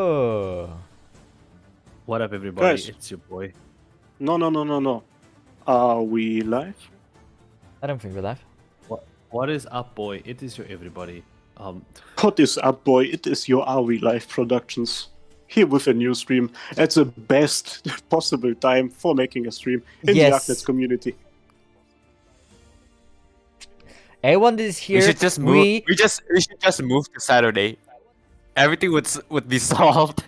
Oh. What up, everybody? Guys. It's your boy. No. Are we live? I don't think we're live. What is up, boy? It is your everybody. What is up, boy? It is your Are We Live Productions. Here with a new stream at the best possible time for making a stream in the Arknights community. Everyone is here. We should just move. We should just move to Saturday. Everything would be solved.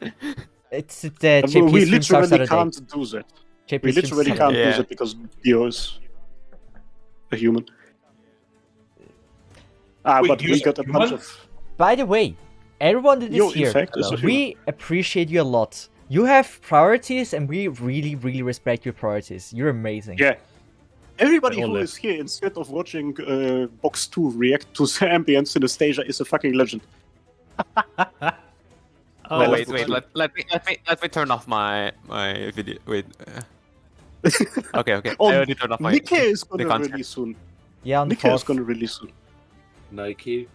It's the JP we stream starts literally Saturday. can't do that. JP We stream literally starts can't Saturday. do that because Dio is a human. Wait, but we got a bunch of... By the way, everyone that is Yo, in here, fact, is a human. we appreciate you a lot. You have priorities, and we really, really respect your priorities. You're amazing. Yeah. Everybody All who left. is here instead of watching Box 2 react to the ambience in Synesthesia is a fucking legend. Oh Well, wait, let me turn off my video. Wait. Okay. Oh, I already turned off my. Nikkei is the gonna contract. release soon. Yeah, on the Nikkei is 4th. gonna release soon. Nike.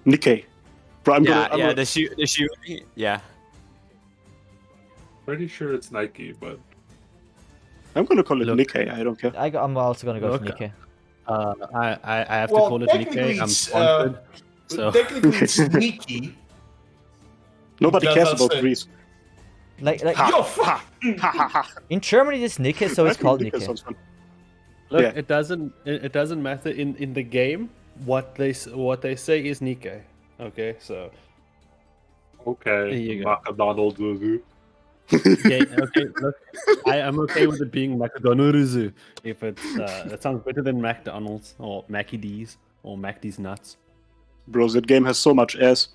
Nikkei. Bro, I'm Yeah, gonna, yeah, the shoe. Yeah. Pretty sure it's Nike, but I'm gonna call it Look. Nikkei, I don't care. I'm also gonna go Look, for Nikkei. I have Well, to call it technically Nikkei. I'm it's, sponsored. So Technically, it's sneaky. Nobody cares That's about it. Greece. Like Yo, fuck! in Germany, it's Nikkei, so I it's think called Nikkei Nikkei. sounds fun. look, Yeah. it doesn't matter in the game what they say is Nikkei. Okay, so okay. There you go. McDonald's Zuzu. yeah, okay. Look, I am okay with it being McDonald's if it's that sounds better than McDonald's or Mackie D's or MacD's nuts. Bro, that game has so much ass.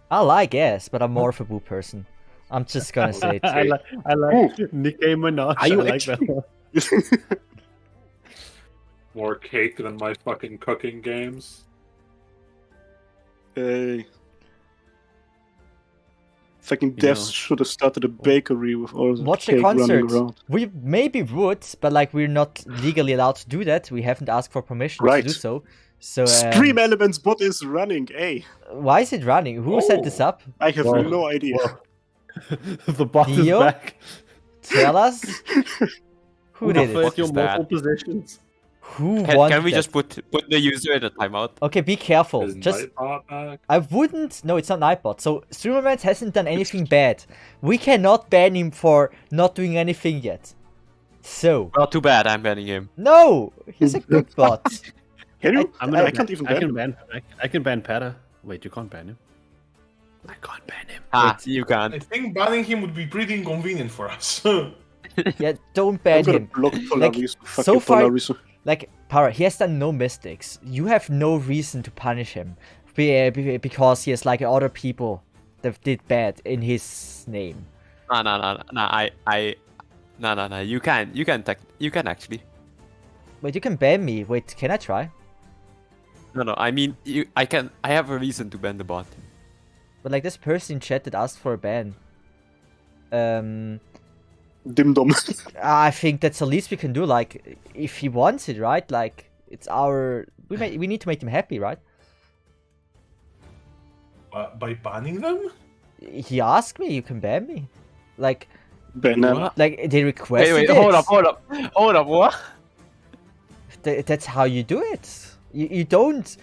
I like ass, but I'm more of a boo person. I'm just gonna say it. I like Nikkei Minaj. Are you I like that actually- one. More cake than my fucking cooking games. Fucking You know. devs should have started a bakery with all the Watch the cake running concert. around. We maybe would, but like we're not legally allowed to do that. We haven't asked for permission Right. to do so. So Stream Elements bot is running, eh? why is it running? Who set this up? I have Whoa. no idea. The bot is Dio? back. Tell us. Who did Affect it? your is that? mortal positions. Who Can wanted we that? just put the user in a timeout? Okay, be careful. Is Just Nightbot back? I wouldn't. No, it's not Nightbot. So Streamerman hasn't done anything bad. We cannot ban him for not doing anything yet. So Well, too bad. I'm banning him. no, he's a good bot. Can you? I'm I gonna, can't even I can ban. I can ban Pata. Wait, you can't ban him. I can't ban him. Ah, you I can't. think banning him would be pretty inconvenient for us. Yeah, don't I'm ban gonna him. block Polarisu. Fucking so far- Polarisu. Like, Para, he has done no mistakes. You have no reason to punish him because he has like other people that did bad in his name. No. You can actually. Wait, you can ban me. Wait, can I try? No. I mean, I have a reason to ban the bot. But like this person in chat that asked for a ban. Dim dom. I think that's the least we can do. Like, if he wants it, right? Like, it's our. We need to make him happy, right? By banning them? He asked me. You can ban me. Like, Banana. like they requested Wait, it. hold up, what? That's how you do it. You don't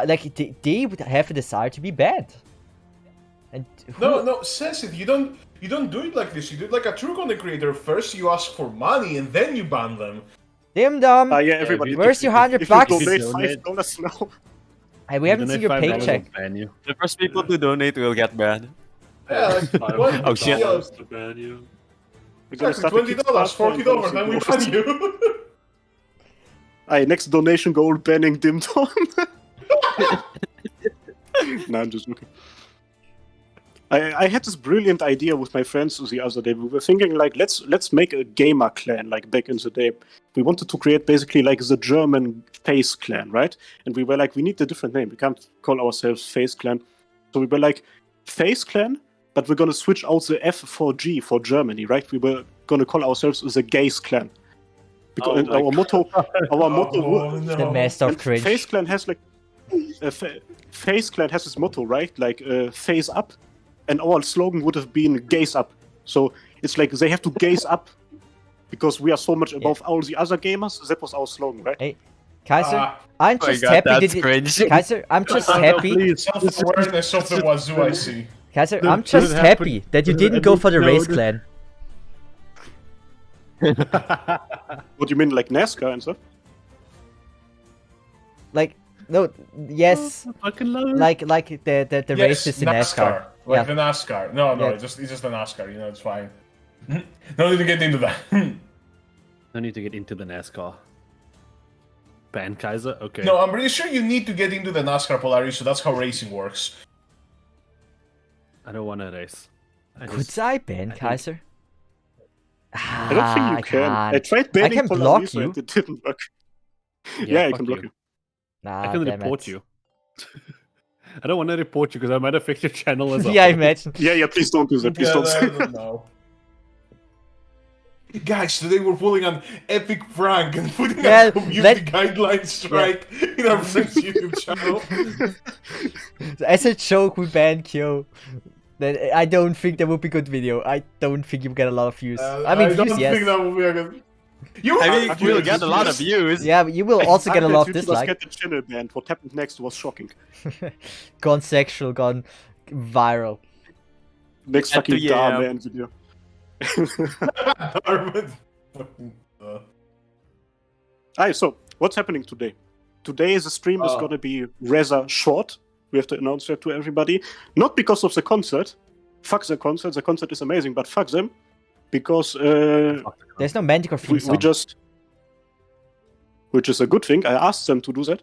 like they would have a desire to be bad. And No, says it. You don't do it like this. You do it like a true content creator. First, you ask for money, and then you ban them. Dim dum. Yeah, everybody. Where's your $100 If bucks? you donate Donate. $5 now. Hey, we haven't seen your $5 will paycheck. ban you. The first people to donate will get banned. Yeah, like, what? Oh, shit. Yeah, to ban you. We're gonna exactly, start a $20, Kickstarter $40, then we and ban you. Aye, next donation goal banning Dim Dom. Nah, I'm just joking. I had this brilliant idea with my friends the other day. We were thinking like let's make a gamer clan like back in the day. We wanted to create basically like the German Face Clan, right? And we were like, we need a different name. We can't call ourselves Face Clan. So we were like Face Clan, but we're gonna switch out the F for G for Germany, right? We were gonna call ourselves the Gays Clan. Because Oh my our motto Oh, The no. master of and cringe. Face Clan has like Face Clan has this motto, right? Like face up and our slogan would have been "Gaze up." So it's like they have to gaze up because we are so much above all the other gamers. That was our slogan, right? Hey, Kaiser, I'm Oh my just God, happy that's that cringe. Kaiser, I'm just happy. Please. Self-awareness of the wazoo, I see. Kaiser, No, I'm just it happened. happy that you didn't go for the race No, clan. What do you mean, like NASCAR and stuff? Like, no, yes, Fucking love it. like the Yes, races in NASCAR. Like Yeah. the NASCAR. No, Yeah. it's just the NASCAR, you know, it's fine. No need to get into that. No need to get into the NASCAR. Ban Kaiser? Okay. No, I'm pretty sure you need to get into the NASCAR Polarisu, so that's how racing works. I don't want to race. Could I ban Kaiser? I don't think you can. I tried banning can block Polarisu you. and it didn't work. Yeah, I fuck can block you. Nah, I can damn report it. you. I don't want to report you because I might affect your channel as well. Yeah, I imagine. Yeah, please don't do that. Please don't. No. Guys, today we're pulling an epic prank and putting Well, a community let- guideline strike in our friend's YouTube channel. As a joke, we banned Kyo. Then I don't think that would be a good video. I don't think you get a lot of views. I mean, don't views, yes. think that will be a good. You I have mean, we'll views, get a lot of yes. views. Yeah, but you will also get a lot of Just dislikes. get the channel banned. What happened next was shocking. Gone sexual, gone viral. Next At fucking 3 Dar a.m. Man video. Darman. Alright, so what's happening today? Today the stream is gonna be rather short. We have to announce that to everybody. Not because of the concert. Fuck the concert. The concert is amazing, but fuck them. Because There's no Manticore theme we song. just, which is a good thing. I asked them to do that.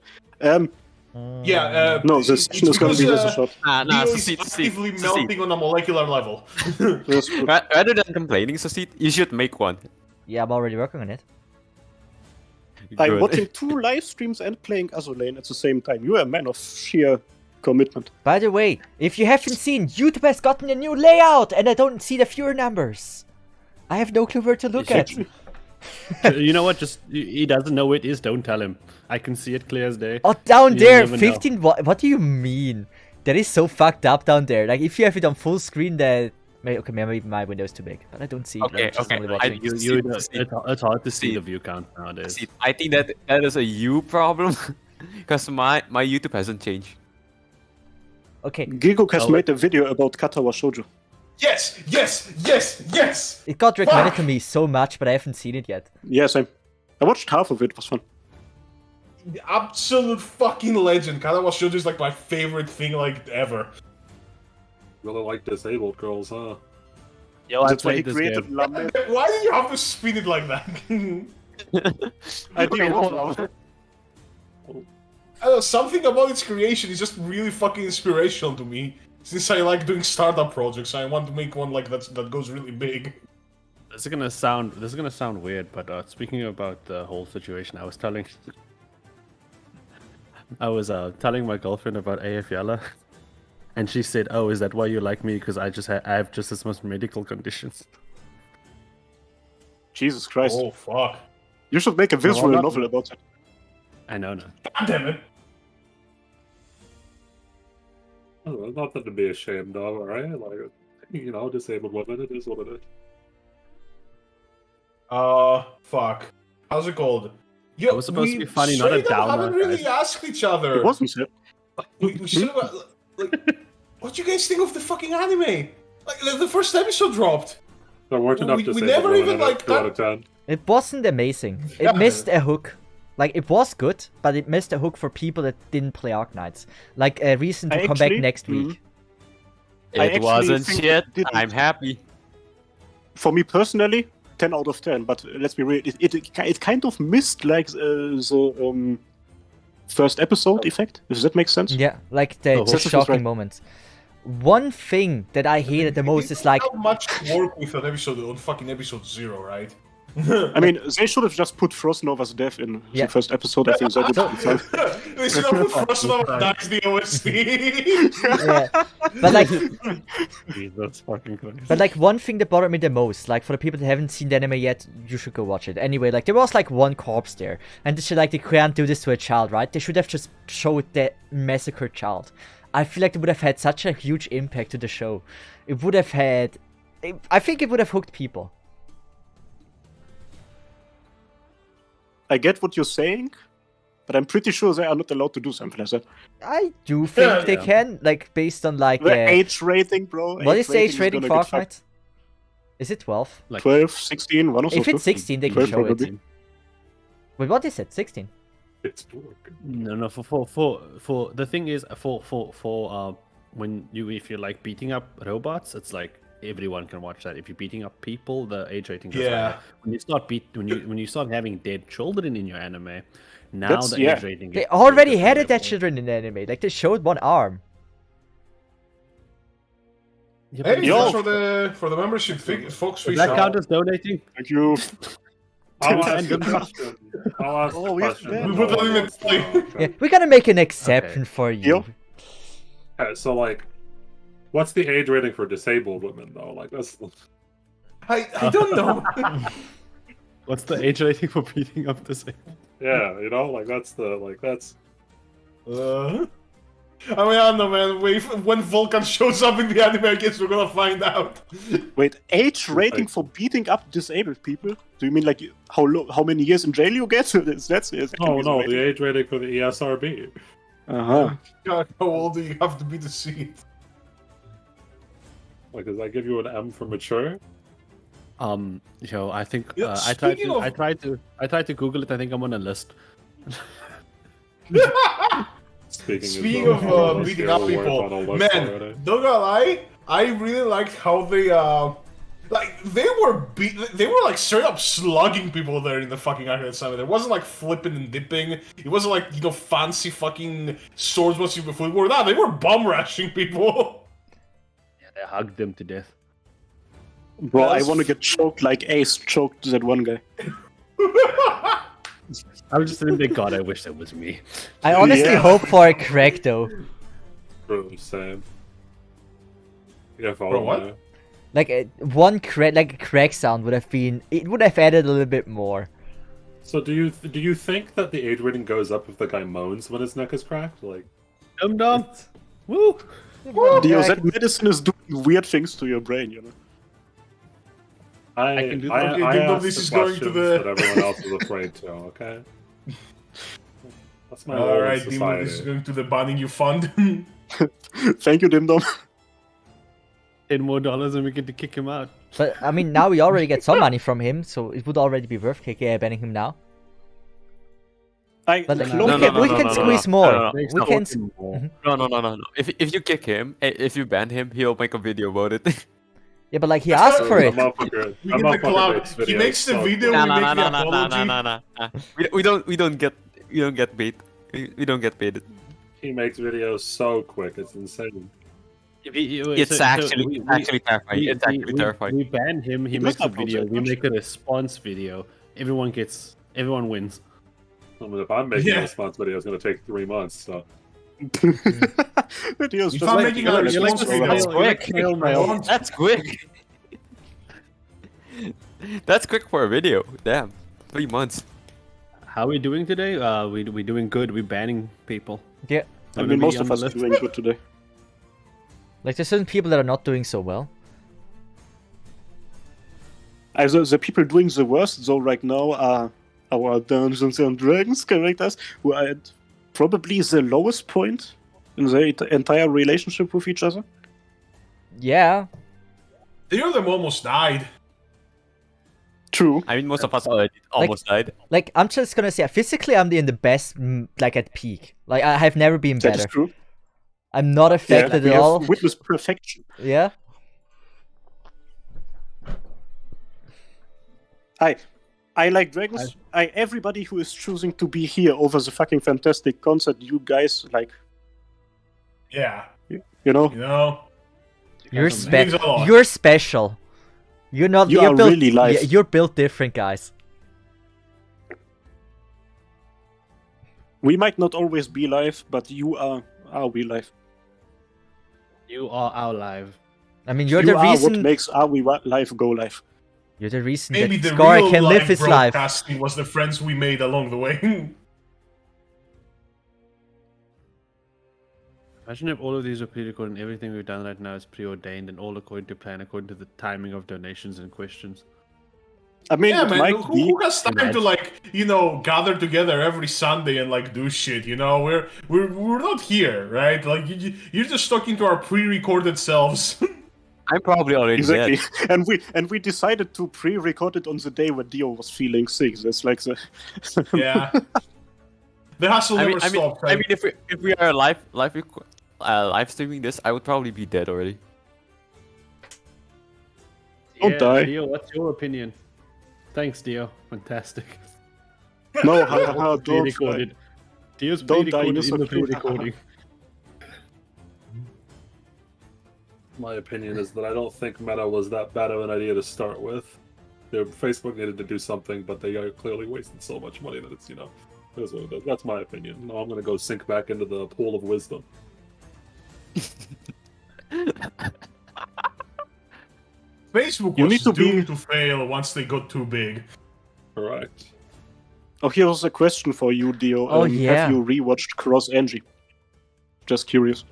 Yeah, No, the session is gonna be rather short. Nah, Neo is Succeed, actively Succeed. melting on a molecular level. That's good. Rather than complaining, Succeed, you should make one. Yeah, I'm already working on it. I'm Good. watching 2 live streams and playing Azulane at the same time. You are a man of sheer commitment. By the way, if you haven't seen, YouTube has gotten a new layout and I don't see the viewer numbers. I have no clue where to look at. You know what? Just he doesn't know where it is. Don't tell him. I can see it clear as day. Oh, down You there, never know. 15. What do you mean? That is so fucked up down there. Like, if you have it on full screen, that. Okay, maybe my window is too big, but I don't see it. Okay, I'm just okay. only I- watching. It's hard to see See. the view count nowadays. See, I think that is a you problem, because my YouTube hasn't changed. Okay, Gigok has Oh. made a video about Katawa Shoujo. Yes, yes, yes, yes. it got recommended Fuck! to me so much, but I haven't seen it yet. Yes, I watched half of it. It was fun. The absolute fucking legend. Katawa Shoujo is like my favorite thing like ever. Really like disabled girls, huh? Yo, I That's why he played this created game. Lame. Why do you have to spin it like that? I do. hold on. I don't know, something about its creation is just really fucking inspirational to me. Since I like doing startup projects, I want to make one like that goes really big. This is gonna sound weird, but speaking about the whole situation, I was telling my girlfriend about AF Yalla, and she said, "Oh, is that why you like me? Because I have just as much medical conditions." Jesus Christ. Oh fuck. You should make a visual not- novel about that. I know, no. God damn it. Oh, there's nothing to be ashamed of, alright? Like, you know, disabled women, it is what it is. Fuck. How's it called? Yo, It was supposed to we be funny, not a straight up downer, haven't really guys. asked each other. It wasn't said. We should have, like, what do you guys think of the fucking anime? Like, the first episode dropped. There weren't enough We disabled never women even, in it, like, 2 out of 10. It wasn't amazing. It Yeah. missed a hook. Like, it was good, but it missed a hook for people that didn't play Arknights. Like, a reason to I come back actually- next week. I It actually wasn't think shit. it didn't. I'm happy. For me personally, 10 out of 10. But let's be real, it kind of missed like the first episode effect, if that makes sense. Yeah, like the Oh, just this is shocking right. moments. One thing that I hated the most is like, How much work with an episode on fucking episode 0, right? I mean, they should have just put Frostnova's death in Yeah. the first episode. I think that would be fine. They should have put Frostnova Dice the OST. yeah. But like, Jesus fucking Christ. but like one thing that bothered me the most, like for the people that haven't seen the anime yet, you should go watch it. Anyway, like there was like one corpse there, and they should like they can't do this to a child, right? They should have just showed the massacred child. I feel like it would have had such a huge impact to the show. It would have had... I think it would have hooked people. I get what you're saying, but I'm pretty sure they are not allowed to do something like that. I do think they can, like, based on, like... The age rating, bro. What is the age rating for Arknights? Is it 12? Like 12, 16, one of those. If it's 16, they can show it. Wait, what is it? 16? It's No. For the thing is, for when if you're like beating up robots, it's like everyone can watch that. If you're beating up people, the age rating goes higher. When you start having dead children in your anime, now the age rating. They already had dead children in the anime. Like they showed one arm. Yeah, hey, for the membership, folks. Does that count as donating? Thank you. I'll ask a question. We're gonna make an exception for you. Okay, so like, what's the age rating for disabled women though? Like that's. I don't know. What's the age rating for beating up disabled? Yeah, you know, like that's. I mean, I don't know, man. When Vulcan shows up in the anime, I guess we're gonna find out. Wait, age rating for beating up disabled people? Do you mean like how many years in jail you get? That's no, the age rating for the ESRB. God, how old do you have to be to see it? Like, does that give you an M for mature? I think Yeah, I tried to Google it. I think I'm on a list. Speaking of beating up people, man, don't gonna lie, I really liked how they they were like straight up slugging people there in the fucking Arknights Summit. It wasn't like flipping and dipping. It wasn't like, you know, fancy fucking swordsmanship before. They were bum rushing people. Yeah, they hugged them to death. Bro, I want to get choked like Ace choked that one guy. I was just thinking, God, I wish that was me. I honestly hope for a crack though. Bro, Sam. Yeah, Bro, what? Like one crack, like a crack sound would have been. It would have added a little bit more. So do you think that the age rating goes up if the guy moans when his neck is cracked? Like, Dum. Woo. Dio, that medicine is doing weird things to your brain, you know. I can do I ask this the is going to the that everyone else is afraid to. Okay. That's my all right, society. this is going to the banning you fund. Thank you, Dimdom. $10 more and we get to kick him out. But I mean, now we already get some money from him, so it would already be worth banning him now. But like, we can squeeze more. We can. No. If you kick him, if you ban him, he'll make a video about it. Yeah, but like he asked for it. He makes the video. We don't get bait. We don't get baited. He makes videos so quick, it's insane. It's actually terrifying. It's actually terrifying. We ban him. He makes a video. We make a response video. Everyone wins. I mean, if I'm making a response video, it's going to take 3 months. So. Videos if I'm making a response video, that's quick. That's quick. That's quick for a video. Damn, 3 months. How are we doing today? We doing good. We're banning people. Yeah. I mean, most of us are doing good today. Like, there's certain people that are not doing so well. The people doing the worst, though, right now are our Dungeons and Dragons characters, who are at probably the lowest point in the entire relationship with each other. Yeah. Three of them almost died. True. I mean, most of us already almost died. Like, I'm just gonna say, physically, I'm in the best, like, at peak. Like, I have never been better. That is true. I'm not affected we at all. have witnessed perfection. Yeah. I like dragons. Everybody who is choosing to be here over the fucking fantastic concert, you guys, like... Yeah. You know? You know? You're special. You're special. You're not... You're built, really live. You're built different, guys. We might not always be live, but you are we live. You are our live. I mean, you're you the reason... what makes Are We Live go live. You're the reason Maybe that the Skorak real can live his life. Broadcasting was the friends we made along the way. Imagine if all of these are pre-recorded and everything we've done right now is preordained and all according to plan, according to the timing of donations and questions. I mean, Yeah, it man. might be. Who has time to like, you know, gather together every Sunday and like do shit? You know, we're not here, right? Like you're just talking to our pre-recorded selves. I'm probably already Exactly, dead. and we decided to pre-record it on the day when Dio was feeling sick. That's like the Yeah. The hustle never stops. I mean, if we are live streaming this, I would probably be dead already. Don't die. Dio, what's your opinion? Thanks, Dio. Fantastic. No, don't Pre-recorded. Dio's Don't die, pre-recorded in the you're so cute. pre-recording. My opinion is that I don't think Meta was that bad of an idea to start with. Facebook needed to do something, but they are clearly wasting so much money that it's, you know, that's what it is. That's my opinion. Now I'm gonna go sink back into the pool of wisdom. Facebook You was need to be- doomed to fail once they got too big. Correct. Oh, here's a question for you, Dio. Oh, yeah. Have you rewatched Cross Angie? Just curious.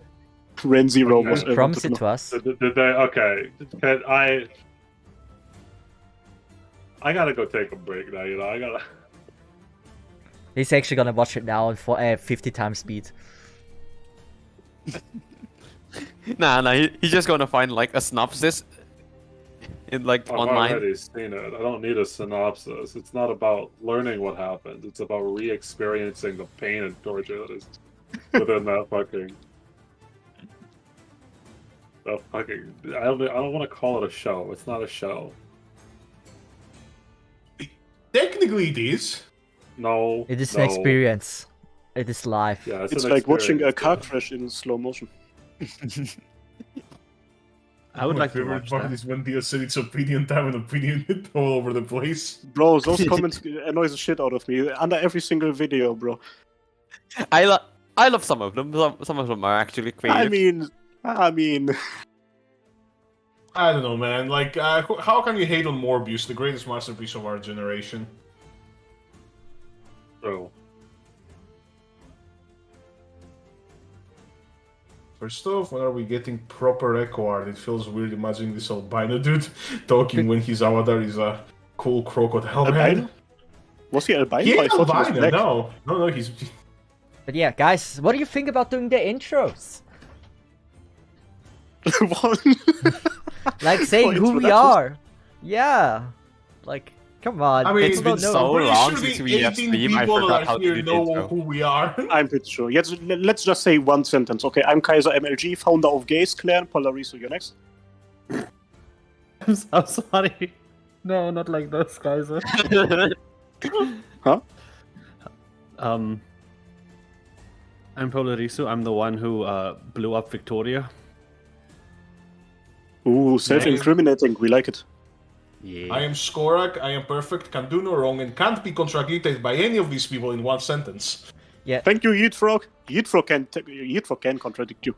Ren Zero was. I Promise wanted it to us. Did they? Okay. Can I gotta go take a break now. You know, I gotta. He's actually gonna watch it now on 50 times speed. Nah, he's just gonna find like a synopsis in like I've online. already seen it. I don't need a synopsis. It's not about learning what happened. It's about re-experiencing the pain and torture that is within that fucking. I don't want to call it a show. It's not a show. Technically, it is. No. It is no. an experience. It is live. Yeah, It's an like watching a experience, car yeah. crash in slow motion. I would My like to favorite watch part that. is when Dio said it's opinion time and opinion hit all over the place. Bro, those comments annoy the shit out of me. Under every single video, bro. I love some of them. Some of them are actually creative. I mean... I don't know, man. Like, how can you hate on Morbius, the greatest masterpiece of our generation? So, First off, when are we getting proper echo art? It feels weird imagining this albino dude talking when his avatar is a cool crocodile man. Albino? Was he albino? He I ain't thought he was albino, black. no, he's... But yeah, guys, what do you think about doing the intros? What? Like saying Oh, who we introductions? are. Yeah. Like, come on. I mean, people it's don't been know. so pretty long sure since the we have 18 streamed, I people forgot that how are to here do the know intro. who we are. I'm pretty sure. Let's just say one sentence, okay? I'm QaiserMLG, founder of Gaze Clan. Polarisu, you're next. I'm so sorry. No, not like those guys. Huh? I'm Polarisu. I'm the one who blew up Victoria. Ooh, self-incriminating. We like it. Yeah. I am Skorak, I am perfect, can do no wrong, and can't be contradicted by any of these people in one sentence. Thank you, Yeetfrog. Yeetfrog can contradict you.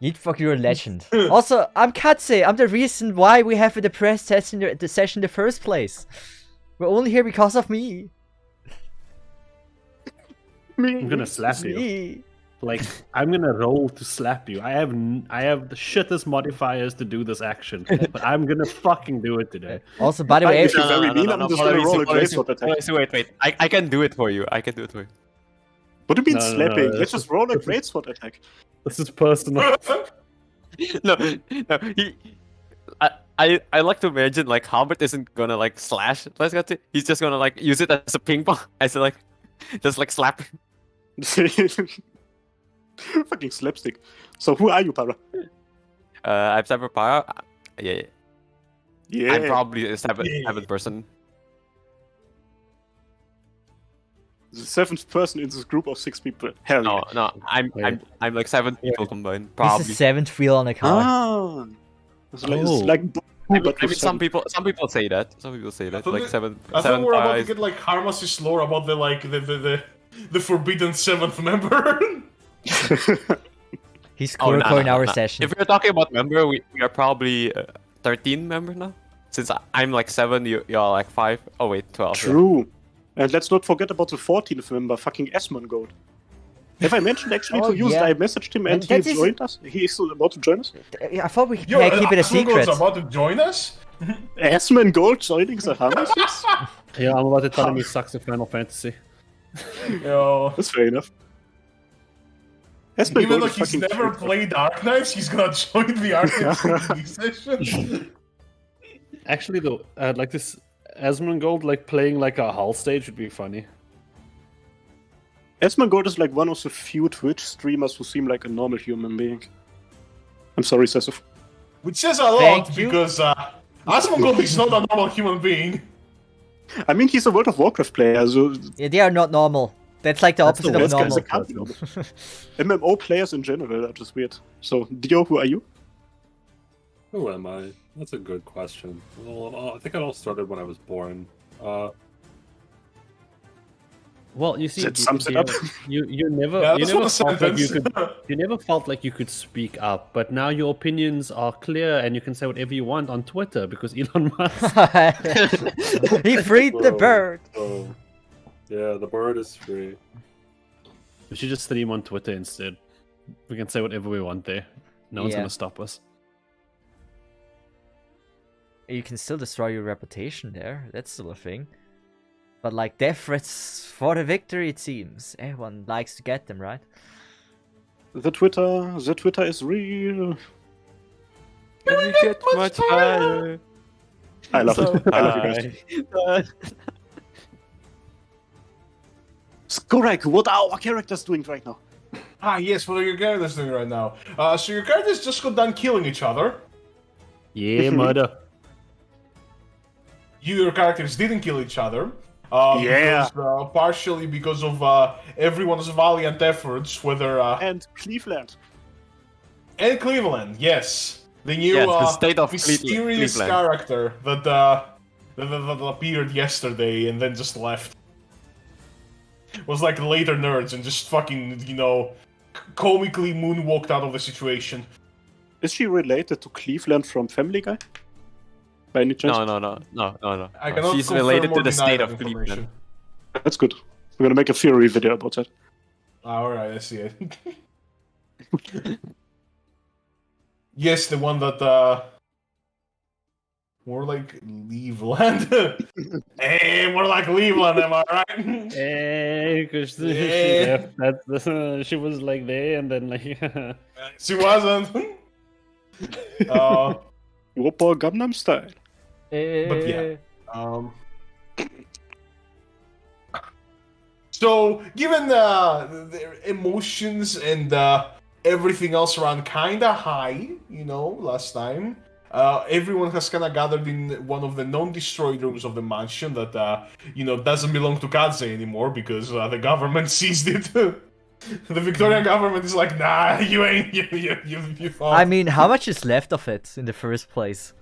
Yeetfrog, you're a legend. Also, I'm Katse. I'm the reason why we have a depressed session in the first place. We're only here because of me. I'm gonna slap you. Me. Like, I'm gonna roll to slap you. I have the shittest modifiers to do this action, but I'm gonna fucking do it today. Also, by the way, If you're very mean, I'm just gonna roll a greatsword attack. Wait. I can do it for you. I can do it for you. What do you mean No, slapping? no, Let's just roll a greatsword attack. This is personal. No. I like to imagine like Harbert isn't gonna like slash. He's just gonna like use it as a ping pong. As like, just like slap. Fucking slapstick. So who are you, Para? I'm Cyber Power. Yeah. Yeah. I'm probably a seventh person. The seventh person in this group of 6 people. Hell yeah. No. I'm like 7 people combined. he's Probably. the 7th wheel on the car. Ah. It's like, Oh. it's like I mean, but with some seven. people say that. Some people say that. thought Like that- seven I thought we were about to pies. get like Harmacists lore about the forbidden 7th member. He's Oh, Kuroko in no, our no. session. If we're talking about member, we are probably 13 member now. Since I'm like 7, you're like 5. Oh wait, 12. yeah. True. And let's not forget about the 14th member, fucking Esmond Goat. Have I mentioned actually Oh, to you yeah. that I messaged him and he that is- joined us? He is about to join us? I thought we could Yo, keep it a secret. about to join us? Asman Gold joining the Harmacists? Yeah, I'm about to tell him he sucks at Final Fantasy. Yo. That's fair enough. Asman Even Gold though is he's fucking never cute. played Arknights, he's gonna join the Arknights session. Actually, though, like this Asmongold, like playing like a Hull stage would be funny. Asman Gold is like one of the few Twitch streamers who seem like a normal human being. I'm sorry, Sesov. Which says a lot, Thank you. because Asmongold is not a normal human being. I mean, he's a World of Warcraft player, so Yeah, they are not normal. That's like the That's opposite the of worst guys normal. that can't be normal. MMO players in general are just weird. So, Dio, who are you? Who am I? That's a good question. Well, I think it all started when I was born. Well, you see, That sums it up. you never, Yeah, you that's never what a felt like you sentence. could, you never felt like you could speak up, but now your opinions are clear and you can say whatever you want on Twitter because Elon Musk. He freed the Bro. bird. So, yeah, the bird is free. We should just stream on Twitter instead. We can say whatever we want there. No one's Yeah. gonna stop us. You can still destroy your reputation there. That's still a thing. But like death threats for the victory, it seems. Everyone likes to get them, right? The Twitter is real. Can you get much higher? I love So it. I love you guys. high. Skorak, what are our characters doing right now? Ah, yes, what are your characters doing right now? So your characters just got done killing each other. Yeah, murder. Your characters didn't kill each other. Yeah. Because, partially because of everyone's valiant efforts, whether... And Cleveland. and Cleveland, yes. The new Yes, the state of mysterious Cleveland. character that appeared yesterday and then just left. Was like later nerds and just fucking, comically moonwalked out of the situation. Is she related to Cleveland from Family Guy? By any chance? No. I cannot She's confirm related or to the deny state that of information. Cleveland. That's good. We're gonna make a theory video about that. Alright, I see it. Yes, the one that, more like Cleveland. Hey, more like Cleveland, am I right? Hey, because she Yeah. left. She was like there, and then like. She wasn't. Oppa Gangnam Style. But yeah. So, given their emotions and everything else around kinda high, last time, everyone has kinda gathered in one of the non-destroyed rooms of the mansion that, doesn't belong to Kadze anymore because the government seized it. The Victorian government is like, nah, you ain't, you I mean, how much is left of it in the first place?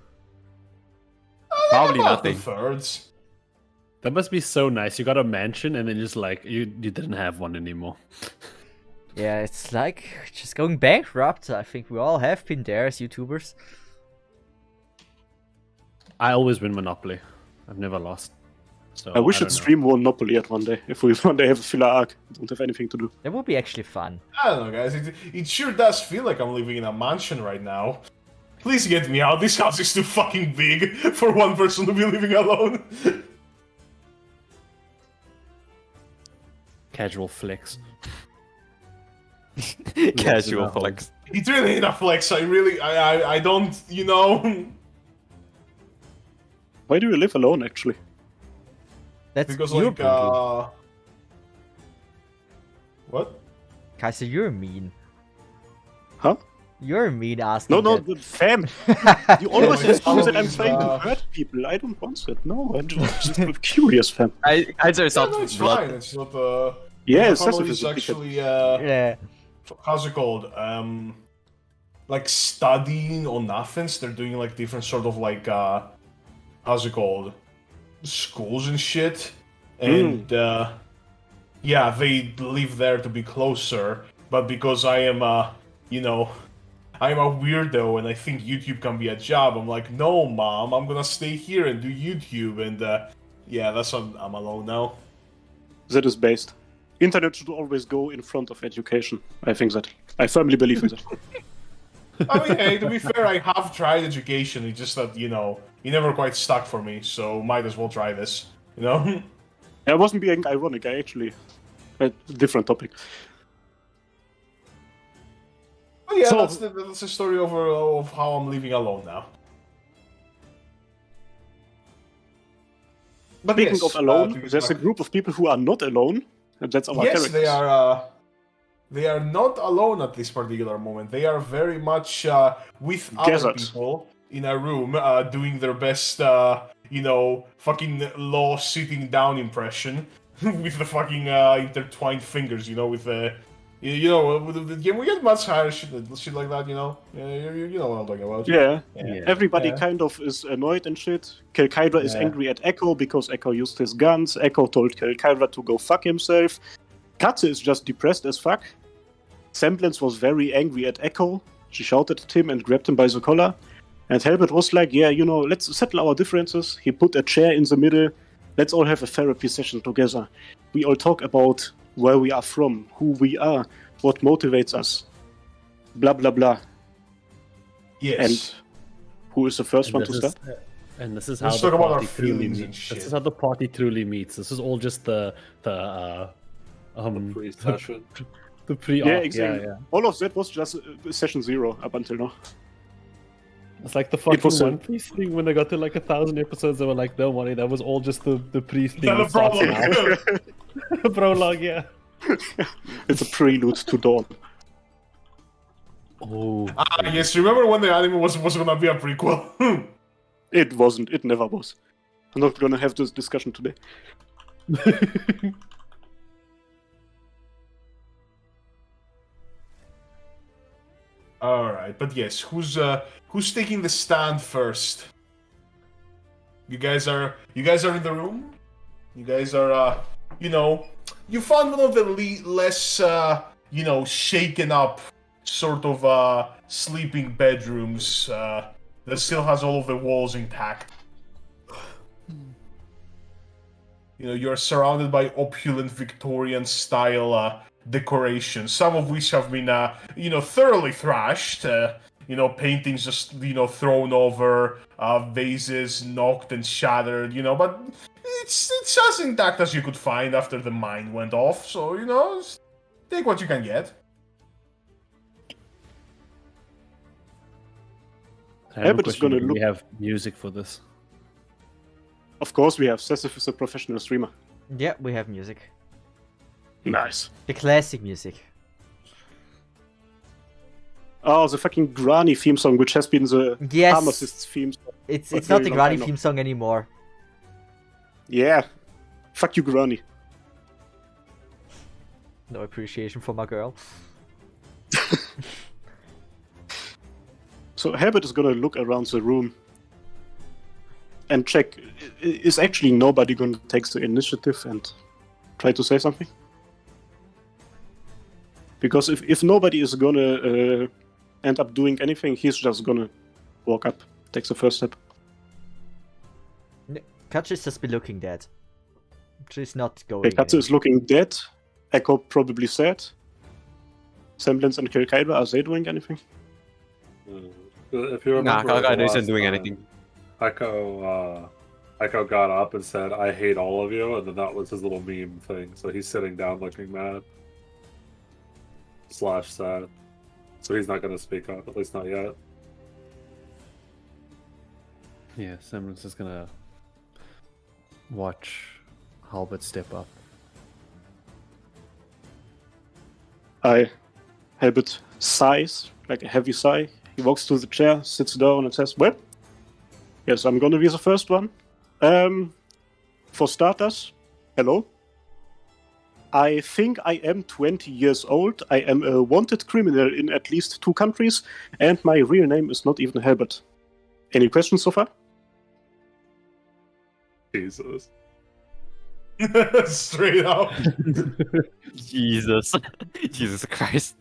Probably about nothing. 2/3. That must be so nice. You got a mansion, and then just like you didn't have one anymore. Yeah, it's like just going bankrupt. I think we all have been there as YouTubers. I always win Monopoly. I've never lost. So We should don't know. stream Monopoly at one day if we one day have a filler arc. Don't have anything to do. That would be actually fun. I don't know, guys. It sure does feel like I'm living in a mansion right now. Please get me out. This house is too fucking big for one person to be living alone. Casual flex. Casual flex. It really ain't a flex. I don't, Why do you live alone, actually? That's because your like, problem. what? Kaiser, you're mean. Huh? You're mean asking No, that. the fam. You always Yeah, assume that I'm always, trying to hurt people. I don't want that. No, I'm just curious, fam. Kaiser is Yeah, out no, of it's blood. fine. It's not. Yeah, my Sesov family is is a dickhead. actually Yeah. how's it called? Like studying on Athens. They're doing like different sort of like how's it called? Schools and shit. And yeah, they live there to be closer. But because I am I'm a weirdo and I think YouTube can be a job, I'm like, no, mom, I'm gonna stay here and do YouTube. And yeah, that's why I'm alone now. That is based. Internet should always go in front of education. I firmly believe in that. I mean, hey, to be fair, I have tried education. It's just that, you know, it never quite stuck for me, so might as well try this, you know? I wasn't being ironic, I actually... A different topic. But yeah, So- that's the story of how I'm living alone now. But Speaking yes, of alone, to be there's a back- group of people who are not alone, and that's our Yes, characters. they are not alone at this particular moment. They are very much with other Gathered. people in a room, doing their best, you know, fucking law sitting down impression with the fucking intertwined fingers, you know, with the. You know, can we get much higher shit like that, you know? You know what I'm talking about. Yeah. Yeah. Everybody Yeah. kind of is annoyed and shit. Kelkaira is angry at Echo because Echo used his guns. Echo told Kelkaira to go fuck himself. Katze is just depressed as fuck. Semblance was very angry at Echo. She shouted at him and grabbed him by the collar. And Helbert was like, yeah, you know, let's settle our differences. He put a chair in the middle. Let's all have a therapy session together. We all talk about where we are from, who we are, what motivates us. Blah, blah, blah. Yes. And who is the first one to start? And this is how Let's the talk about our party truly feelings and meets. shit. This is how the party truly meets. This is all just the Pre-session. the pre. Yeah, exactly. Yeah. All of that was just session 0 up until now. It's like the fucking was a- One Piece thing when they got to like 1,000 episodes. They were like, "No money." That was all just the pre thing. Yeah, the that starts prologue. out. Prologue, yeah. It's a prelude to Dawn. Oh, Yes, remember when the anime was gonna be a prequel? It wasn't. It never was. I'm not gonna have this discussion today. Alright, but yes, who's taking the stand first? You guys are in the room? You guys are you know, you found one of the less you know, shaken up sort of sleeping bedrooms that still has all of the walls intact. You know, you're surrounded by opulent Victorian style decorations, some of which have been, you know, thoroughly thrashed. You know, paintings just, you know, thrown over, vases knocked and shattered, you know, but it's as intact as you could find after the mine went off, so, you know, just take what you can get. I have a but it's question. gonna Do look- we have music for this? Of course, we have Sessif is a professional streamer. Yeah, we have music. Nice. The classic music. Oh, the fucking Granny theme song, which has been the Yes. Harmacists theme song. It's for a it's not very the long Granny time now. theme song anymore. Yeah. Fuck you, Granny. No appreciation for my girl. So Herbert is gonna look around the room and check, is actually nobody gonna take the initiative and try to say something? Because if nobody is gonna end up doing anything, he's just gonna walk up, take the first step. Katsu's just be looking dead. She's not going. Okay, Katsu is looking dead. Echo probably sad. Semblance and Kirkaida, are they doing anything? If you Nah, remember, Kalkai the isn't last doing time, anything. Echo got up and said, "I hate all of you," and then that was his little meme thing. So he's sitting down looking mad / sad. So he's not going to speak up, at least not yet. Yeah, Semblance is gonna watch Halbert step up. Herbert sighs, like a heavy sigh. He walks to the chair, sits down, and says, "Well, yes, I'm gonna be the first one. For starters, hello. I think I am 20 years old. I am a wanted criminal in at least 2 countries, and my real name is not even Herbert. Any questions so far?" Jesus. Straight up. Jesus. Jesus Christ.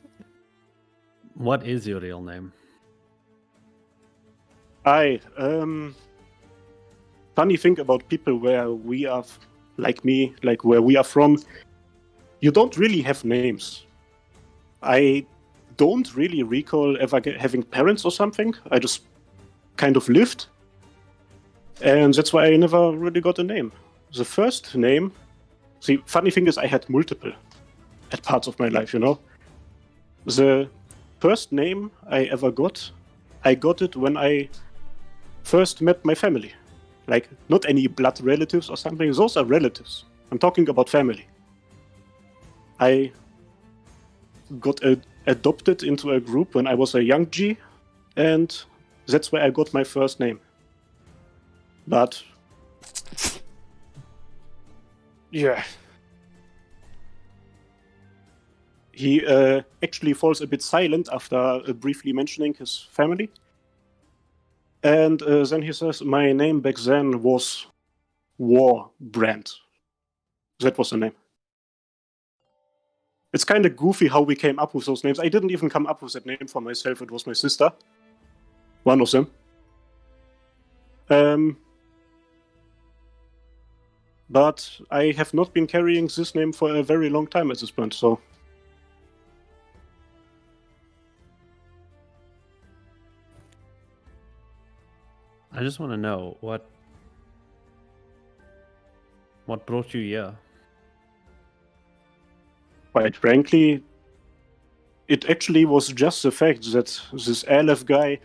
What is your real name? Funny thing about people where we are, like me, like where we are from, you don't really have names. I don't really recall ever having parents or something. I just kind of lived. And that's why I never really got a name. The first name... The funny thing is I had multiple at parts of my life, you know? The first name I ever got, I got it when I first met my family. Like, not any blood relatives or something. Those are relatives. I'm talking about family. I got adopted into a group when I was a young G, and that's where I got my first name. But yeah, he actually falls a bit silent after briefly mentioning his family. And then he says, my name back then was War Brand. That was the name. It's kind of goofy how we came up with those names. I didn't even come up with that name for myself. It was my sister. One of them. But I have not been carrying this name for a very long time at this point, so... I just want to know what brought you here. Quite frankly, it actually was just the fact that this Aleph guy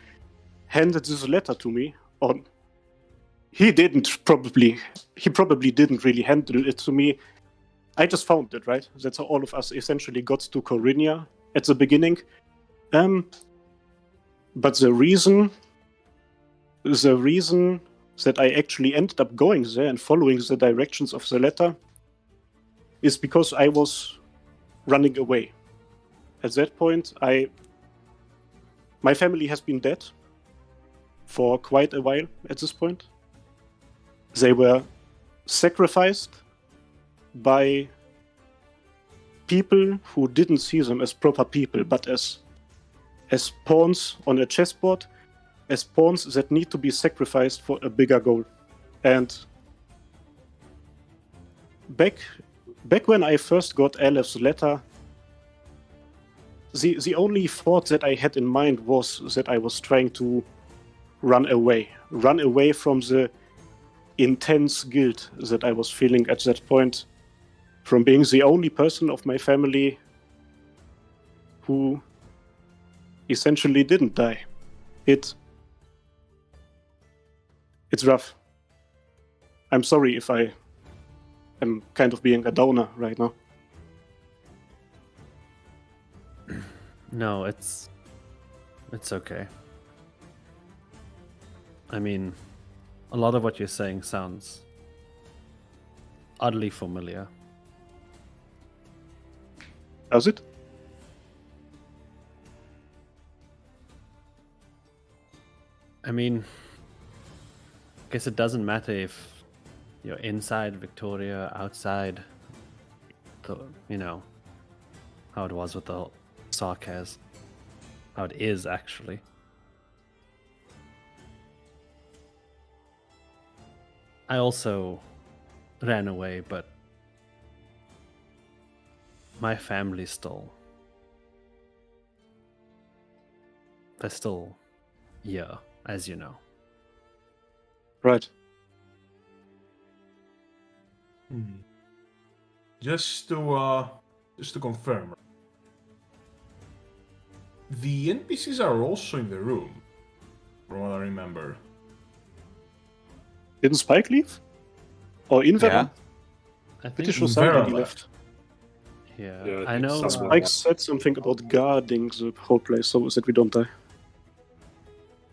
handed this letter to me on... He probably didn't really handle it to me. I just found it, right? That's how all of us essentially got to Corinia at the beginning. But the reason that I actually ended up going there and following the directions of the letter is because I was running away. At that point, my family has been dead for quite a while at this point. They were sacrificed by people who didn't see them as proper people, but as pawns on a chessboard, as pawns that need to be sacrificed for a bigger goal. And back when I first got Aleph's letter, the only thought that I had in mind was that I was trying to run away from the intense guilt that I was feeling at that point, from being the only person of my family who essentially didn't die. It's rough. I'm sorry if I am kind of being a downer right now. No, it's okay. I mean, a lot of what you're saying sounds oddly familiar. Does it? I mean, I guess it doesn't matter if you're inside Victoria, outside, you know, how it was with the Sarkaz. How it is, actually. I also ran away, but my family's they're still here, as you know. Right. Just to confirm, the NPCs are also in the room, from what I remember. Didn't Spike leave? Or Inver? Yeah. I Pretty think sure Inver somebody left. left. Yeah, I I think know. Spike said something about guarding the whole place so that we don't die.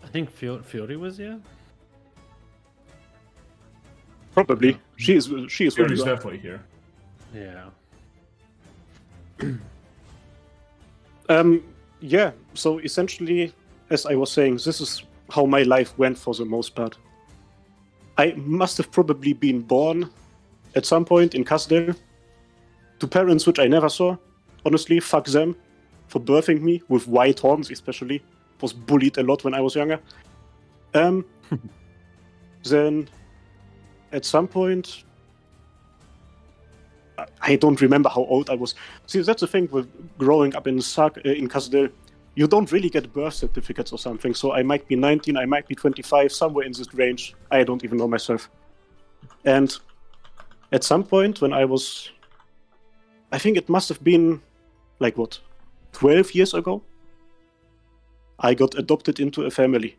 I think Fury was here. Probably. She is where Fury's you are. definitely here. Yeah. Yeah, so essentially, as I was saying, this is how my life went for the most part. I must have probably been born at some point in Casdale to parents which I never saw. Honestly, fuck them for birthing me with white horns, especially. Was bullied a lot when I was younger. Then, at some point, I don't remember how old I was. See, that's the thing with growing up in Casdel. You don't really get birth certificates or something, so I might be 19, I might be 25, somewhere in this range. I don't even know myself. And at some point when I was... I think it must have been, 12 years ago? I got adopted into a family.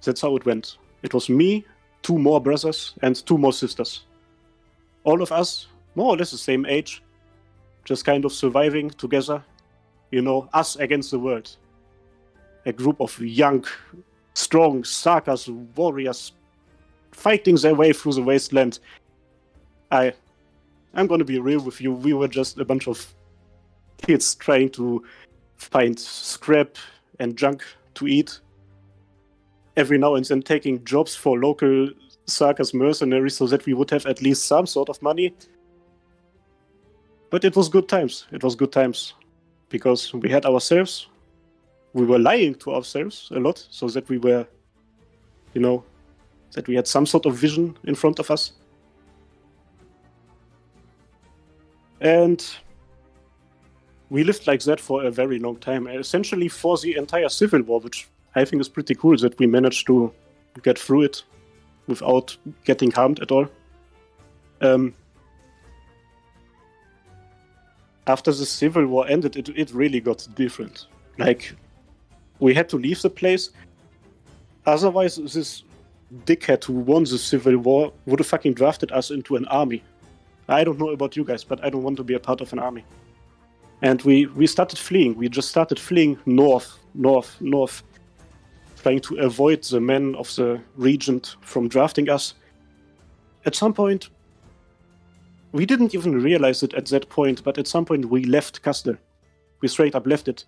That's how it went. It was me, 2 more brothers, and 2 more sisters. All of us, more or less the same age, just kind of surviving together. Us against the world. A group of young, strong Sakas warriors fighting their way through the wasteland. I'm gonna be real with you, we were just a bunch of kids trying to find scrap and junk to eat. Every now and then taking jobs for local Sakas mercenaries so that we would have at least some sort of money. But it was good times. Because we had ourselves. We were lying to ourselves a lot so that we were, that we had some sort of vision in front of us. And we lived like that for a very long time, essentially for the entire Civil War, which I think is pretty cool that we managed to get through it without getting harmed at all. After the Civil War ended, it really got different. We had to leave the place. Otherwise, this dickhead who won the Civil War would have fucking drafted us into an army. I don't know about you guys, but I don't want to be a part of an army. And we started fleeing. We just started fleeing north, trying to avoid the men of the regent from drafting us. At some point, we didn't even realize it at that point, but at some point we left Castel. We straight up left it.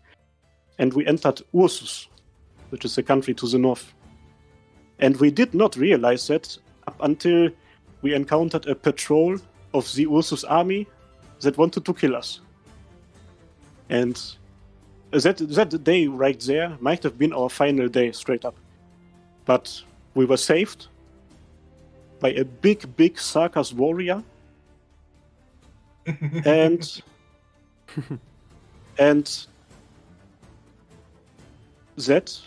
And we entered Ursus, which is a country to the north. And we did not realize that up until we encountered a patrol of the Ursus army that wanted to kill us. And that day right there might have been our final day, straight up. But we were saved by a big Sakas warrior. and that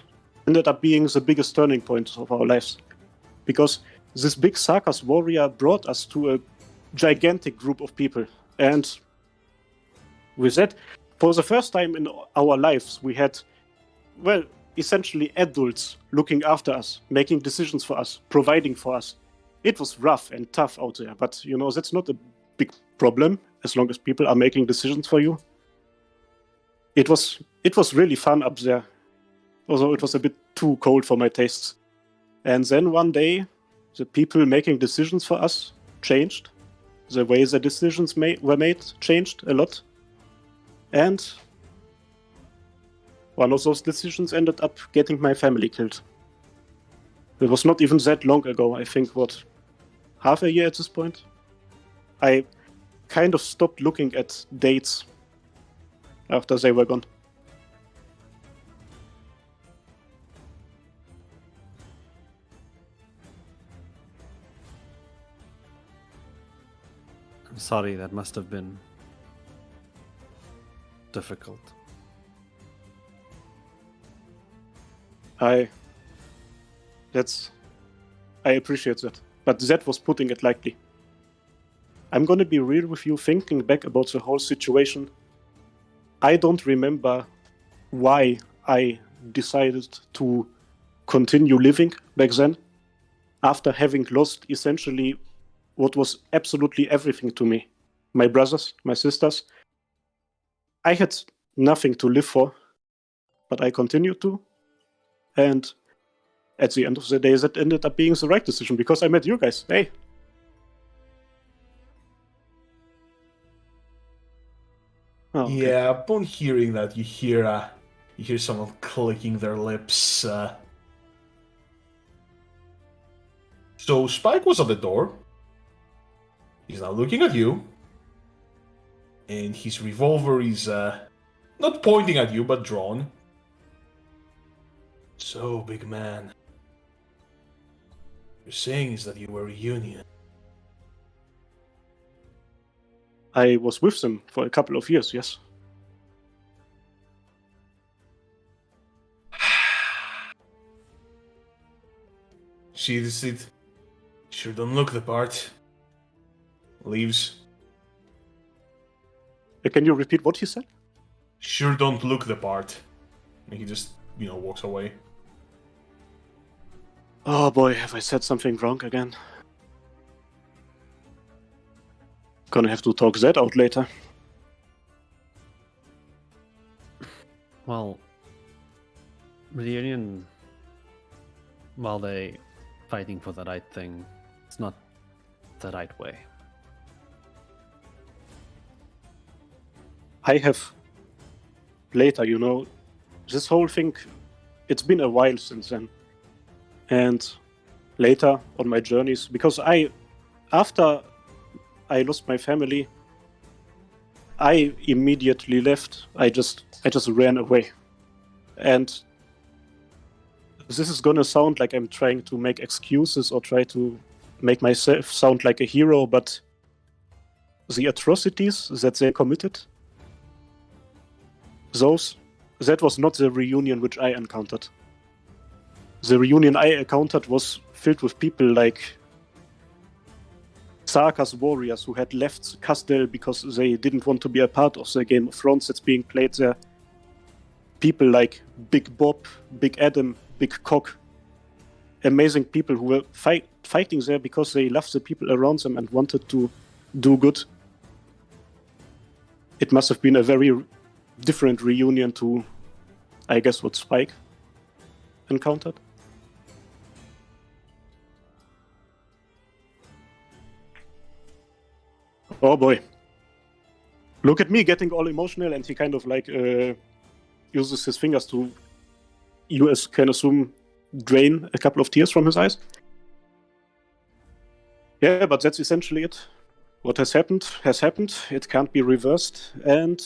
ended up being the biggest turning point of our lives. Because this big Sakas warrior brought us to a gigantic group of people. And with that, for the first time in our lives, we had, essentially adults looking after us, making decisions for us, providing for us. It was rough and tough out there, but that's not a big problem as long as people are making decisions for you. It was really fun up there, although it was a bit too cold for my tastes. And then one day, the people making decisions for us changed. The way the decisions were made changed a lot. And one of those decisions ended up getting my family killed. It was not even that long ago, I think, half a year at this point? I kind of stopped looking at dates after they were gone. I'm sorry, that must have been difficult. I appreciate that, but that was putting it lightly. I'm gonna be real with you, thinking back about the whole situation. I don't remember why I decided to continue living back then, after having lost essentially what was absolutely everything to me. My brothers, my sisters. I had nothing to live for, but I continued to. And at the end of the day, that ended up being the right decision, because I met you guys. Hey. Oh, okay. Yeah, upon hearing that, you hear someone clicking their lips. So Spike was at the door. He's now looking at you. And his revolver is not pointing at you, but drawn. So, big man, you're saying is that you were a union. I was with them for a couple of years, yes. Sees it. Sure don't look the part. Leaves. Can you repeat what he said? Sure don't look the part. And he just, walks away. Oh boy, have I said something wrong again? Gonna have to talk that out later. Well, Reunion, while they fighting for the right thing, it's not the right way. I have later, this whole thing, it's been a while since then. And later on my journeys, because after I lost my family, I immediately left. I just ran away. And this is gonna sound like I'm trying to make excuses or try to make myself sound like a hero, but the atrocities that they committed, that was not the reunion which I encountered. The reunion I encountered was filled with people like Sarka's warriors who had left Castel because they didn't want to be a part of the Game of Thrones that's being played there. People like Big Bob, Big Adam, Big Cock. Amazing people who were fighting there because they loved the people around them and wanted to do good. It must have been a very different reunion to, I guess, what Spike encountered. Oh boy. Look at me getting all emotional, and he kind of uses his fingers to, you can assume, drain a couple of tears from his eyes. Yeah, but that's essentially it. What has happened has happened. It can't be reversed, and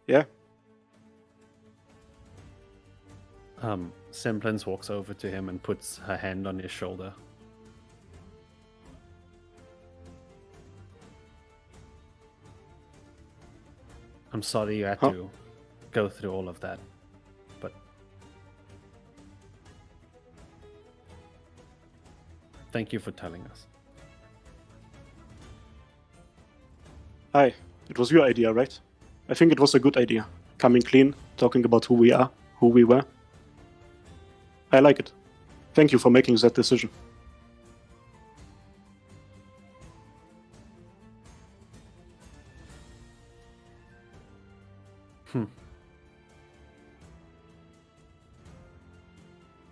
yeah. Semblance walks over to him and puts her hand on his shoulder. I'm sorry you had to go through all of that, but thank you for telling us. Hi, it was your idea, right? I think it was a good idea. Coming clean, talking about who we are, who we were. I like it. Thank you for making that decision.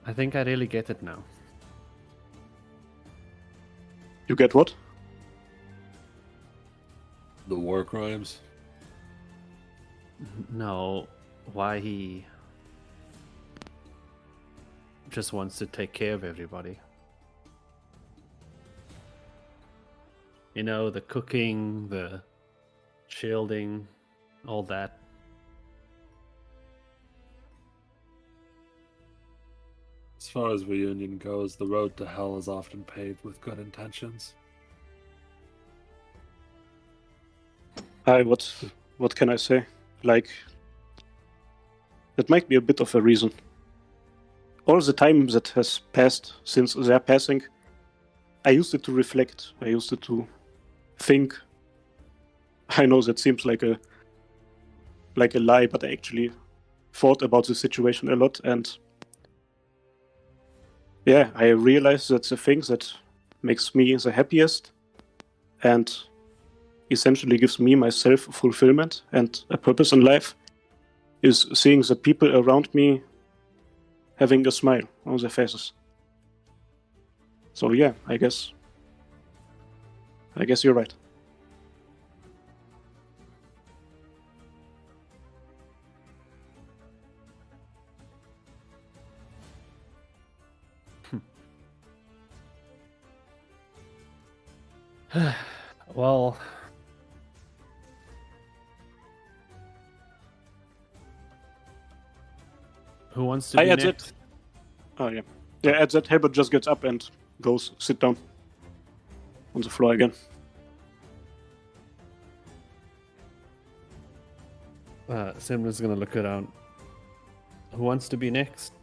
I think I really get it now. You get what? The war crimes? No, why he just wants to take care of everybody. The cooking, the shielding, all that. As far as reunion goes, the road to hell is often paved with good intentions. What can I say? That might be a bit of a reason. All the time that has passed since their passing, I used it to reflect. I used it to think. I know that seems like a lie, but I actually thought about the situation a lot, and yeah, I realized that the thing that makes me the happiest and essentially gives me my self-fulfillment and a purpose in life is seeing the people around me having a smile on their faces. So yeah, I guess you're right. Well, who wants to be add next? that. Oh yeah. Yeah, at that Hilbert just gets up and goes sit down. on the floor again. Simran's gonna look around. Who wants to be next?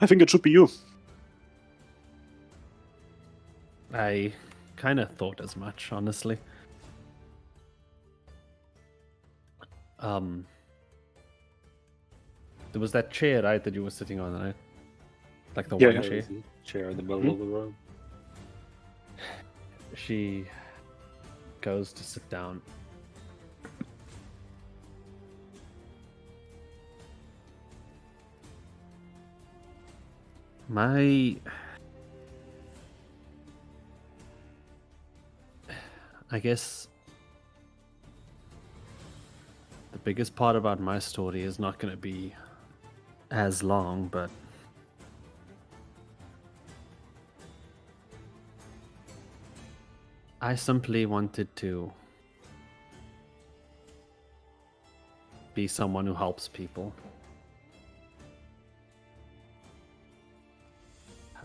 I think it should be you. I kind of thought as much, honestly. There was that chair, right, that you were sitting on, right? Like the one chair. Chair in the middle of the room. She goes to sit down. I guess the biggest part about my story is not going to be as long, but I simply wanted to be someone who helps people.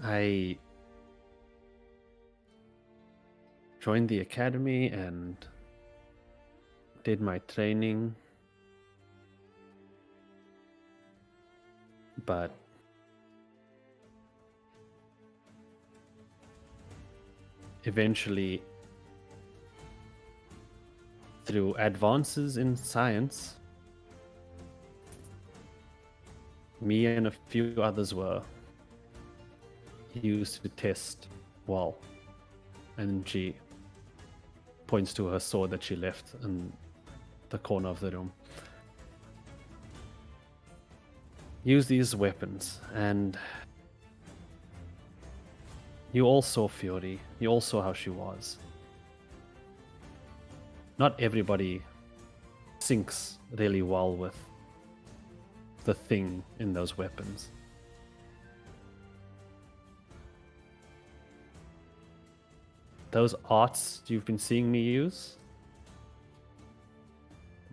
I joined the academy and did my training, but eventually, through advances in science, me and a few others were used to test well. And she points to her sword that she left in the corner of the room. Use these weapons, and you all saw Fury. You all saw how she was. Not everybody syncs really well with the thing in those weapons. Those arts you've been seeing me use,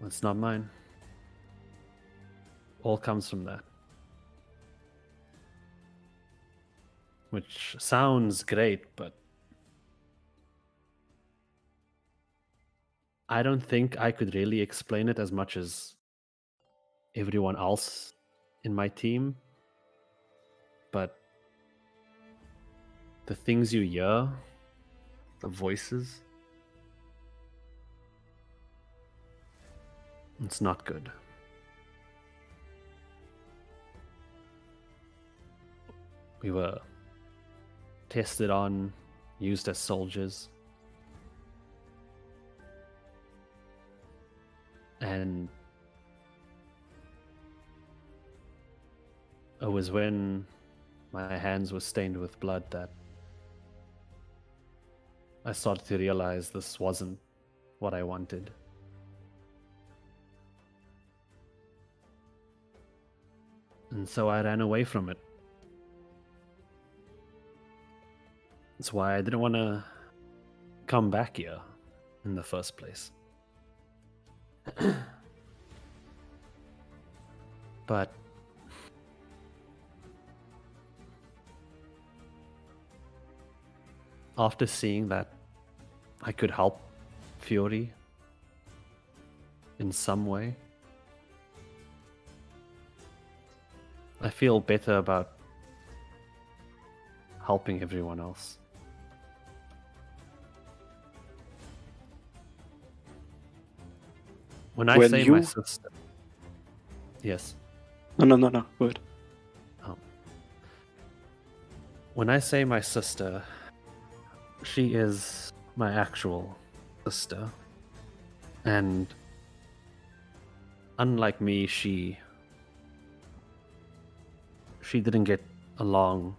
it's not mine. All comes from that. Which sounds great, but I don't think I could really explain it as much as everyone else in my team. But the things you hear, the voices, it's not good. We were tested on, used as soldiers, and it was when my hands were stained with blood that I started to realize this wasn't what I wanted. And so I ran away from it. That's why I didn't want to come back here in the first place. But after seeing that I could help Fury in some way, I feel better about helping everyone else. When I say my sister... Yes? No. Go ahead. When I say my sister, she is my actual sister. And unlike me, she didn't get along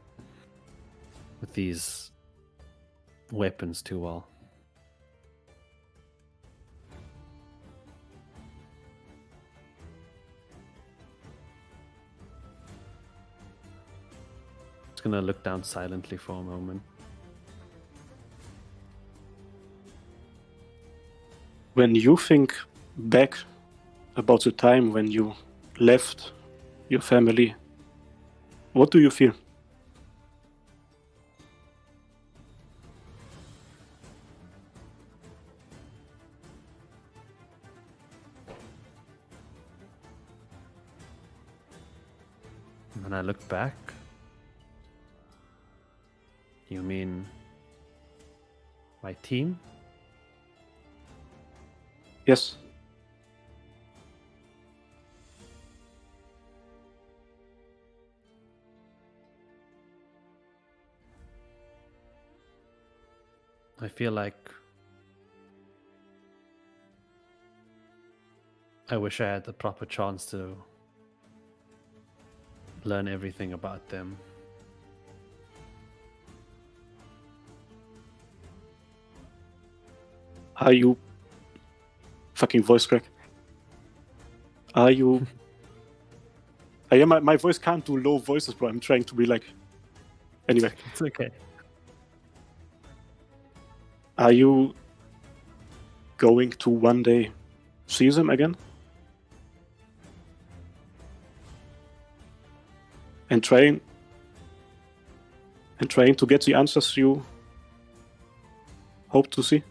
with these weapons too well. Just gonna look down silently for a moment. When you think back about the time when you left your family, what do you feel? When I look back, you mean my team? Yes. I feel like I wish I had the proper chance to learn everything about them. Are you... Fucking voice crack. Are you... my voice can't do low voices, bro. I'm trying to be like... Anyway. It's okay. Are you going to one day see them again? And trying to get the answers you hope to see?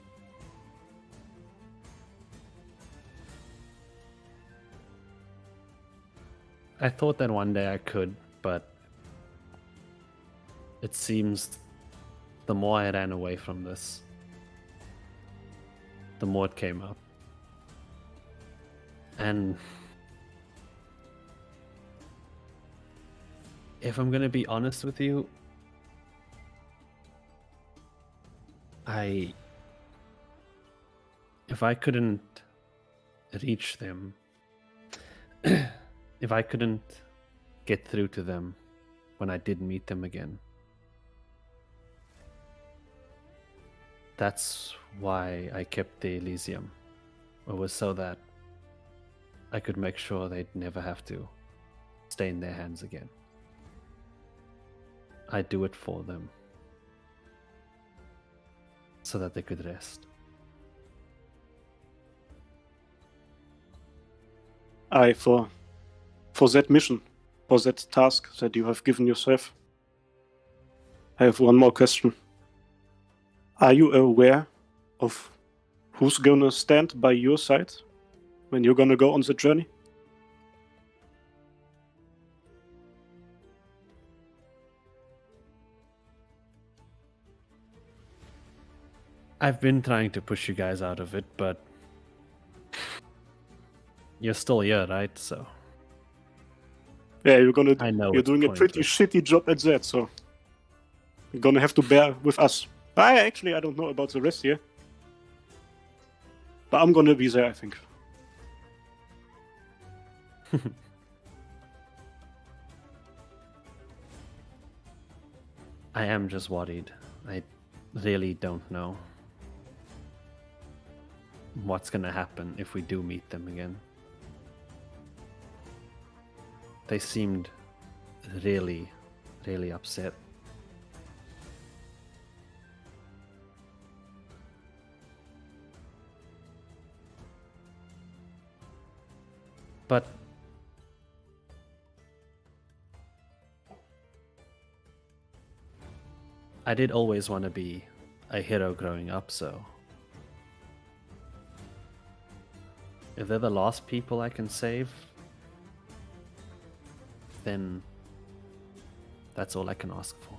I thought that one day I could, but it seems the more I ran away from this, the more it came up. And if I'm gonna be honest with you, if I couldn't reach them, if I couldn't get through to them when I did meet them again, that's why I kept the Elysium. It was so that I could make sure they'd never have to stay in their hands again. I do it for them, so that they could rest. For that mission, for that task that you have given yourself, I have one more question. Are you aware of who's gonna stand by your side when you're gonna go on the journey? I've been trying to push you guys out of it, but you're still here, right? So Yeah, I know you're it's doing a pretty pointless. shitty job at that, so you're gonna have to bear with us. I don't know about the rest here. But I'm gonna be there, I think. I am just worried. I really don't know what's gonna happen if we do meet them again. They seemed really, really upset. But I did always want to be a hero growing up, so if they're the last people I can save, then that's all I can ask for.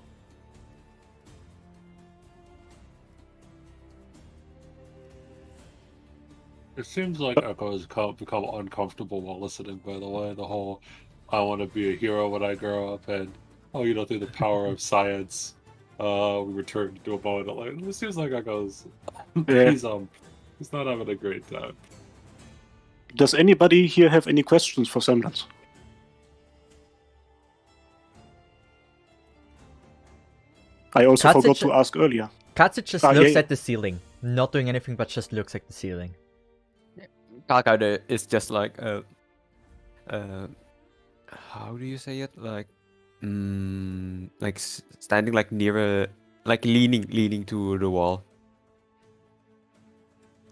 It seems like Echo has become uncomfortable while listening, by the way. The whole, I want to be a hero when I grow up, and, through the power of science, we return to a moment of light. It seems like Echo's, he's not having a great time. Does anybody here have any questions for Semblance? I also forgot to ask earlier. Katsu just looks at the ceiling, not doing anything, but just looks at the ceiling. Kakade is just like how do you say it? Like standing like near a, like leaning to the wall.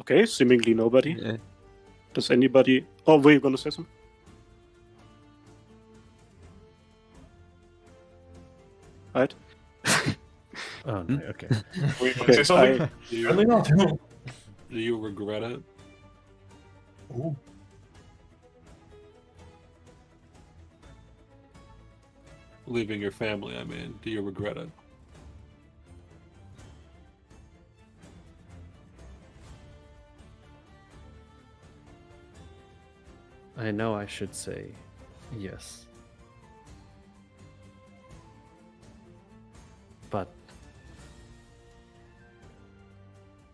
Okay, seemingly nobody. Yeah. Does anybody... Oh, were you gonna say something? Right. Oh, no, okay. Wait, say something? Do not. you regret it? Ooh. leaving your family, I mean, do you regret it? I know I should say yes. But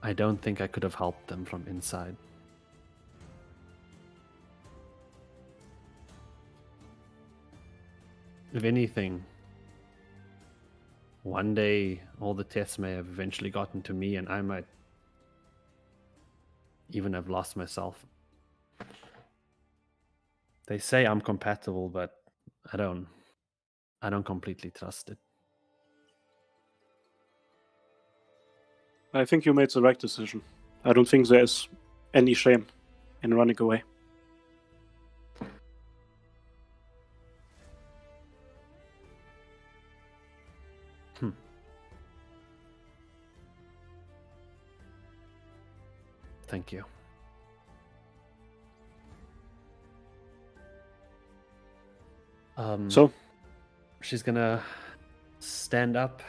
I don't think I could have helped them from inside. If anything, one day all the tests may have eventually gotten to me and I might even have lost myself. They say I'm compatible, but I don't completely trust it. I think you made the right decision. I don't think there is any shame in running away. Thank you. So? She's gonna stand up.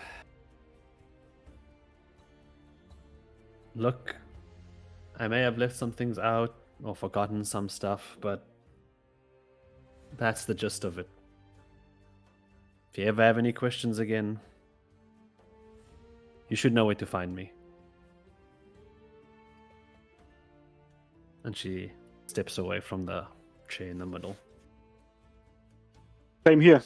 Look, I may have left some things out or forgotten some stuff, but that's the gist of it. If you ever have any questions again, you should know where to find me. And she steps away from the chair in the middle. Same here.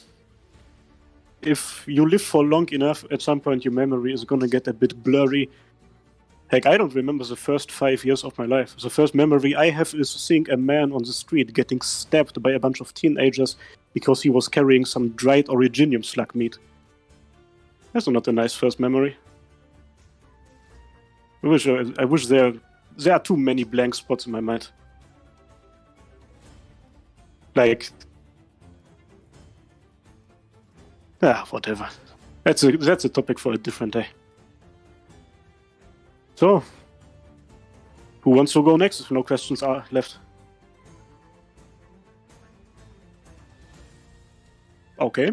If you live for long enough, at some point your memory is gonna get a bit blurry. Heck, I don't remember the first 5 years of my life. The first memory I have is seeing a man on the street getting stabbed by a bunch of teenagers because he was carrying some dried originium slug meat. That's not a nice first memory. I wish there are too many blank spots in my mind. Like, whatever. That's a topic for a different day. So, who wants to go next if no questions are left? Okay.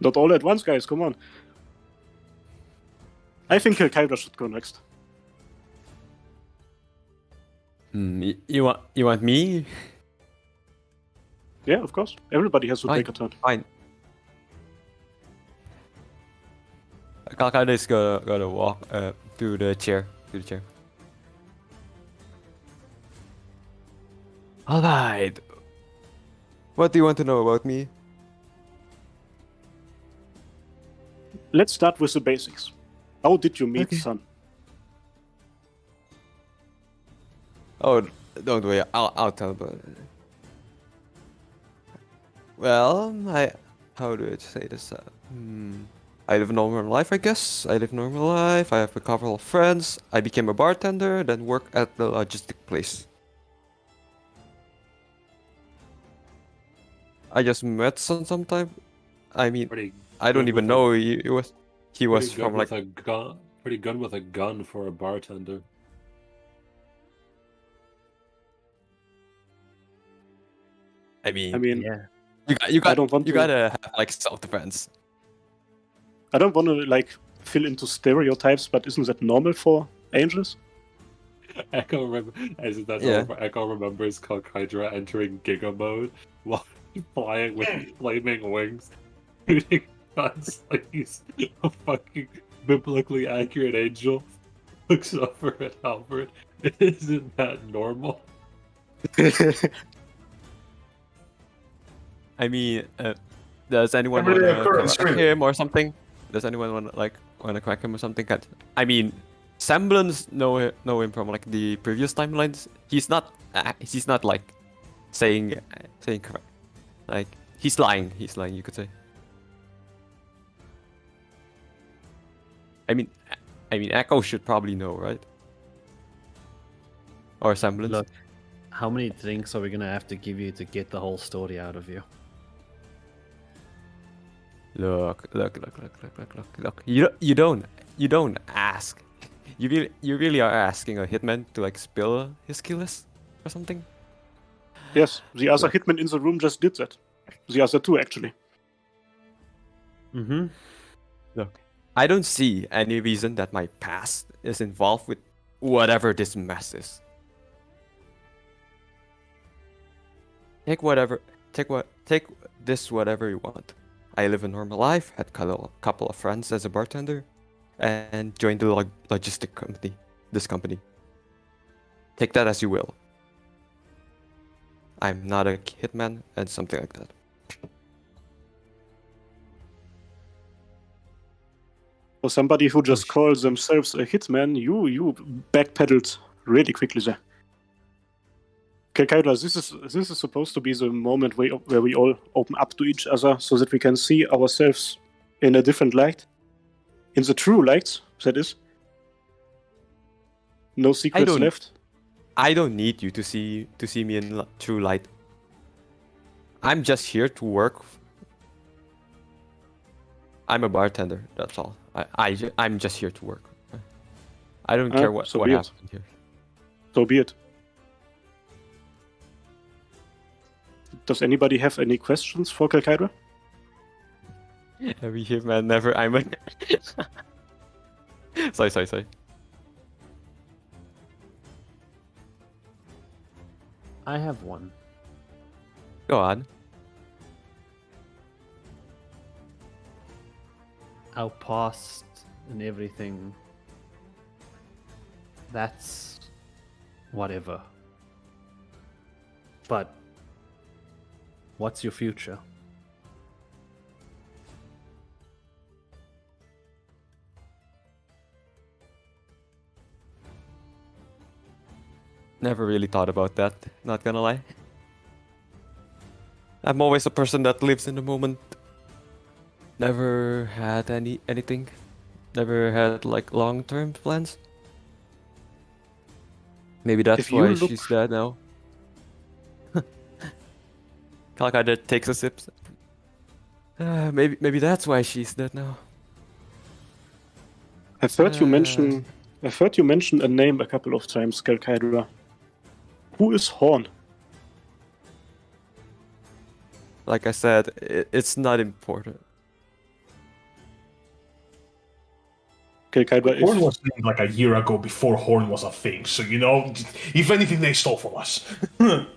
Not all at once, guys, come on. I think Kyra should go next. You want me? Yeah, of course. Everybody has to Fine. take a turn. Fine. Kyra is gonna walk to the chair. Alright. What do you want to know about me? Let's start with the basics. How did you meet Sun? Oh, don't worry. I'll tell about it. Well, how do I say this? I live a normal life, I guess. I have a couple of friends. I became a bartender, then worked at the logistic place. I just met Sun sometime. I mean, I don't even know he was from like pretty good with a gun for a bartender. I mean, yeah. You gotta have like self-defense. I don't want to like fill into stereotypes, but isn't that normal for angels? Echo remembers Hydra entering Giga mode while flying with flaming wings, shooting guns like he's a fucking biblically accurate angel. Looks over at Albert. Isn't that normal? I mean, does anyone want to crack him or something? Does anyone want to crack him or something? I mean, Semblance know him from like the previous timelines. He's not like saying like he's lying. You could say. I mean, Echo should probably know, right? Or Semblance. Look, how many drinks are we gonna have to give you to get the whole story out of you? Look. You don't ask. You really are asking a hitman to like spill his kill list or something? Yes, the other hitman in the room just did that. The other two, actually. Mm-hmm. Look, I don't see any reason that my past is involved with whatever this mess is. Take this whatever you want. I live a normal life, had a couple of friends as a bartender, and joined the logistic company. This company. Take that as you will. I'm not a hitman and something like that. For somebody who just calls themselves a hitman, you backpedaled really quickly there. Okay, Kaidra, this is supposed to be the moment where we all open up to each other so that we can see ourselves in a different light. In the true light, that is. No secrets left. I don't need you to see me in true light. I'm just here to work. I'm a bartender, that's all. I'm just here to work. I don't care what happened here. So be it. Does anybody have any questions for Kalkaidra? Every hitman never. I'm a... Sorry. I have one. Go on. Our past and everything. That's whatever. But what's your future? Never really thought about that, not gonna lie. I'm always a person that lives in the moment. Never had anything. Never had like long-term plans. Maybe that's why she's dead now. Kalkaidra takes a sip. Maybe that's why she's dead now. I've heard you mention a name a couple of times, Kalkaidra. Who is Horn? Like I said, it's not important. Horn was named like a year ago before Horn was a thing, so you know, if anything, they stole from us. What?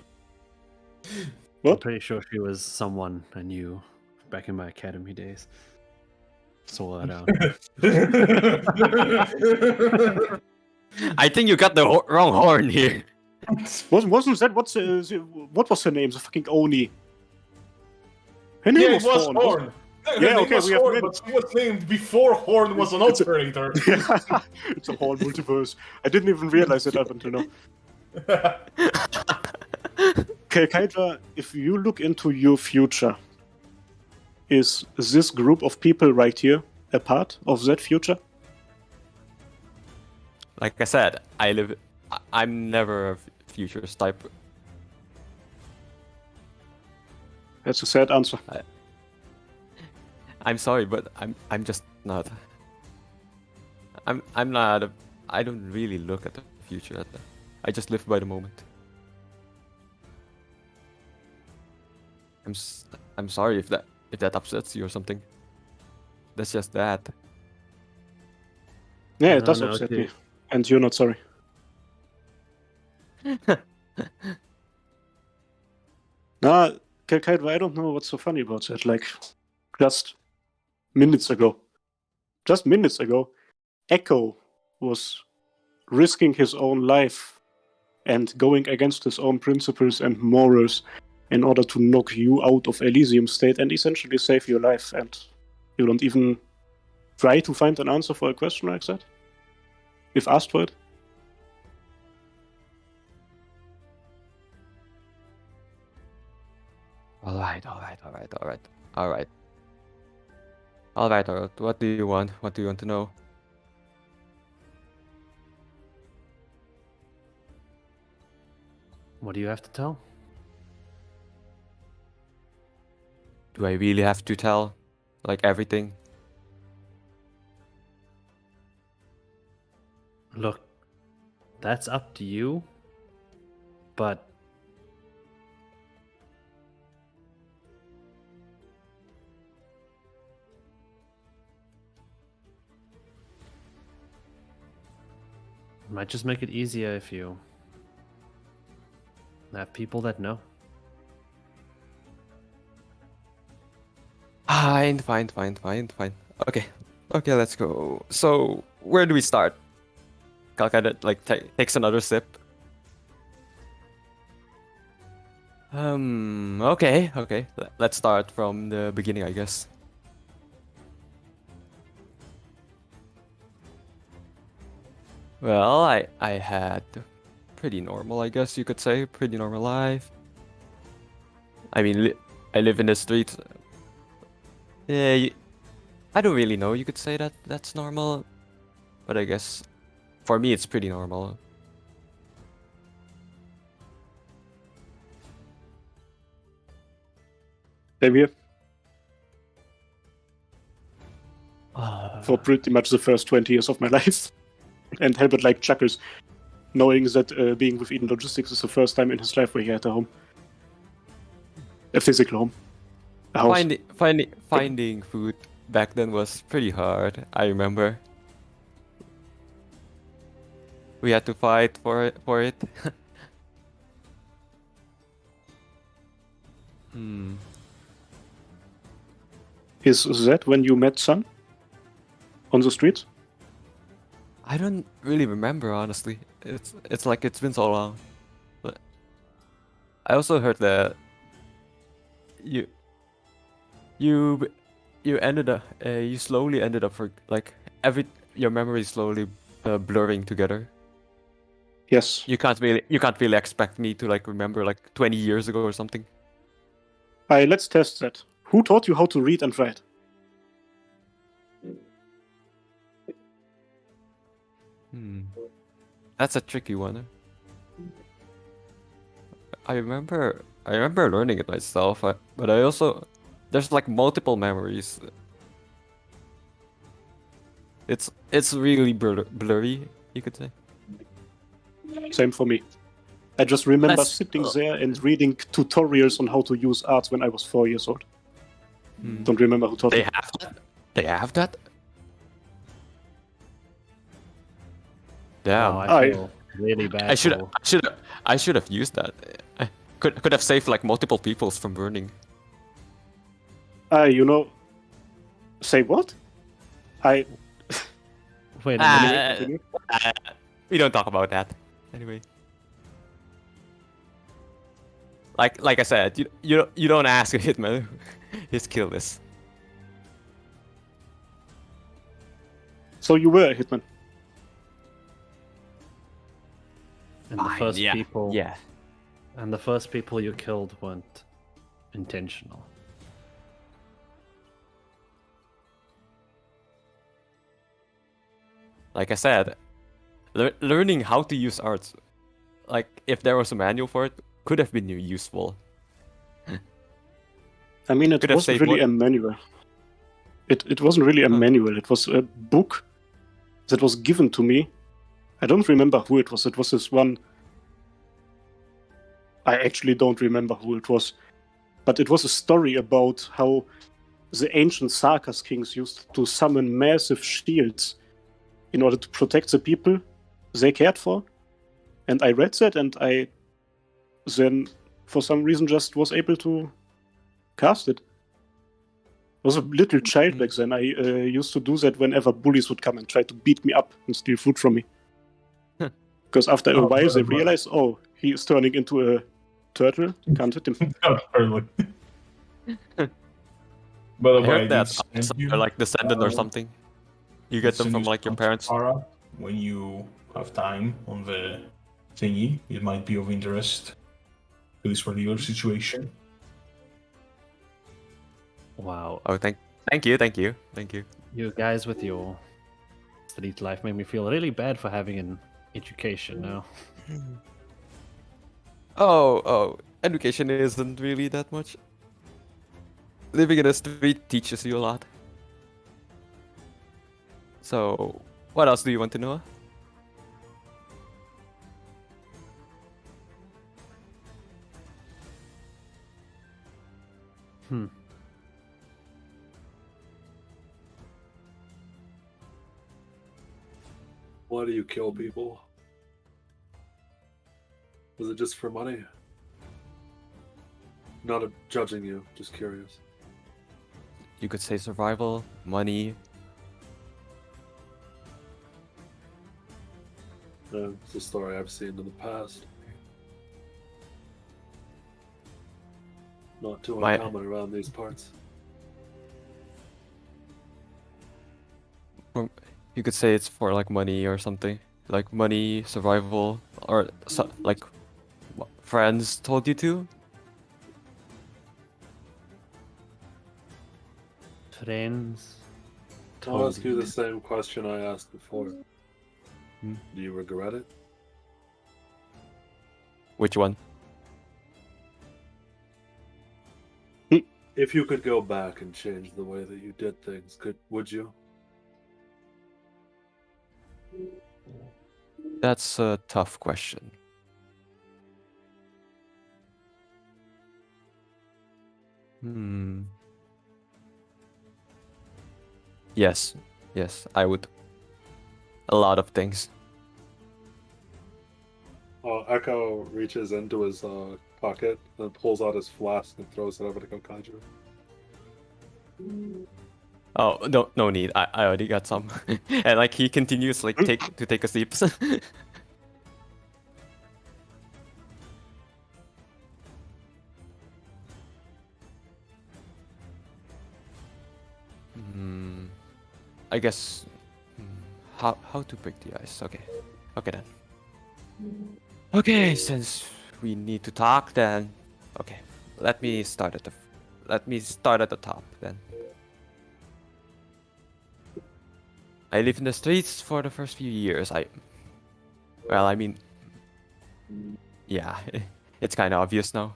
I'm pretty sure she was someone I knew back in my academy days. Saw that out. I think you got the wrong Horn here. Wasn't that what was her name? The fucking Oni. Her name was Horn. Yeah, okay, we have Horn, but she was named before Horn was an operator. It's a Horn multiverse. I didn't even realize it up until now. Okay, Kaidra, if you look into your future, is this group of people right here a part of that future? Like I said, I'm never a futurist type. That's a sad answer. I'm sorry, but I'm just not. I'm not. I don't really look at the future. I just live by the moment. I'm sorry if that upsets you or something. That's just that. Yeah, it does upset me, and you're not sorry. Nah, Kaidra, I don't know what's so funny about that. Like, just minutes ago, Echo was risking his own life and going against his own principles and morals in order to knock you out of Elysium State and essentially save your life, and you don't even try to find an answer for a question like that? If asked for it? Alright. What do you want? What do you want to know? What do you have to tell? Do I really have to tell? Like everything? Look, that's up to you, but Might just make it easier if you have people that know. Fine. Okay, let's go. So, where do we start? Calcutta like takes another sip. Okay. Let's start from the beginning, I guess. Well, I had pretty normal, I guess you could say, pretty normal life. I mean, I live in the streets. Yeah, I don't really know. You could say that that's normal, but I guess for me it's pretty normal. Same here. For pretty much the first 20 years of my life. And Helbert like chuckles, knowing that being with Eden Logistics is the first time in his life where he had a home. A physical home. A house. Finding food back then was pretty hard, I remember. We had to fight for it. Is that when you met Sun? On the streets? I don't really remember, honestly. It's like it's been so long. But I also heard that you slowly ended up for like your memory slowly blurring together. Yes. You can't really expect me to like remember like 20 years ago or something. Let's test that. Who taught you how to read and write? That's a tricky one. I remember learning it myself, but I also there's like multiple memories. It's really blurry, you could say. Same for me. I just remember sitting there and reading tutorials on how to use arts when I was 4 years old. Don't remember who taught me. They have that? Damn. Oh, I feel really bad. I should have used that. I could have saved like multiple peoples from burning. Say what? Wait a minute. We don't talk about that. Anyway. Like I said, you don't ask a hitman his kill list. So you were a hitman. And the first people, yeah. And the first people you killed weren't intentional. Like I said, learning how to use arts, like if there was a manual for it, could have been useful. I mean, it wasn't really a manual. It wasn't really a manual. It was a book that was given to me. I don't remember who it was. It was this one. I actually don't remember who it was. But it was a story about how the ancient Sarkas kings used to summon massive shields in order to protect the people they cared for. And I read that, and I then, for some reason, just was able to cast it. I was a little child back then. I used to do that whenever bullies would come and try to beat me up and steal food from me. Because after a while, they realized, oh, he is turning into a turtle. Can't hit him. By the I way, heard that they're like descendant or something. You get them from like your parents. When you have time on the thingy, it might be of interest. At least for your situation. Wow. Oh, thank you. You guys with your street life make me feel really bad for having an education now. Oh, education isn't really that much. Living in a street teaches you a lot. So, what else do you want to know? Why do you kill people? Was it just for money? Not judging you, just curious. You could say survival, money. It's a story I've seen in the past. Not too uncommon around these parts. You could say it's for like money or something. Like money, survival, or like friends told you to. Friends. I'll ask you the same question I asked before. Hmm? Do you regret it? Which one? If you could go back and change the way that you did things, would you? That's a tough question. Yes, I would. A lot of things. Echo reaches into his pocket and pulls out his flask and throws it over to Kaiju. Oh, no need. I already got some. And like he continues like take a sip. I guess how to break the ice. Okay then. Okay, since we need to talk then. Okay, let me start at the top then. I lived in the streets for the first few years. I mean, yeah, it's kind of obvious now.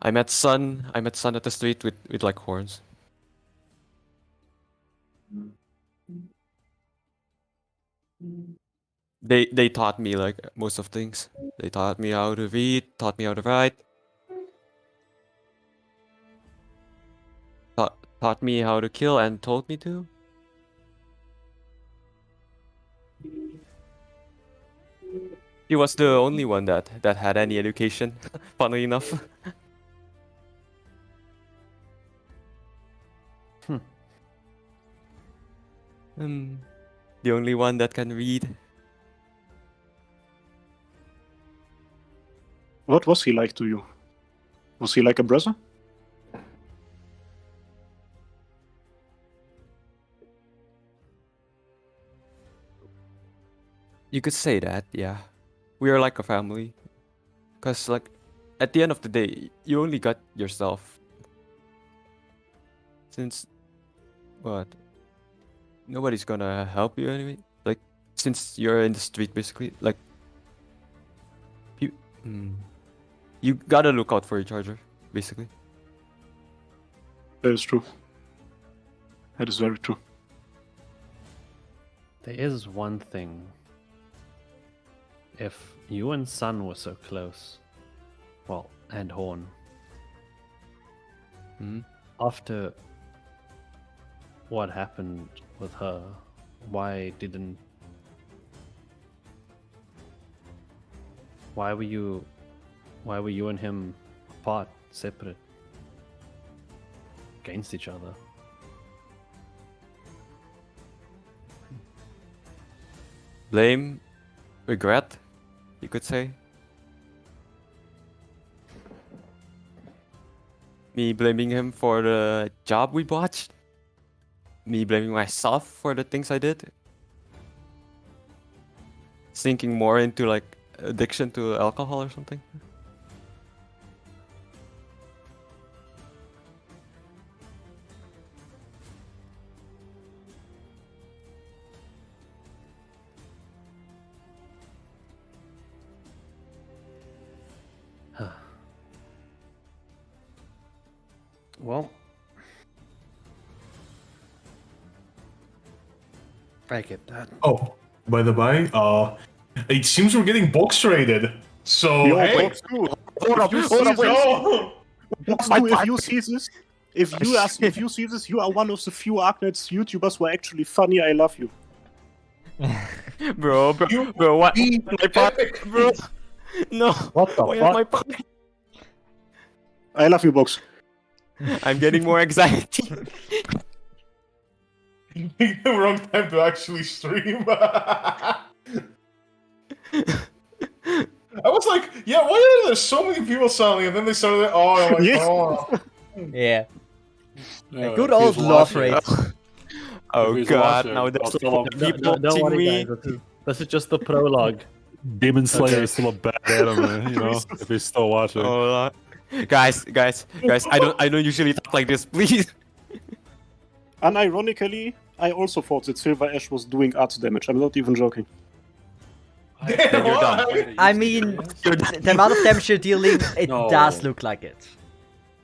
I met Sun at the street with like horns. They taught me like most of things. They taught me how to read, taught me how to write, taught me how to kill, and told me to. He was the only one that had any education, funnily enough. The only one that can read. What was he like to you? Was he like a brother? You could say that, yeah. We are like a family. Cause like, at the end of the day, you only got yourself. Since, what? Nobody's gonna help you anyway. Like, since you're in the street basically, like, you gotta look out for each other, basically. That is true. That is very true. There is one thing. If you and Sun were so close, well, and Horn, after what happened with her, why were you and him apart, separate, against each other? Blame, regret, you could say. Me blaming him for the job we botched. Me blaming myself for the things I did. Sinking more into like addiction to alcohol or something. Well, I get that. Oh, by the by, it seems we're getting box traded. So Yo, hey, if you see this, if you see this, you are one of the few Arknights YouTubers who are actually funny. I love you. Bro, what? My part, bro. No. What the Why fuck? my part? I love you, Box. I'm getting more anxiety. You picked the wrong time to actually stream. I was like, yeah, why are there so many people suddenly? And then they started, I'm like, Yes. oh. Yeah. Yeah, Good if old he's love watching- rate. Oh If he's god, watching, now there's I'll tell him. people Don't watching worry, me. guys. This is just the prologue. Demon Slayer Okay. is still a bad anime, you know, if he's still watching. Oh, guys, I don't usually talk like this, please. Unironically, I also thought that Silver Ash was doing art damage. I'm not even joking. Then you're done. I mean, the amount of damage you're dealing, it No. does look like it.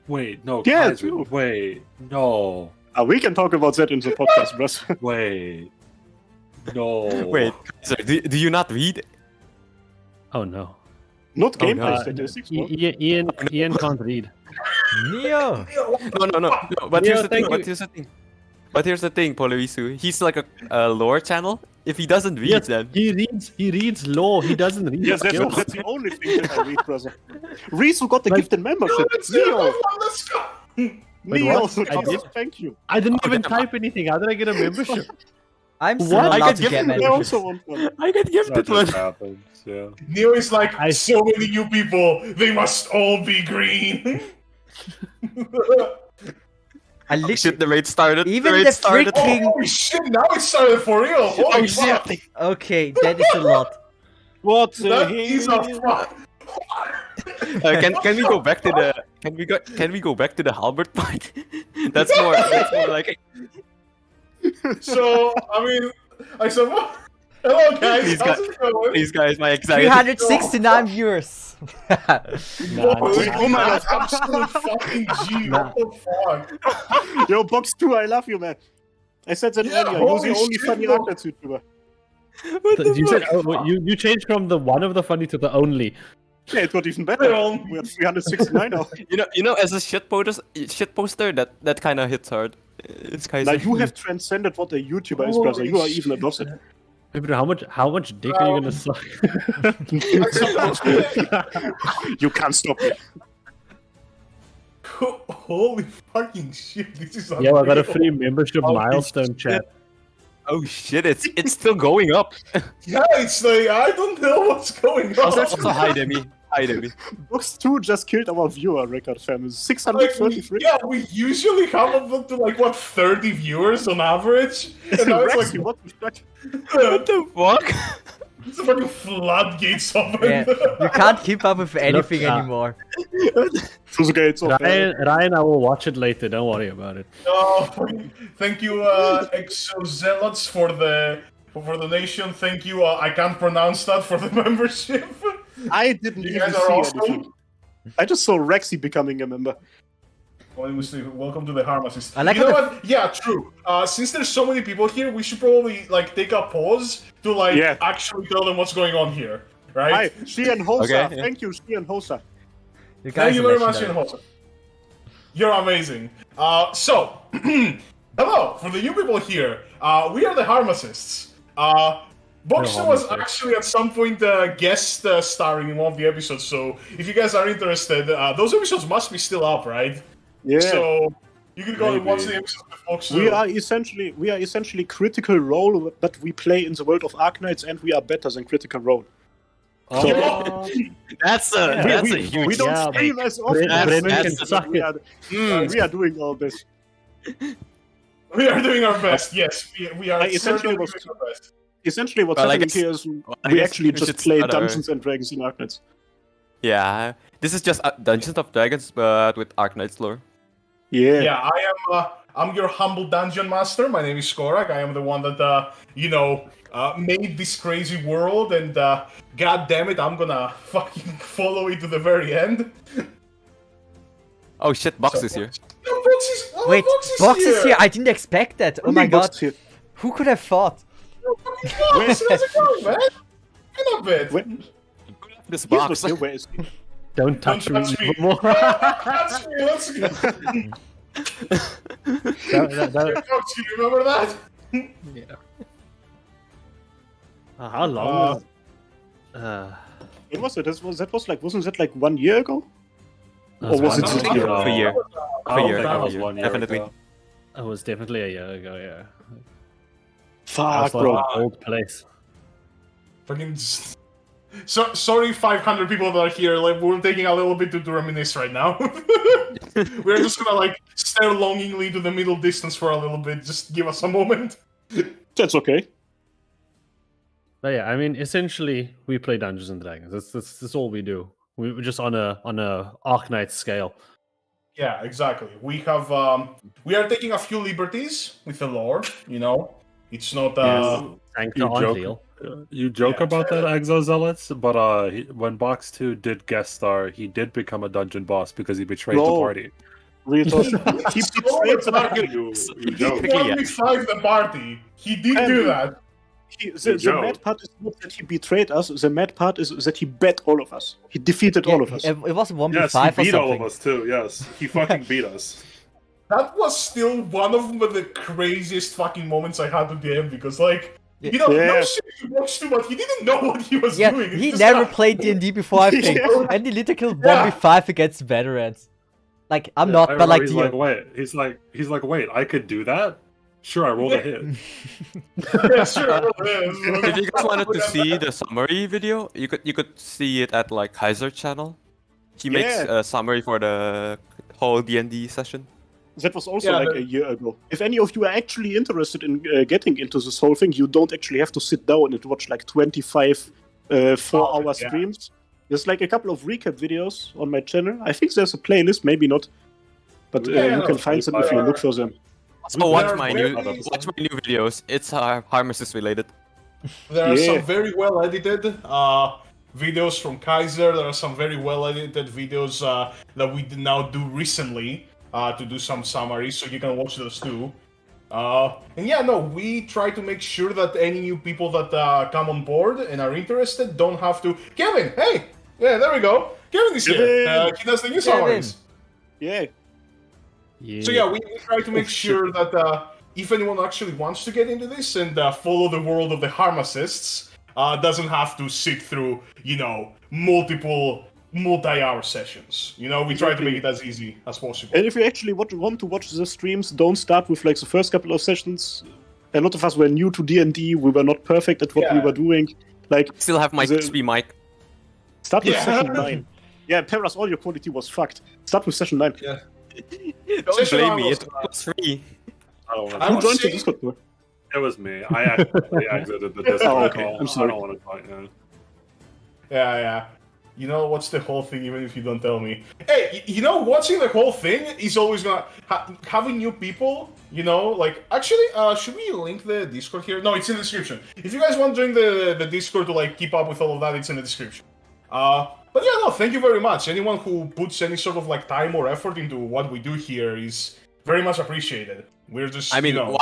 Wait, no, Yeah, Kaiser, true. wait, no, We can talk about that in the podcast, bros. wait, no. Wait, so do you not read? Oh no. Not Oh, gameplay no. statistics. what? Ian can't read. Neo! No. But here's Yeah, the thing. thank But here's the thing, Polarisu. He's like a lore channel. If he doesn't read, Yes, then he reads lore. He doesn't read Yes, skills. that's the only thing that I read, brother. Rizu got the gifted membership. Let's Neo! go. Neo, what? I did? thank you. I didn't even type anything. How did I get a membership? I'm still What? I allowed get to get given- I membership. also want one. I get That gifted one. just happens, yeah. Neo is like, I- so many you people, they must all be green. I Shit, literally, the raid started. Even raid the started. freaking- Holy shit, now it started for real. Holy Oh fuck. shit! okay, that is a lot. What That is a fuck. Can we go back to the can we go back to the halberd part? That's more like So, I mean, I said, what? Hello guys, These how's guys- it going? these guys my anxiety. 369 viewers. Holy Oh my God, God. absolute fucking G, what the fuck? Yo, Box 2, I love you, man. I said that Yeah, earlier. You're holy the only shit, funny bro. Arknights YouTuber. You said you changed from the one of the funny to the only. Yeah, it got even better. Well- We have 369 now. You know, as a shit poster, that kind of hits hard. It's kind Now you have transcended what a YouTuber is, brother. You are even above it. Hey, bro, how much dick are you gonna suck? You can't stop me. Holy fucking shit, this is Yo, I got a unreal. free membership Holy milestone chat. Oh shit! It's still going up. Yeah, it's like, I don't know what's going on. Also, hi Demi. Hi Demi. Box 2 just killed our viewer record, fam. It's Like, 633. we usually have up to like, what, 30 viewers on average? And now it's Rexy, like, what the fuck? What the fuck? it's a fucking floodgates open. Yeah, you can't keep up with anything anymore. Suzuka, it's off. Ryan, I will watch it later. Don't worry about it. Oh, thank you, Exozealots, for the nation. Thank you, I can't pronounce that, for the membership. I didn't You even guys see are awesome. anything. I just saw Rexy becoming a member. Welcome to the Harmacists. I like you know how what? Yeah, true. Since there's so many people here, we should probably like take a pause to like Yeah. actually tell them what's going on here, Hi, right? she and Hosa. Okay, yeah. Thank you, she and Hosa. You guys Thank you are very much, Ian legendary. Hossa. You're amazing. So, hello for the new people here. We are the Harmacists. Boxer was actually at some point guest starring in one of the episodes. So, if you guys are interested, those episodes must be still up, right? Yeah. So you can go and watch Maybe. the episode with Boxer. We are essentially Critical Role, but we play in the World of Arknights, and we are better than Critical Role. Oh, That's a huge. We don't yeah, stream as often Bren- as Bren Rexy, can but suck we it. are, we are doing all this. We are doing our best. Yes, we are I essentially certainly was- doing our best. Essentially, what's Well, I happening guess- here is I we guess actually we just should play start our- Dungeons and Dragons in Arknights. Yeah, this is just Dungeons of Dragons, but with Arknights lore. Yeah. Yeah, I'm your humble dungeon master. My name is Skorak. I am the one that made this crazy world, and god damn it, I'm gonna fucking follow it to the very end. Oh shit, Box is here. No, Box is, oh, Wait, Box is here. here. I didn't expect that. Oh my god. Who could have thought? Box, how's it going, man? In a bit. Where, This he's not box. here, where is he? Don't touch me touch me. even more. That's me. Let's go. That- Box, you remember that? How long? When was it? That was like, wasn't that like 1 year ago? Or was it this year? A year. I don't think A that was year, 1 year definitely. ago. It was definitely a year ago. Yeah. Fuck, That's like bro. an old place. Fucking. So sorry, 500 people that are here. Like we're taking a little bit to reminisce right now. We're just gonna like stare longingly to the middle distance for a little bit. Just give us a moment. That's okay. But yeah, I mean, essentially, we play Dungeons and Dragons. That's all we do. We're just on a Arknight scale. Yeah, exactly. We have we are taking a few liberties with the lore. You know, it's not Thank You you, joke. Unreal. You joke Yeah. about that, Exozealots, but when Box 2 did guest star, he did become a dungeon boss because he betrayed the No. party. Real talk. He betrayed the party. You He joke. won me 5 the party. He did do that. The Joe. mad part is not that he betrayed us. The mad part is that he bet all of us. He defeated all of us. It was 1v5 Yes, he or beat all of something. us too. Yes, he fucking beat us. That was still one of the craziest fucking moments I had with the DM because, like, you know, Yeah. no shit, he watched too much. He didn't know what he was Yeah, doing. he Just never like- played D&D before, I think. And he literally killed Yeah. 1v5 against veterans. Like, I'm I not, but remember like, he's like, wait, he's like, wait, I could do that? Sure, I rolled a hit. Yeah, sure. If you guys wanted to see the summary video, you could see it at like Kaiser channel. He makes Yeah. a summary for the whole D&D session. That was also Yeah, like but- a year ago. If any of you are actually interested in getting into this whole thing, you don't actually have to sit down and watch like 25 4-hour yeah. streams. There's like a couple of recap videos on my channel. I think there's a playlist, maybe not. But Yeah, you can find them if you look for them. So watch are my very- new videos. It's Harmacists related. There are Yeah. some very well edited videos from Kaiser. There are some very well edited videos that we did now do recently to do some summaries, so you can watch those too. And yeah, no, we try to make sure that any new people that come on board and are interested don't have to. Kevin, hey, yeah, there we go. Kevin is here. Kevin! He does the new summaries. Yeah. So yeah, we try to make sure that if anyone actually wants to get into this and follow the world of the Harmacists, doesn't have to sit through, you know, multiple multi-hour sessions. You know, we try to make it as easy as possible. And if you actually want to watch the streams, don't start with like the first couple of sessions. A lot of us were new to D&D. We were not perfect at what we Yeah. were doing. Like, Still have my The- XP mic. start with Yeah. session 9. Yeah, Para's audio quality was fucked. Start with session 9. Yeah. Don't Session blame one me. was, It was free. I don't I want Who would joined the say- Discord? Bro? It was me. I actually exited the Discord. Oh, okay. call. I'm sorry. I don't want to fight now. Yeah. You know, watch the whole thing even if you don't tell me. Hey, you know, watching the whole thing is always gonna... having new people, you know, like... Actually, should we link the Discord here? No, it's in the description. If you guys want to join the Discord to, like, keep up with all of that, it's in the description. But yeah, no, thank you very much. Anyone who puts any sort of, like, time or effort into what we do here is very much appreciated. We're just, I mean, you know...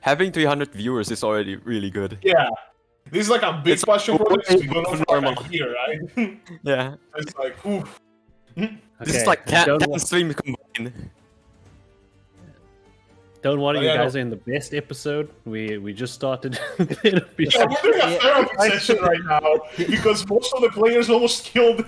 having 300 viewers is already really good. Yeah. This is like a big It's passion project. We don't know for normal. like a year, right? Yeah. It's like, oof. This is like 10 don't, streams combined. don't worry, Oh, you yeah, guys no. are in the best episode. We just started. Yeah, we're doing a therapy session right now because most of the players almost killed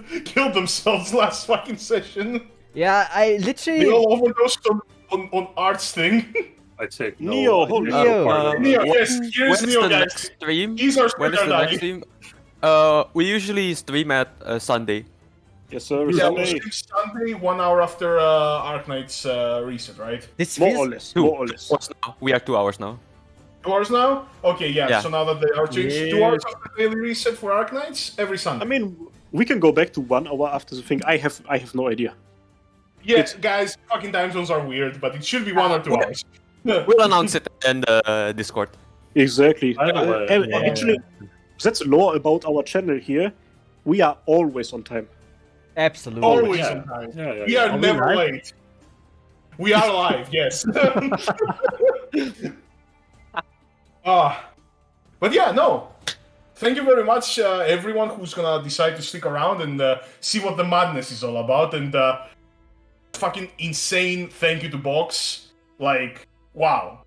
themselves last fucking session. Yeah, I They literally... all overdosed on Art's thing. I take no. Neo, I holy take no Neo. part in Neo, that. yes, here's When is Neo, the guys. next stream? He's our When is Twitter the guy. next stream? We usually stream at Sunday. Yes, sir. Yeah, Sunday. we'll stream Sunday, 1 hour after Arknights reset, right? This More feels... or less. 2 More or less. hours now. We are 2 hours now. 2 hours now? Okay, yeah, Yeah. so now that they are changed, 2 Yeah. hours after daily reset for Arknights, every Sunday. I mean, we can go back to 1 hour after the thing. I have no idea. Yeah, guys, fucking time zones are weird, but it should be 1 or 2 hours. We'll announce it in the Discord. Exactly. By the way, yeah. Actually, that's law about our channel here. We are always on time. Absolutely. Always yeah. on time. Yeah. We are Are we never live? late. We are live, yes. But yeah, no. Thank you very much, everyone who's gonna decide to stick around and see what the madness is all about. And fucking insane thank you to Box. Like, wow.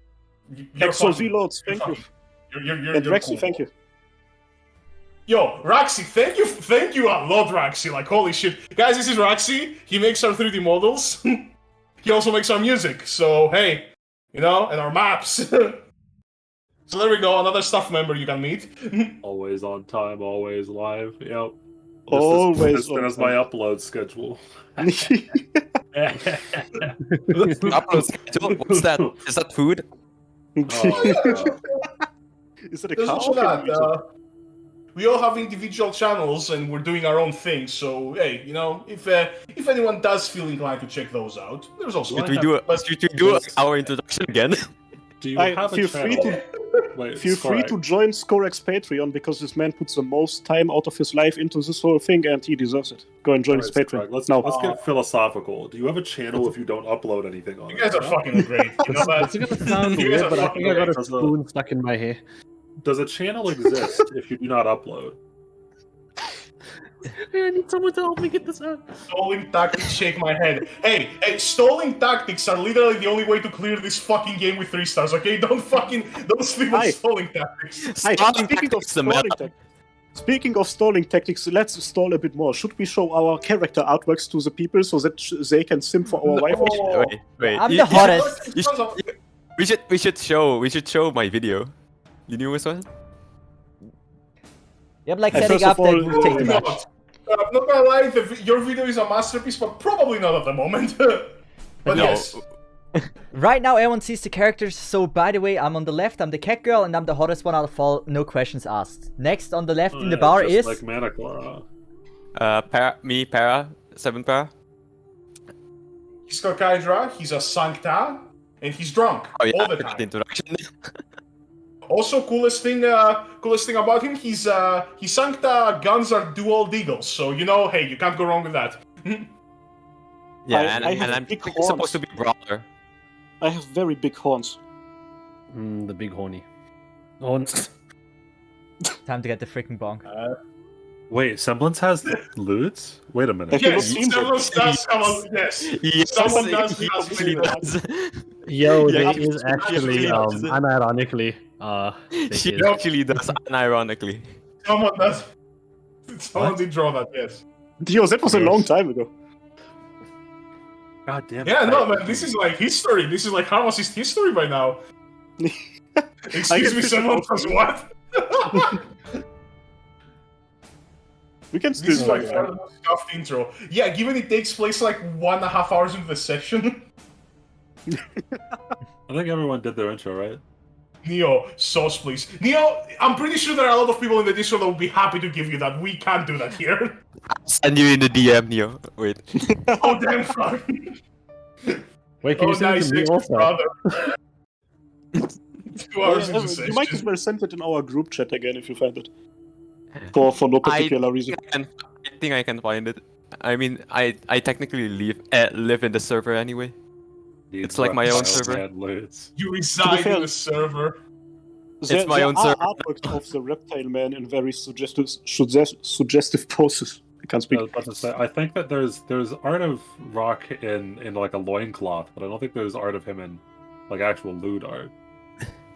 You're Exo fucking- Zealots, you're thank you. fucking- You're And Rexy, cool. thank you. Yo, Raxi, thank you a lot, Raxi. Like, holy shit. Guys, this is Raxi. He makes our 3D models. He also makes our music. So, hey, you know, and our maps. So there we go, another staff member you can meet. Always on time, always live. Yep. Always on as my upload schedule. Upload schedule? What's that? Is that food? Is it a There's also that. We all have individual channels and we're doing our own thing. So hey, you know, if anyone does feel inclined to check those out, there's also. Should we do our introduction again? Do you have a channel? Feel free to join Skorak's Patreon because this man puts the most time out of his life into this whole thing and he deserves it. Go and join his Patreon. Let's get philosophical. Do you have a channel if you don't upload anything on it? You guys are fucking great. You know that? It's gonna sound weird, but I think I got a spoon stuck in my hair. Does a channel exist if you do not upload? I need someone to help me get this out. Stalling tactics shake my head. Hey, stalling tactics are literally the only way to clear this fucking game with 3 stars, okay? Don't sleep on stalling tactics. Speaking of stalling tactics, let's stall a bit more. Should we show our character artworks to the people so that they can simp for our wife? Wait. I'm the hottest. We should show my video. The newest one? Yep, like setting up that would take too much. I'm not gonna lie, your video is a masterpiece, but probably not at the moment. But yes. Right now, everyone sees the characters. So, by the way, I'm on the left. I'm the cat girl, and I'm the hottest one out of all. No questions asked. Next on the left in the bar is like Manacor. Para, 7 Para. He's got Hydra. He's a Sancta, and he's drunk all the time. Introduction. Also, coolest thing about him, he's Sancta guns are dual deagles, so you know, hey, you can't go wrong with that. Yeah, and I'm supposed to be brawler. I have very big horns. The big horny. Horns. time to get the freaking bonk. Wait, Semblance has loots? Wait a minute. Yes, Semblance does have a... Yes. Someone does actually does. Yo, there is actually, unironically, she actually does, unironically. Someone does. Someone did draw that, yes. Yo, that was a long time ago. God damn it. Yeah, no, man, this is like history. This is like Harmacists history by now. Excuse me, someone does what? We can still this is like part of the scuffed intro. Yeah, given it takes place like 1.5 hours into the session. I think everyone did their intro, right? Neo, sauce please. Neo, I'm pretty sure there are a lot of people in the Discord that would be happy to give you that. We can't do that here. I'll send you in the DM, Neo. Wait. Oh, damn fuck. Wait, can you send it to me also? Brother. 2 hours into the session. You might as well send it in our group chat again if you find it. For no particular reason. I think I can find it. I mean, I technically live in the server anyway. It's like my own server. You reside in the server. It's my own server. Artworks of the reptile man in very suggestive poses. I can't speak. I was about to say, I think that there's art of Rock in like a loincloth, but I don't think there's art of him in like actual lewd art.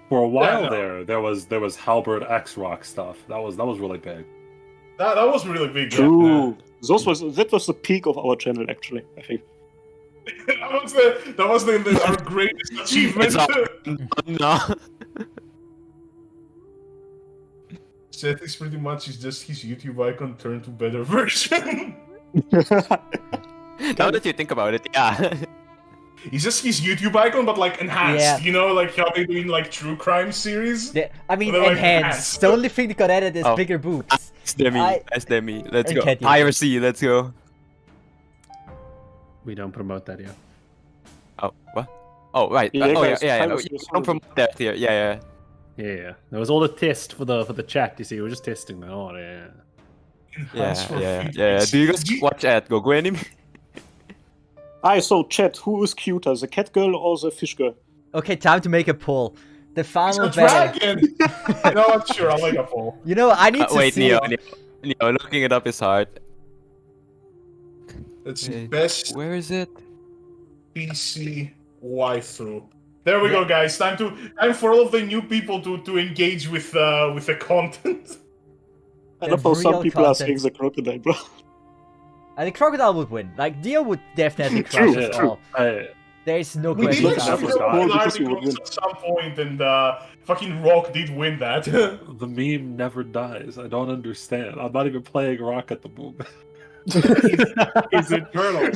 For a while there was Halberd X Rock stuff. That was really big. That was really big. True. Yeah. That was the peak of our channel, actually. I think. that was our greatest achievement. No. Seth is pretty much just his YouTube icon turned to better version. Now that you think about it, yeah. It's just his YouTube icon, but like enhanced. Yeah. You know, like how they do in like true crime series. Yeah, I mean, enhanced. The only thing that got added is bigger boobs. That's Demi. Let's go. Piracy, let's go. We don't promote that here. Oh, what? Oh, right. Yeah. We don't promote that here. Yeah. There was all the test for the chat. You see, we're just testing now. Oh, yeah. Do you guys watch at Go Anime? So chat, who is cuter, the cat girl or the fish girl? Okay, time to make a poll. The final dragon. No, sure, I'll make a poll. You know, I need to wait, see. Neo, looking it up is hard. It's best. Where is it? PC waifu. There we go, guys. Time for all of the new people to engage with the content. I don't know, some people are saying the crocodile, bro. And the crocodile would win. Like, Dio would definitely crush us all. There is no We question did about actually it. at some point, and fucking Rock did win that. The meme never dies. I don't understand. I'm not even playing Rock at the moment. He's eternal.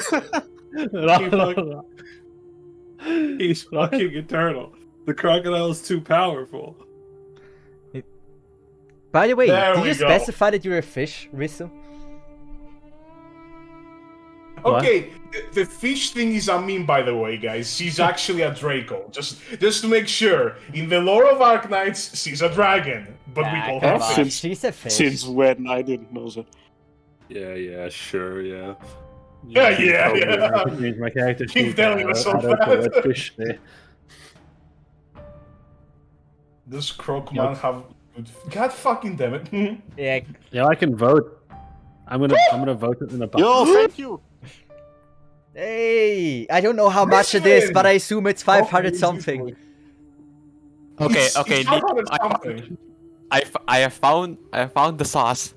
He's fucking eternal. The crocodile is too powerful. By the way, There did we you go. specify that you're a fish, Risu? Okay, the fish thing is a meme, by the way, guys. She's actually a Draco. Just to make sure, in the lore of Arknights, she's a dragon, but we call her come fish. on, she's a fish. Since when? I didn't know that. Yeah, sure, yeah. Yeah. Change my character Keep sheet. telling us so I don't know bad. what fish there. Does Croc-Man have... God fucking damn it. Yeah, Yeah, I can vote. I'm gonna vote it in a box. Yo, thank you. hey, I don't know how much it is, but I assume it's 500 Oh, something. Okay, It's okay. 500 something. I have found the sauce.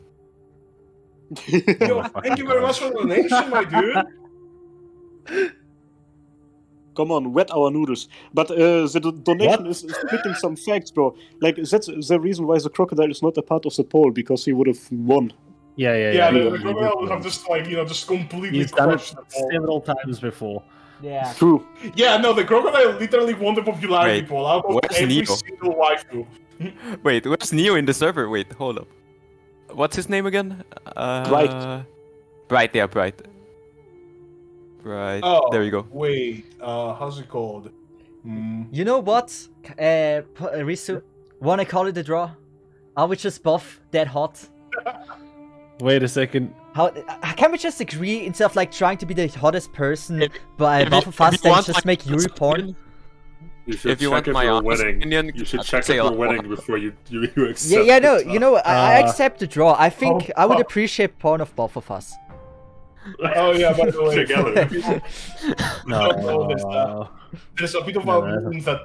Yo, thank you very much for the donation, my dude. Come on, wet our noodles. But the donation is spitting some facts, bro. Like, that's the reason why the crocodile is not a part of the poll, because he would have won. Yeah, the crocodile would have just, like, just completely He's done it crushed the poll. several times before. Yeah. True. Yeah, no, the crocodile literally won the popularity Wait, poll out of where's every Neo? single waifu. Wait, where's Neo in the server? Wait, hold up. What's his name again? Bright. Bright, yeah, Bright. Right. Oh, There we go. Wait, how's it called? You know what, Risu? Wanna call it a draw? Are we just buff that hot? Wait a second. How can we just agree instead of like trying to be the hottest person by if buff you- of us, if you then want just my make Yuri honest porn? opinion- You should If you check want if my you're honest winning. opinion, You should I'd check if say you're I'll- winning before you accept Yeah, no, it. I accept the draw. I think I would appreciate porn of both of us. Oh yeah, by the way, Together. No. there's a bit of a meme that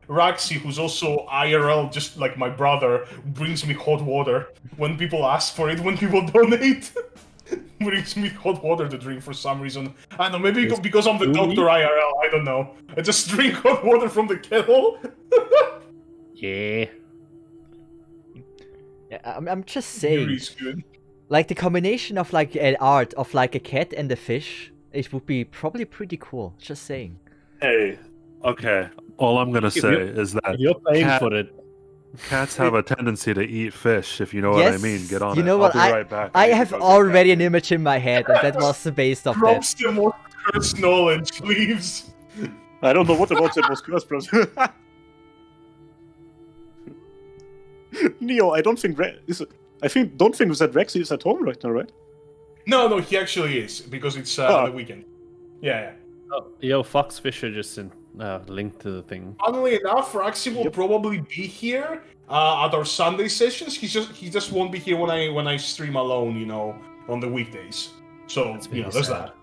Raxi, who's also IRL, just like my brother, brings me hot water when people ask for it, when people donate. Brings me hot water to drink for some reason. I don't know, maybe because I'm the doctor IRL, I don't know. I just drink hot water from the kettle. Yeah. Yeah, I'm just saying, Yuri's good. like the combination of like an art of like a cat and a fish, it would be probably pretty cool. Just saying. Hey, okay. All I'm gonna say is that You're paying Cat- for it. cats have a tendency to eat fish. If you know what I Yes, mean, get on you it. know what? I'll be right back. I need to have go get already that. an image in my head, and that was the base of that. Props the most cursed knowledge, please. I don't know what about that was cursed, bro. Neo, I don't think don't think that Rexy is at home right now, right? No, he actually is, because it's Oh. the weekend. Yeah. Oh, yo, Fox Fisher just in link to the thing. Funnily enough, Raxi will probably be here at our Sunday sessions. He just won't be here when I stream alone, on the weekdays. So there's that.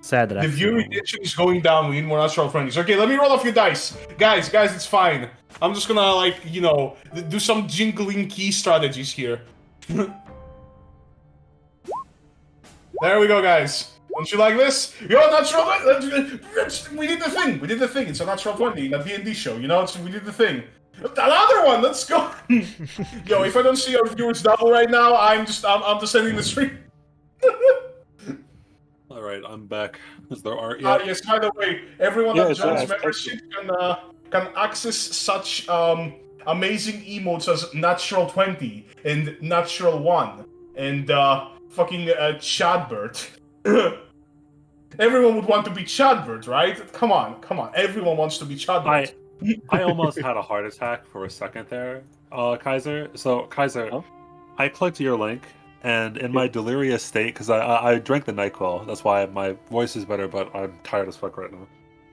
Sad that The view retention is going down. We need more natural friendlies. Okay, let me roll a few dice, guys. It's fine. I'm just gonna do some jingling key strategies here. There we go, guys. Don't you like this? Yo, natural. We did the thing. It's a natural 20 in a D&D show. We did the thing. Another one. Let's go. Yo, if I don't see our viewers double right now, I'm just ending the stream. All right, I'm back. Is there art yet? Yes. By the way, everyone that Yes, joins yes, membership can access such amazing emotes as natural 20 and natural 1 and fucking Chadbert. Everyone would want to be Chadbert, right? Come on. Everyone wants to be Chadbert. I almost had a heart attack for a second there, Kaiser. So, Kaiser, Huh? I clicked your link, and in my delirious state, because I drank the NyQuil, that's why my voice is better, but I'm tired as fuck right now.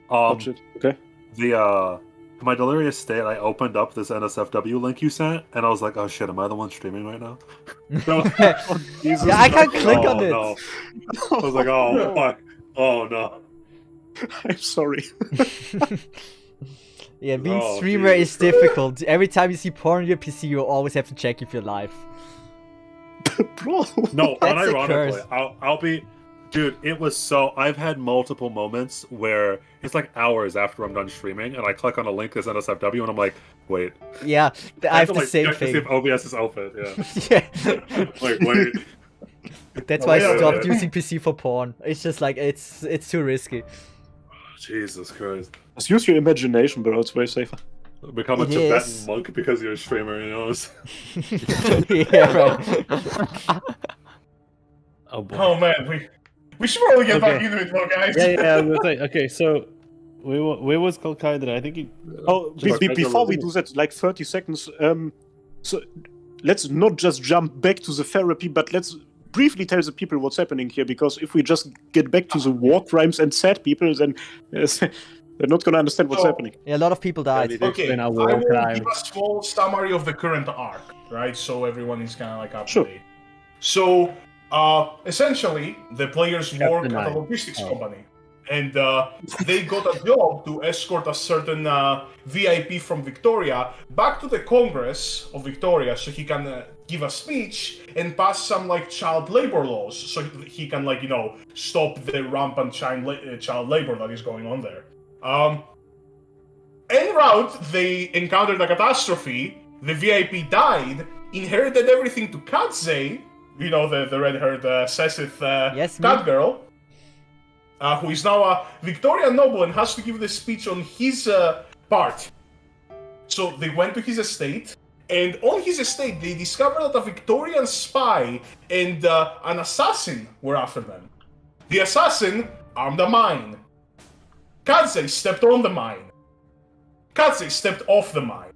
Oh shit. Okay. In my delirious state, I opened up this NSFW link you sent, and I was like, oh shit, am I the one streaming right now? Jesus, Yeah, I can't no. click on it. No. I was like, oh fuck. Oh no. I'm sorry. Yeah, being streamer is difficult. Every time you see porn on your PC, you always have to check if you're live. Bro. No, That's a unironically, curse. I'll be... Dude, it was so... I've had multiple moments where it's like hours after I'm done streaming, and I click on a link that's NSFW, and I'm like, wait. Yeah, I have the same check to see thing. if OBS is open, yeah. Yeah. Like, wait. That's why I wait, stopped wait. using PC for porn. It's just like, it's too risky. Jesus Christ. Just use your imagination, bro. It's way safer. Become a Yes. Tibetan monk because you're a streamer, you know? Yeah, right. Oh boy. Oh man, we should probably get back into it, though, guys. Yeah, I was gonna say, okay, so where was Kalkai? I think he... Oh, before we do that, like 30 seconds, so let's not just jump back to the therapy, but let's briefly tell the people what's happening here, because if we just get back to the war crimes and sad people, then they're not going to understand what's happening. Yeah, a lot of people died. Okay, I our will war give crimes. a small summary of the current arc, right? So everyone is kind of like up Sure. to date. So, essentially, the players work at a Nine. logistics Oh. company. And they got a job to escort a certain VIP from Victoria back to the Congress of Victoria so he can give a speech and pass some like child labor laws so he can like, you know, stop the rampant child labor that is going on there. En route, they encountered a catastrophe. The VIP died, inherited everything to Katze, you know, the red-haired Sessith Yes, me. cat girl, who is now a Victorian noble and has to give the speech on his part. So they went to his estate, and on his estate they discovered that a Victorian spy and an assassin were after them. The assassin armed a mine. Katze stepped on the mine. Katze stepped off the mine.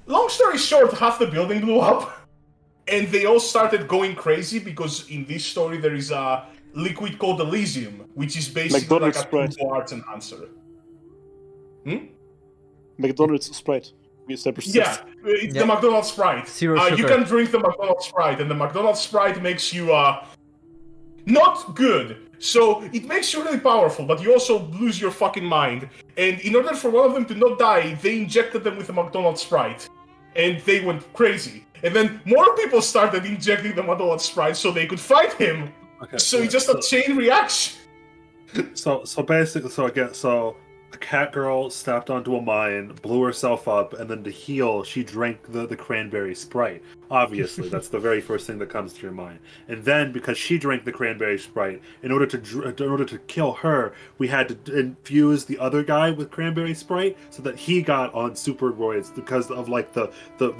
Long story short, half the building blew up, and they all started going crazy because in this story there is a liquid called Elysium, which is basically McDonald's like a Sprite. turbo arts enhancer. McDonald's Sprite. We established Yeah, this. it's Yeah. the McDonald's Sprite. Zero You sugar. can drink the McDonald's Sprite, and the McDonald's Sprite makes you not good. So it makes you really powerful, but you also lose your fucking mind. And in order for one of them to not die, they injected them with a McDonald's Sprite. And they went crazy. And then more people started injecting the McDonald's Sprite so they could fight him. Okay, So yeah, it's just a chain reaction. So basically, a cat girl stepped onto a mine, blew herself up, and then to heal, she drank the cranberry Sprite. Obviously, that's the very first thing that comes to your mind. And then, because she drank the cranberry Sprite, in order to kill her, we had to infuse the other guy with cranberry Sprite so that he got on steroids because of like the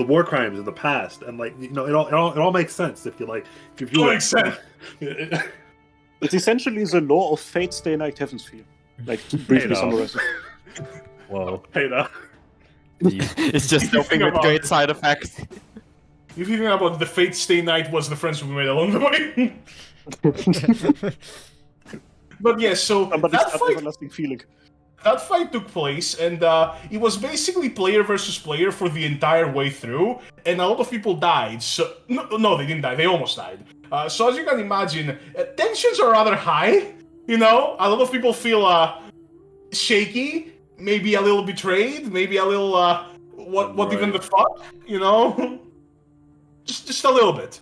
war crimes in the past. And like, you know, it all makes sense if you Makes sense. It's essentially the law of fate, stay night, heaven's feel. Like, to briefly Hey, summarize it. Whoa. Hey, now. It's just something with great side effects. If you think about the Fate Stay Night was the friends we made along the way. But yeah, so But that it's an fight everlasting feeling. that fight took place, and it was basically player versus player for the entire way through, and a lot of people died. So no, they didn't die. They almost died. So as you can imagine, tensions are rather high. You know, a lot of people feel shaky, maybe a little betrayed, maybe a little what even the fuck, you know, just a little bit.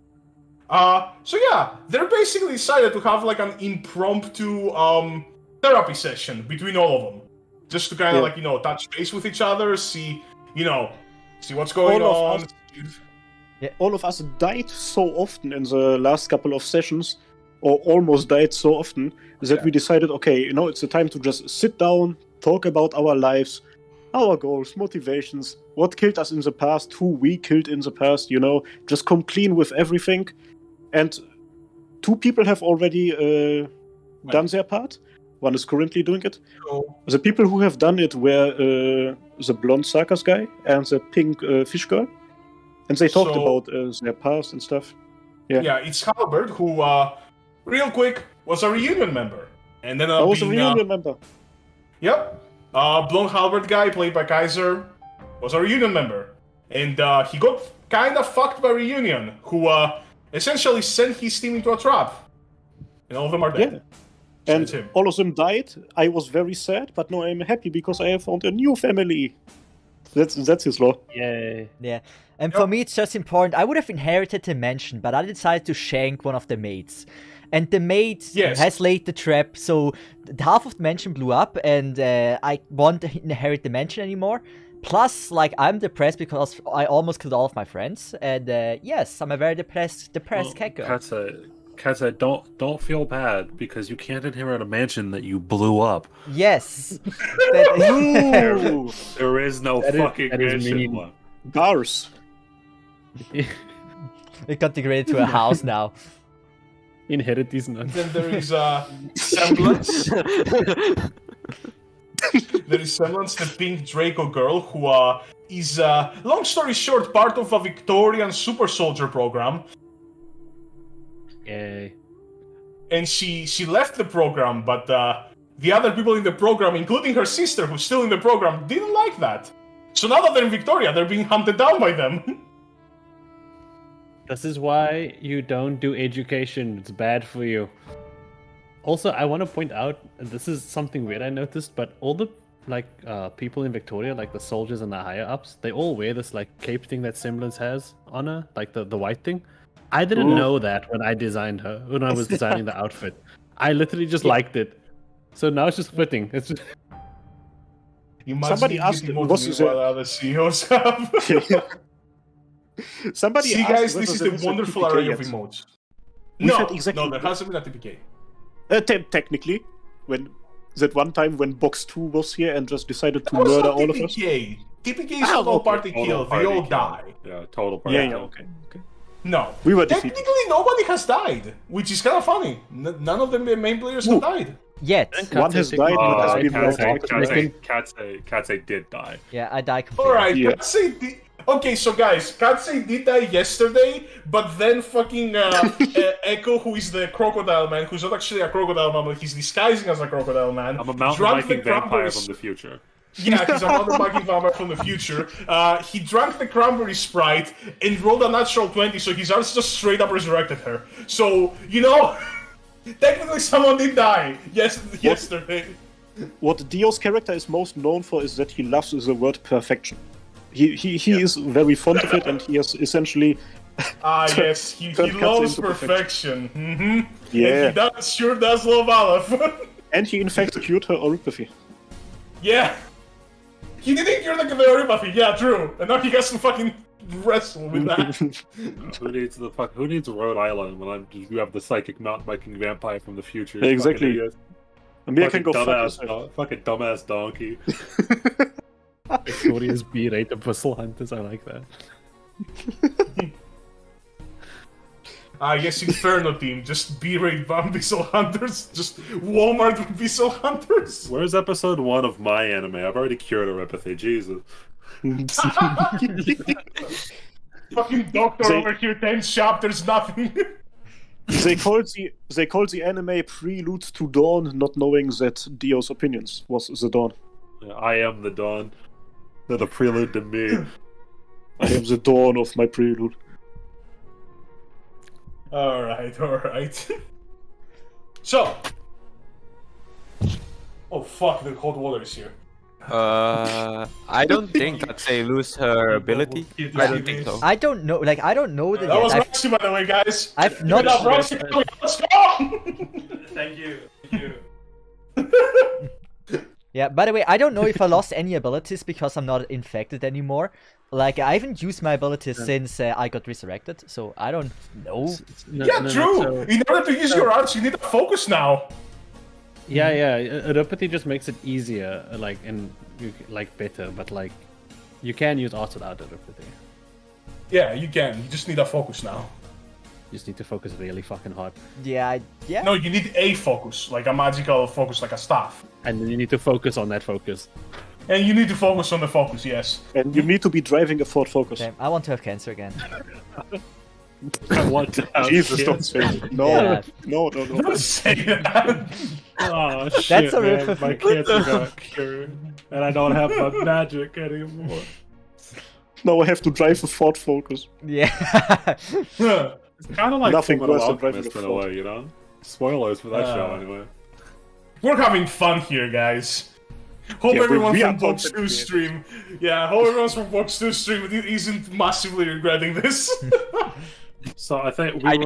So yeah, they're basically decided to have like an impromptu therapy session between all of them, just to kind of like, you know, touch base with each other, see what's going All of on. All of us died so often in the last couple of sessions, or almost died so often, that we decided, okay, you know, it's the time to just sit down, talk about our lives, our goals, motivations, what killed us in the past, who we killed in the past, you know, just come clean with everything. And 2 people have already done their part. One is currently doing it. So, The people who have done it were the blonde circus guy and the pink fish girl. And they talked So- about their past and stuff. yeah, it's Halbert who, real quick, was a reunion member, and then I was a being, reunion member. Yep. Blonde Halbert guy, played by Kaiser, was a reunion member. And he got kind of fucked by Reunion, who essentially sent his team into a trap. And all of them are dead. And him. all of them died. I was very sad, but now I'm happy because I have found a new family. That's his law. Yay. Yeah. And for me, it's just important. I would have inherited the mansion, but I decided to shank one of the maids. And the maid has laid the trap, so half of the mansion blew up, and I won't inherit the mansion anymore. Plus, like, I'm depressed because I almost killed all of my friends. And yes, I'm a very depressed cat girl. Katsa, don't feel bad because you can't inherit a mansion that you blew up. Yes. There is no fucking mansion. Bars. It got degraded to a house now. Inherit these nuts. Then there is Semblance. There is Semblance, the pink Draco girl, who is, long story short, part of a Victorian super soldier program. Yay. And she left the program, but the other people in the program, including her sister, who's still in the program, didn't like that. So now that they're in Victoria, they're being hunted down by them. This is why you don't do education. It's bad for you. Also, I want to point out, and this is something weird I noticed, but all the people in Victoria, like the soldiers and the higher ups, they all wear this like cape thing that Semblance has on her, like the white thing. I didn't know that when I designed her, when I was designing the outfit. I literally just liked it. So now it's just fitting. It's just... Somebody asked what is it? Other CEOs have. Somebody See, asked guys, this is the wonderful array of emotes. No, there hasn't been a TPK. Technically, when that one time when Box 2 was here and just decided to murder all of us. TPK is total party kill. They all die. Yeah, total party kill. Okay. No, we were technically nobody has died, which is kind of funny. None of the main players have died. Yet. One has died, but has been Katsei did die. Yeah, I died completely. Alright, Katsei did... Okay, so guys, Katsei did die yesterday, but then fucking Echo, who is the crocodile man, who's not actually a crocodile man, but he's disguising as a crocodile man. I'm a mountain biking vampire from the future. Yeah, he's a mountain biking vampire from the future. He drank the cranberry Sprite and rolled a natural 20, so his arms just straight up resurrected her. So, you know, technically someone did die yesterday. What Dio's character is most known for is that he loves the word perfection. He is very fond of it, and he has essentially... yes, he loves perfection. Mm-hmm. Yeah. And he sure does love Aleph. And he in fact cured her oropathy. Yeah. He didn't cure the oropathy, yeah, true. And now he has to fucking wrestle with that. Who needs Rhode Island when you have the psychic mountain biking vampire from the future? Exactly. Fucking dumbass donkey. Victoria's B-rate of whistle hunters, I like that. Yes, Inferno team, just B-rate Vissel hunters, just Walmart Vissel hunters. Where's episode 1 of my anime? I've already cured oropathy, Jesus. Fucking doctor over here, 10 chapters, nothing. They called the anime Prelude to Dawn, not knowing that Dio's opinions was the dawn. I am the dawn. They're the prelude to me. I am the dawn of my prelude. Alright. So. Oh fuck, the cold water is here. I don't think that they lose her ability. I don't think so. I don't know, I don't know that That was Roxy, by the way, guys. I've not... Roxy, let's go! Thank you. Yeah, by the way, I don't know if I lost any abilities because I'm not infected anymore. I haven't used my abilities since I got resurrected, so I don't know. True! In order to use your arts, you need to focus now. Yeah, oropathy just makes it easier, and better, but you can use arts without oropathy. Yeah, you can. You just need a focus now. You just need to focus really fucking hard. Yeah. No, you need a focus, like a magical focus, like a staff. And then you need to focus on that focus. And you need to focus on the focus, yes. And you need to be driving a Ford Focus. Damn, I want to have cancer again. I want to have Jesus, don't say that. No. Don't say that. Oh shit, That's a real man. My cancer got cured. And I don't have my magic anymore. Now I have to drive a Ford Focus. Yeah. It's kind of like Nothing Fullmetal worse than driving Alchemist a in a Ford. way, you know? Spoilers for that show, anyway. we're having fun here, guys. Hope everyone from Box 2 stream. Yeah, hope everyone from Box 2 stream isn't massively regretting this. So I think we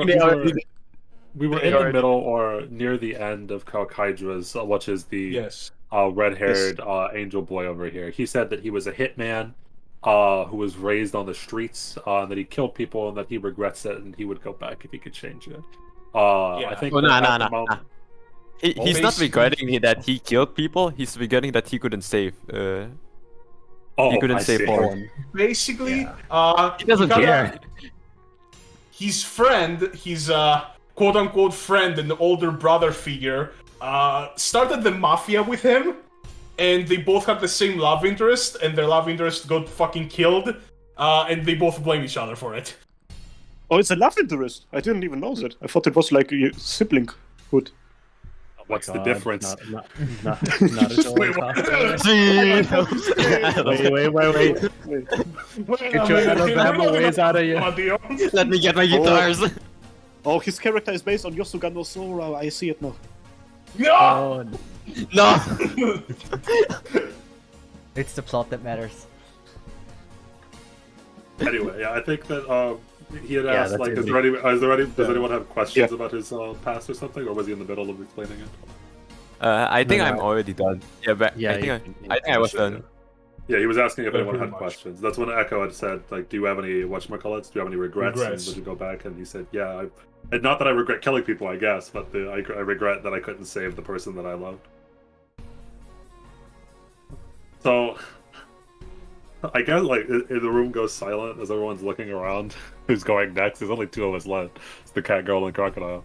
were in the middle or near the end of Kaidra's, which is the red-haired angel boy over here. He said that he was a hitman who was raised on the streets, and that he killed people, and that he regrets it, and he would go back if he could change it. I think. He's not regretting that he killed people. He's regretting that he couldn't save. He couldn't save Paul. Basically, he doesn't care. His friend, his quote-unquote friend, an older brother figure, started the mafia with him, and they both had the same love interest, and their love interest got fucking killed, and they both blame each other for it. Oh, it's a love interest. I didn't even know that. I thought it was like a siblinghood. What's the difference? Not at all. Wait. Get your Alabama ways out of you. Let me get my guitars. Oh, his character is based on Yosuga no Sora. I see it now. No! No! It's the plot that matters. Anyway, I think that he had asked, like, does anyone have questions about his past or something, or was he in the middle of explaining it? I think I'm already done. Yeah, but I think I was done. Yeah, he was asking if anyone had questions. That's when Echo had said, like, do you have any whatchamacallits? Do you have any regrets? And would you go back? And he said, yeah. And not that I regret killing people, I guess, but I regret that I couldn't save the person that I loved. So, I guess, like, the room goes silent as everyone's looking around. Who's going next? There's only two of us left. It's the cat girl and crocodile.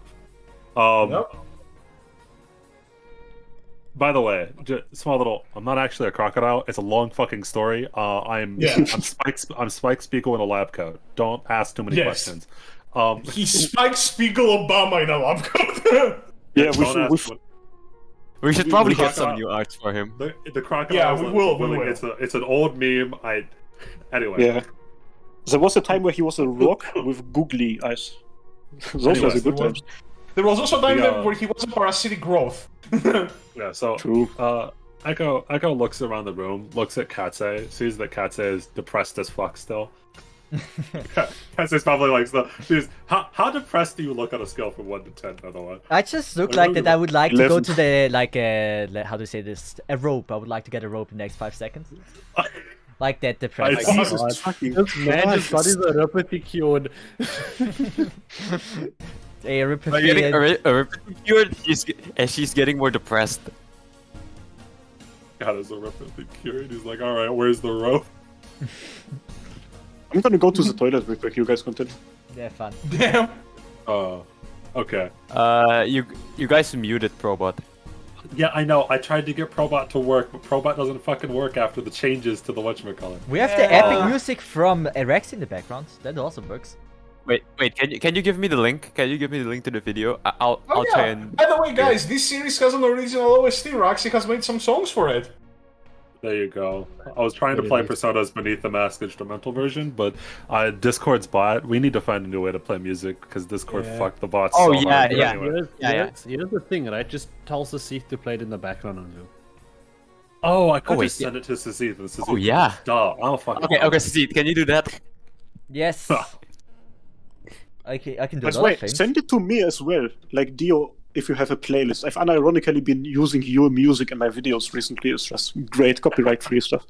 By the way, small little. I'm not actually a crocodile. It's a long fucking story. I'm Spike Spiegel in a lab coat. Don't ask too many questions. He's Spike Spiegel Obama in a lab coat. Yeah, we should probably get some new art for him. The crocodile. Yeah, we will. It's an old meme. Anyway. Yeah. There was a time where he was a rock with googly eyes. Those were the good times. There was also a time where he was a parasitic growth. Yeah, so Echo looks around the room, looks at Katse, sees that Katse is depressed as fuck still. Katse's probably like, how depressed do you look on a scale from 1 to 10, by the way? I just look like that I would like to go to the, like, how to say this, a rope. I would like to get a rope in the next 5 seconds. Like that depressed. This man's body's a repetition cured. A repetition cured, and she's getting more depressed. God, is a repetition cured? He's like, alright, where's the rope? I'm gonna go to the toilet real quick, you guys continue. Yeah, fun. Damn. Okay. You guys muted Probot. Yeah, I know. I tried to get Probot to work, but Probot doesn't fucking work after the changes to the whatchamacallit. We have the epic music from Rex in the background. That also works. Wait, can you give me the link? Can you give me the link to the video? I'll try and... By the way, guys, this series has an original OST. Roxy has made some songs for it. There you go. I was trying to play Persona's Beneath the Mask instrumental version, but Discord's bot. We need to find a new way to play music because Discord fucked the bots. Oh, so hard. Anyway. Here's the thing, right? Just tell Sasith to play it in the background on you. Oh, I could just send it to Sasith. Oh, yeah. Duh. I'm a fucking Okay, Sasith, can you do that? Yes. I can do that. Wait, send it to me as well. Like, Dio, if you have a playlist. I've unironically been using your music in my videos recently. It's just great copyright-free stuff.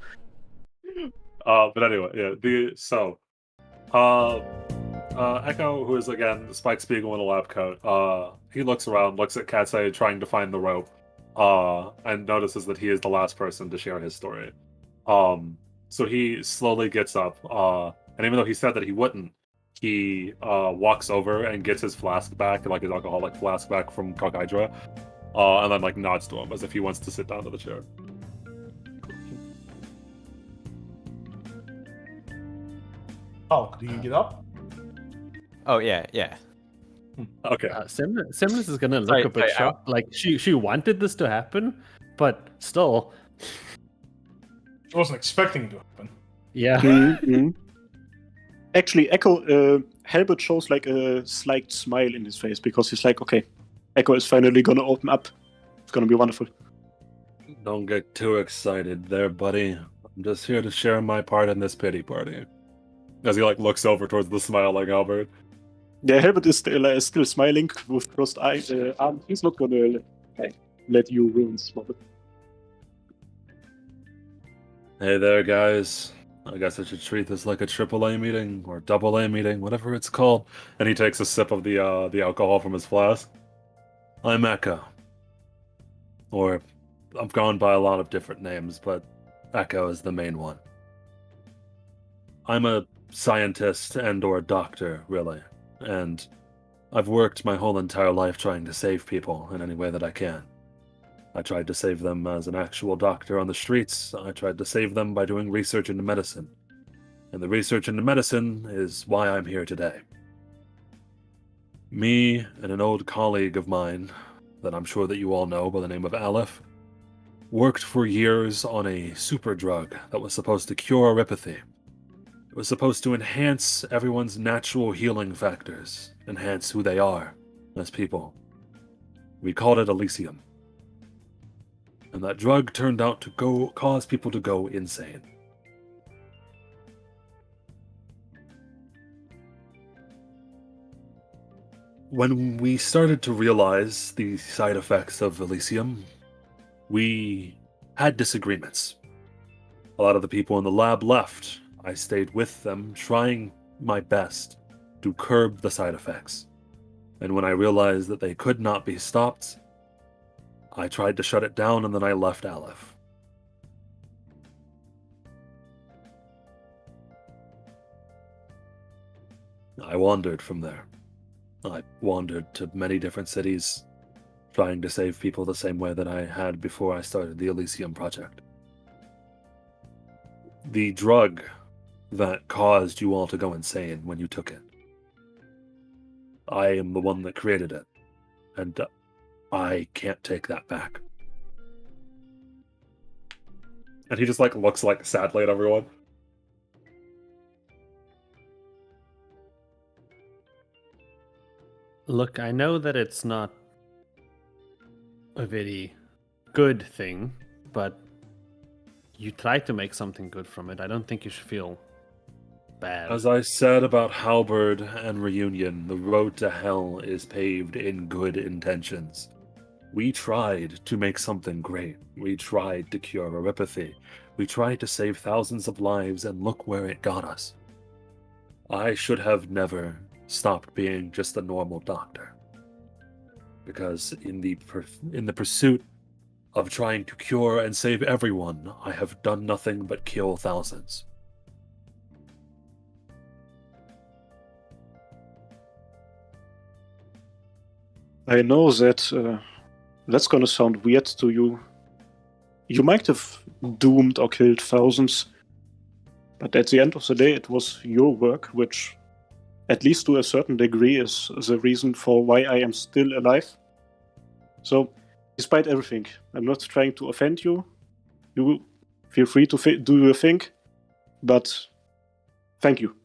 But anyway, Echo, who is again Spike Spiegel in a lab coat, he looks around, looks at Katse trying to find the rope, and notices that he is the last person to share his story. So he slowly gets up, and even though he said that he wouldn't, he walks over and gets his flask back, like his alcoholic flask back from Kakaidra, and then like nods to him as if he wants to sit down to the chair. Oh, do you get up? Oh yeah. Okay. Semlis is gonna look a bit shocked. Like she wanted this to happen, but still, she wasn't expecting it to happen. Yeah. Mm-hmm. Actually, Echo, Halbert shows like a slight smile in his face because he's like, okay, Echo is finally gonna open up gonna be wonderful. Don't get too excited there, buddy. I'm just here to share my part in this pity party. As he like looks over towards the smiling Albert. Yeah, Albert is still smiling with crossed eyes. He's not gonna let you ruin this moment. Hey there, guys. I guess I should treat this like a AAA meeting or AA meeting, whatever it's called. And he takes a sip of the alcohol from his flask. I'm Echo. Or I've gone by a lot of different names, but Echo is the main one. I'm a scientist and/or doctor, really, and I've worked my whole entire life trying to save people in any way that I can. I tried to save them as an actual doctor on the streets. I tried to save them by doing research into medicine. And the research into medicine is why I'm here today. Me and an old colleague of mine, that I'm sure that you all know by the name of Aleph, worked for years on a super drug that was supposed to cure erypathy. It was supposed to enhance everyone's natural healing factors, enhance who they are as people. We called it Elysium. And that drug turned out to cause people to go insane. When we started to realize the side effects of Elysium, we had disagreements. A lot of the people in the lab left. I stayed with them, trying my best to curb the side effects. And when I realized that they could not be stopped, I tried to shut it down, and then I left Aleph. I wandered from there. I wandered to many different cities, trying to save people the same way that I had before I started the Elysium project. The drug that caused you all to go insane when you took it. I am the one that created it, and I can't take that back. And he just like looks like sadly at everyone. Look, I know that it's not a very good thing, but you tried to make something good from it. I don't think you should feel bad. As I said about Halberd and Reunion, the road to hell is paved in good intentions. We tried to make something great. We tried to cure erypathy. We tried to save thousands of lives, and look where it got us. I should have never stopped being just a normal doctor. Because in the pursuit of trying to cure and save everyone, I have done nothing but kill thousands. I know that that's gonna sound weird to you. You might have doomed or killed thousands, but at the end of the day, it was your work, which, at least to a certain degree, is the reason for why I am still alive. So, despite everything, I'm not trying to offend you. You feel free to do your thing, but thank you.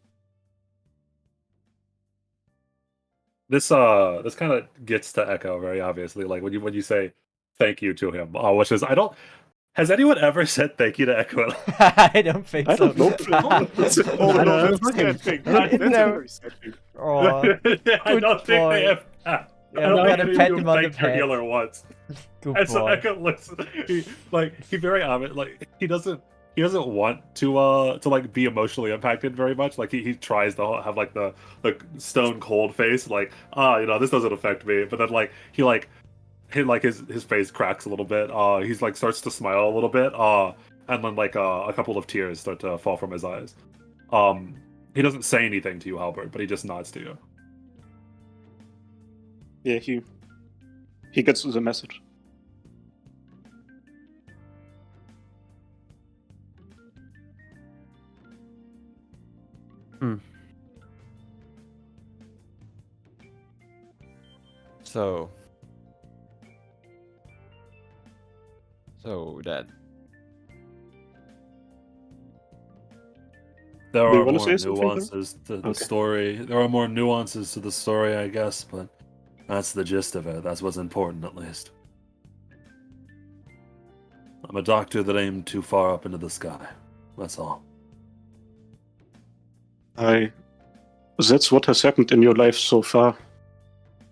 This kind of gets to Echo very obviously, like when you say thank you to him, which is has anyone ever said thank you to Echo? I don't think so. I don't know. That's a sad thing. That's a very sad thing. Oh, I don't think they have. Yeah, I'm gonna pat him on the her healer head. once. Good And so boy. Echo looks, he very obvious, like he doesn't want to like be emotionally impacted very much. Like he tries to have like the stone cold face, like this doesn't affect me. But then like his face cracks a little bit. He's like starts to smile a little bit. And then like a couple of tears start to fall from his eyes. He doesn't say anything to you, Halbert, but he just nods to you. Yeah, he gets the message. So that there Do you are wanna more say something, nuances to the story. There are more nuances to the story, I guess, but that's the gist of it. That's what's important, at least. I'm a doctor that aimed too far up into the sky. That's all. That's what has happened in your life so far.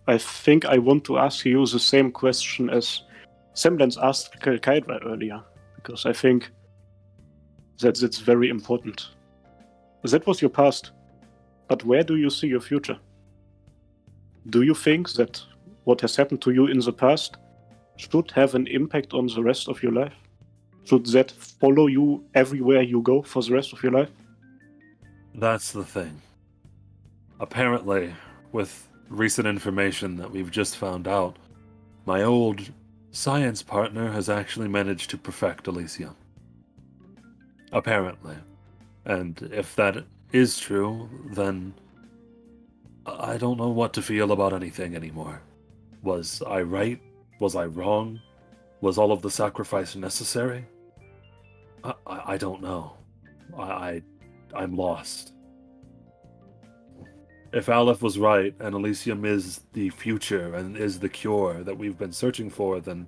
I think I want to ask you the same question as Semblance asked Kaidra earlier, because I think that it's very important. That was your past, but where do you see your future? Do you think that what has happened to you in the past should have an impact on the rest of your life? Should that follow you everywhere you go for the rest of your life? That's the thing. Apparently, with recent information that we've just found out, my old science partner has actually managed to perfect Elysium. Apparently. And if that is true, then I don't know what to feel about anything anymore. Was I right? Was I wrong? Was all of the sacrifice necessary? I don't know. I'm lost. If Aleph was right, and Elysium is the future and is the cure that we've been searching for, then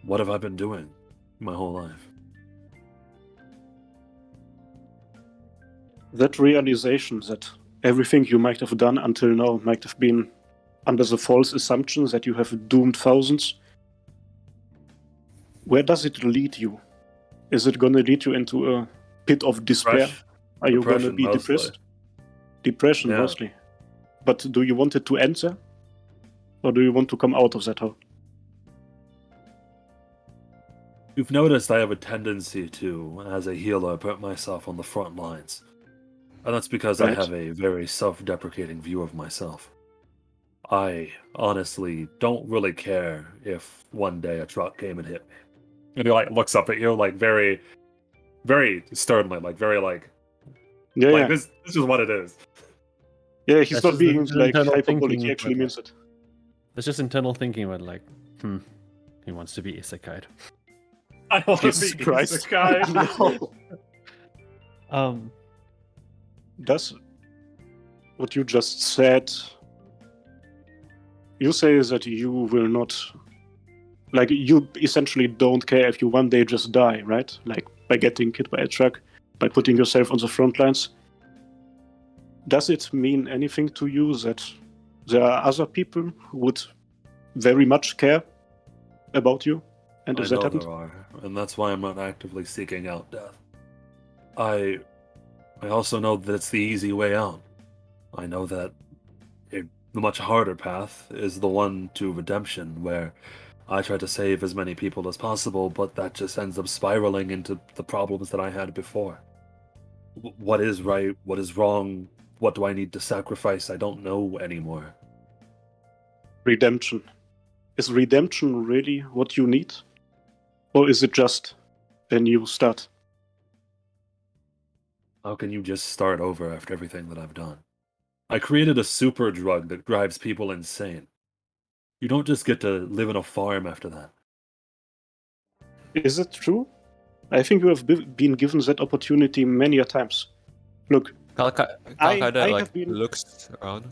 what have I been doing my whole life? That realization that everything you might have done until now might have been under the false assumption that you have doomed thousands, where does it lead you? Is it going to lead you into a pit of despair? Are you going to be depressed? Depression, mostly. But do you want it to end there? Or do you want to come out of that hole? You've noticed I have a tendency to, as a healer, put myself on the front lines. And that's because I have a very self-deprecating view of myself. I honestly don't really care if one day a truck came and hit me. And he looks up at you very, very sternly, this is what it is. Yeah, he's not being hyperbolic, he actually means it. There's just internal thinking about he wants to be isekai. I want to be isekai. No. Does what you just said, you say that you will not, you essentially don't care if you one day just die, right? By getting hit by a truck, by putting yourself on the front lines. Does it mean anything to you that there are other people who would very much care about you? And if that happened? There are, and that's why I'm not actively seeking out death. I also know that it's the easy way out. I know that the much harder path is the one to redemption, where I try to save as many people as possible, but that just ends up spiraling into the problems that I had before. What is right? What is wrong? What do I need to sacrifice? I don't know anymore. Redemption. Is redemption really what you need? Or is it just a new start? How can you just start over after everything that I've done? I created a super drug that drives people insane. You don't just get to live in a farm after that. Is it true? I think you have been given that opportunity many a times. Look, looks around,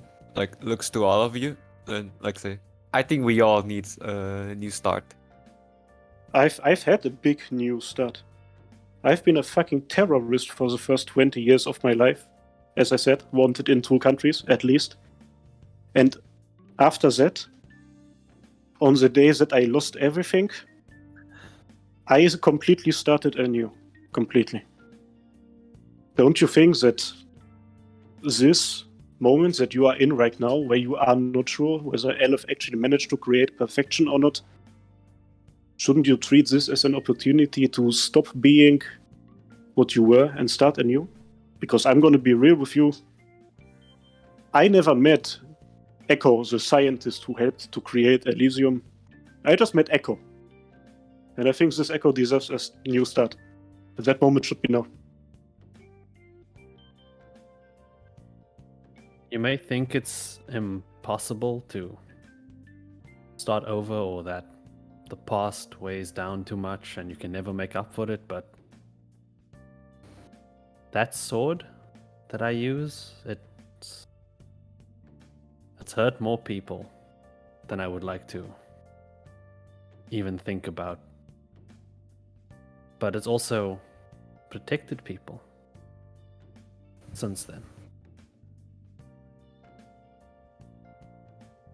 looks to all of you, and say, I think we all need a new start. I've had a big new start. I've been a fucking terrorist for the first 20 years of my life. As I said, wanted in 2 countries, at least. And after that, on the day that I lost everything, I completely started anew. Completely. Don't you think that this moment that you are in right now, where you are not sure whether Aleph actually managed to create perfection or not, shouldn't you treat this as an opportunity to stop being what you were and start anew? Because I'm going to be real with you. I never met Echo, the scientist who helped to create Elysium. I just met Echo. And I think this Echo deserves a new start. But that moment should be now. You may think it's impossible to start over, or that the past weighs down too much and you can never make up for it, but that sword that I use, it's hurt more people than I would like to even think about but it's also protected people since then.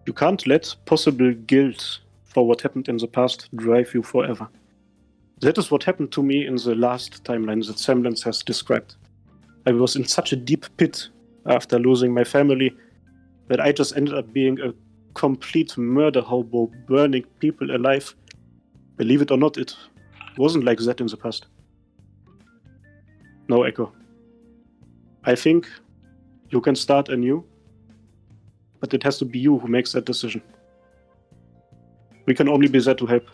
You can't let possible guilt for what happened in the past drive you forever. That is what happened to me in the last timeline that Semblance has described. I was in such a deep pit after losing my family that I just ended up being a complete murder hobo, burning people alive. Believe it or not, it wasn't like that in the past. No, Echo. I think you can start anew, but it has to be you who makes that decision. We can only be there to help.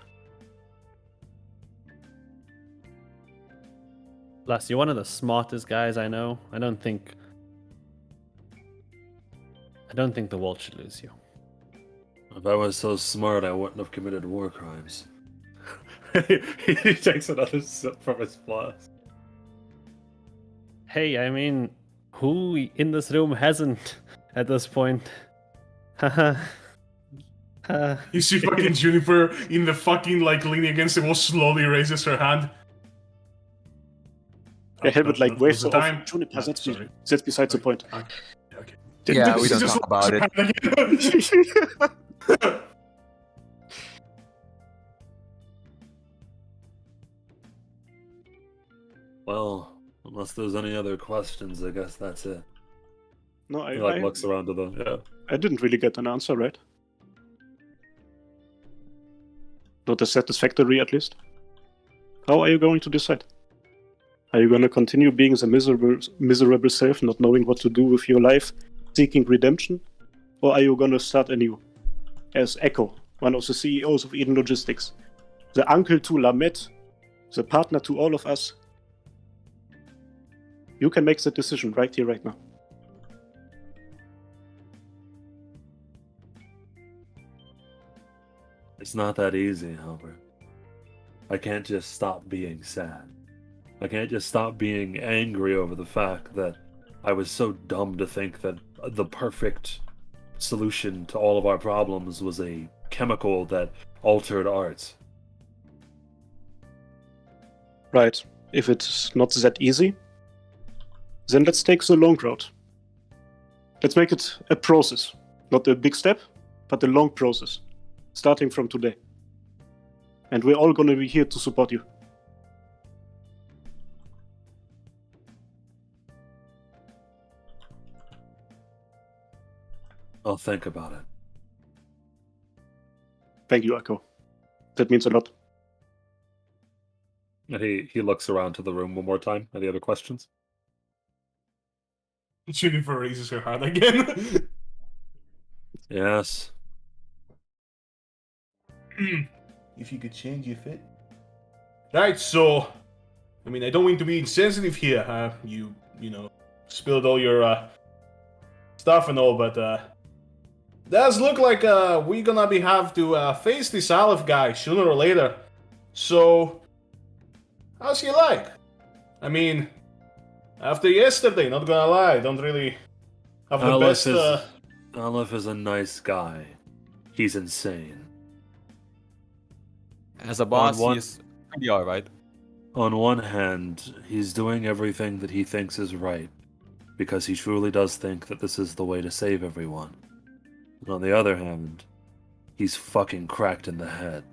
Plus, you're one of the smartest guys I know. I don't think the world should lose you. If I was so smart, I wouldn't have committed war crimes. He takes another sip from his flask. Hey, I mean, who in this room hasn't at this point? Haha. You see fucking Juniper in the fucking, like, leaning against the wall, slowly raises her hand. I have it like waves of time. Juniper, that's besides the point. Okay. Yeah, we don't talk about it. Well, unless there's any other questions, I guess that's it. No, He looks around to them. Yeah. I didn't really get an answer, right? Not as satisfactory, at least. How are you going to decide? Are you going to continue being the miserable self, not knowing what to do with your life, seeking redemption? Or are you going to start anew? As Echo, one of the CEOs of Eden Logistics, the uncle to Lamet, the partner to all of us. You can make that decision right here, right now. It's not that easy, Albert. I can't just stop being sad. I can't just stop being angry over the fact that I was so dumb to think that the perfect solution to all of our problems was a chemical that altered arts. Right. If it's not that easy, then let's take the long road. Let's make it a process. Not a big step, but a long process. Starting from today. And we're all gonna be here to support you. I'll think about it. Thank you, Echo. That means a lot. And he looks around to the room one more time. Any other questions? Juniper raises her hand again. Yes. If you could change your fit. Right, so I mean, I don't mean to be insensitive here. You know, spilled all your stuff and all, but does look like we're gonna have to face this Aleph guy sooner or later. So, how's he like? I mean, after yesterday, not gonna lie, don't really have the best. Aleph is a nice guy. He's insane. As a boss, he's pretty alright. On one hand, he's doing everything that he thinks is right, because he truly does think that this is the way to save everyone. And on the other hand, he's fucking cracked in the head.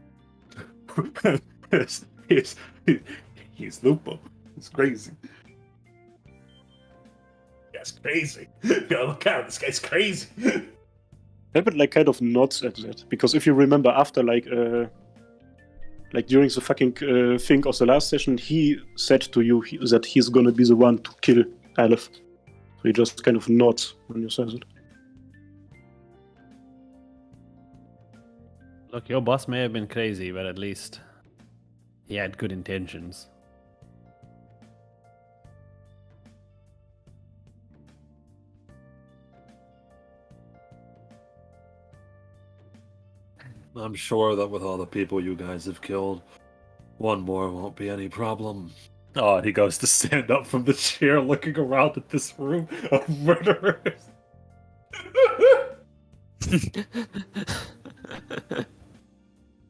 He's Lupo. It's crazy. That's crazy. Gotta look out, this guy's crazy. David like kind of nods at that, because if you remember after like during the fucking thing of the last session, he said to you that he's gonna be the one to kill Aleph. So he just kind of nods when you says it. Look, your boss may have been crazy, but at least he had good intentions. I'm sure that with all the people you guys have killed, one more won't be any problem. Oh, and he goes to stand up from the chair looking around at this room of murderers.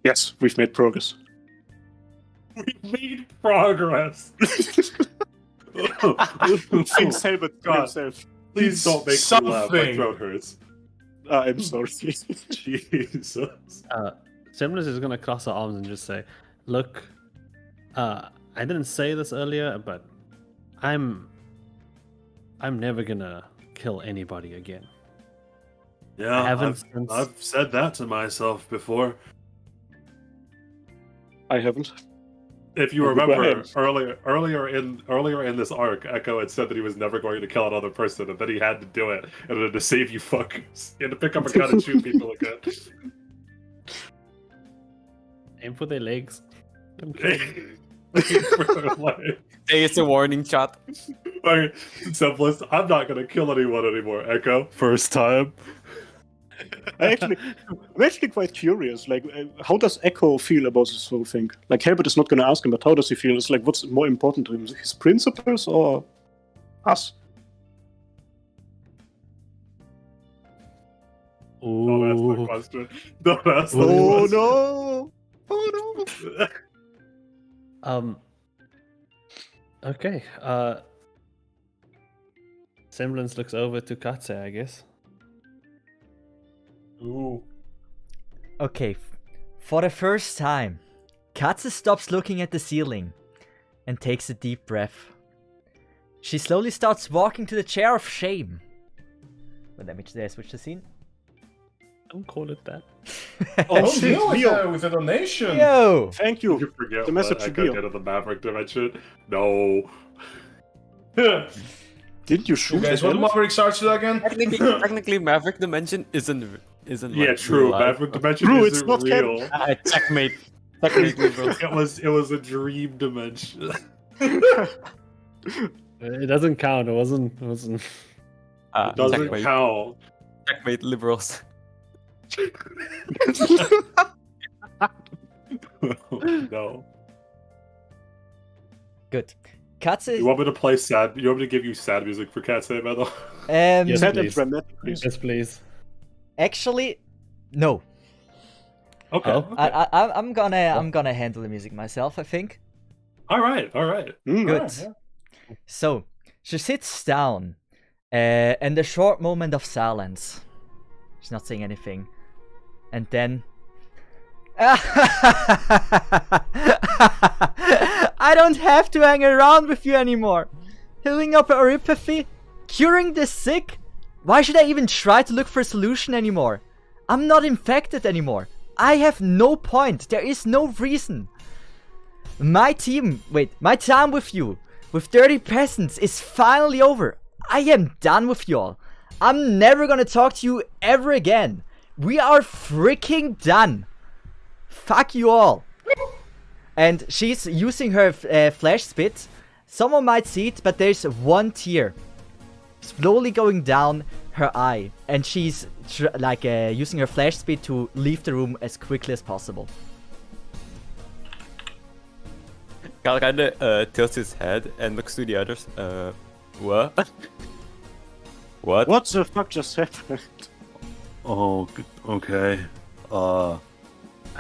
Yes, we've made progress. We made progress. Thanks, Helmut, God. Yourself. Please don't make me laugh. My throat hurts. I'm sorry. Jesus. Semblance is gonna cross her arms and just say, "Look, I didn't say this earlier, but I'm never gonna kill anybody again." Yeah, I've said that to myself before. I haven't. If you remember earlier in this arc, Echo had said that he was never going to kill another person, and then he had to do it in order to save you fuckers. He had to pick up a gun and shoot people again. Aim for their legs. It's a warning shot. Like, simplest. I'm not gonna kill anyone anymore, Echo. First time. I'm actually quite curious. Like, how does Echo feel about this whole thing? Like, Helmut is not going to ask him, but how does he feel? It's like, what's more important to him, his principles or us? Don't ask the question. Don't ask the question. No! Oh no! Okay. Semblance looks over to Katse, I guess. Ooh. Okay, for the first time, Katze stops looking at the ceiling and takes a deep breath. She slowly starts walking to the chair of shame. But let me switch the scene. Don't call it that. Oh, with a donation. Yo! Thank you. You forget the message what Echo did of the Maverick dimension? No. Didn't you shoot? Guys, what Maverick starts to again? Technically, Maverick dimension isn't yeah, like true. Maverick dimension isn't not real. Checkmate. Technically, bro. It was a dream dimension. It doesn't count. It wasn't. It doesn't checkmate. count. Checkmate, liberals. No. Good. Katze. You want me to play sad? You want me to give you sad music for Katse, Metal? Yes, sad please. and dramatic, please. Yes, please. Actually, no. Okay. Oh. I'm gonna handle the music myself, I think. All right. Good. Right, yeah. So she sits down, and a short moment of silence. She's not saying anything, and then. I don't have to hang around with you anymore. Healing up neuropathy, curing the sick. Why should I even try to look for a solution anymore? I'm not infected anymore. I have no point. There is no reason. My time with you, with dirty peasants, is finally over. I am done with you all. I'm never gonna talk to you ever again. We are freaking done. Fuck you all. And she's using her flash spit. Someone might see it, but there's one tear slowly going down her eye, and she's using her flash speed to leave the room as quickly as possible. Cal kinda tilts his head and looks to the others. What? What? What the fuck just happened? Oh, okay. I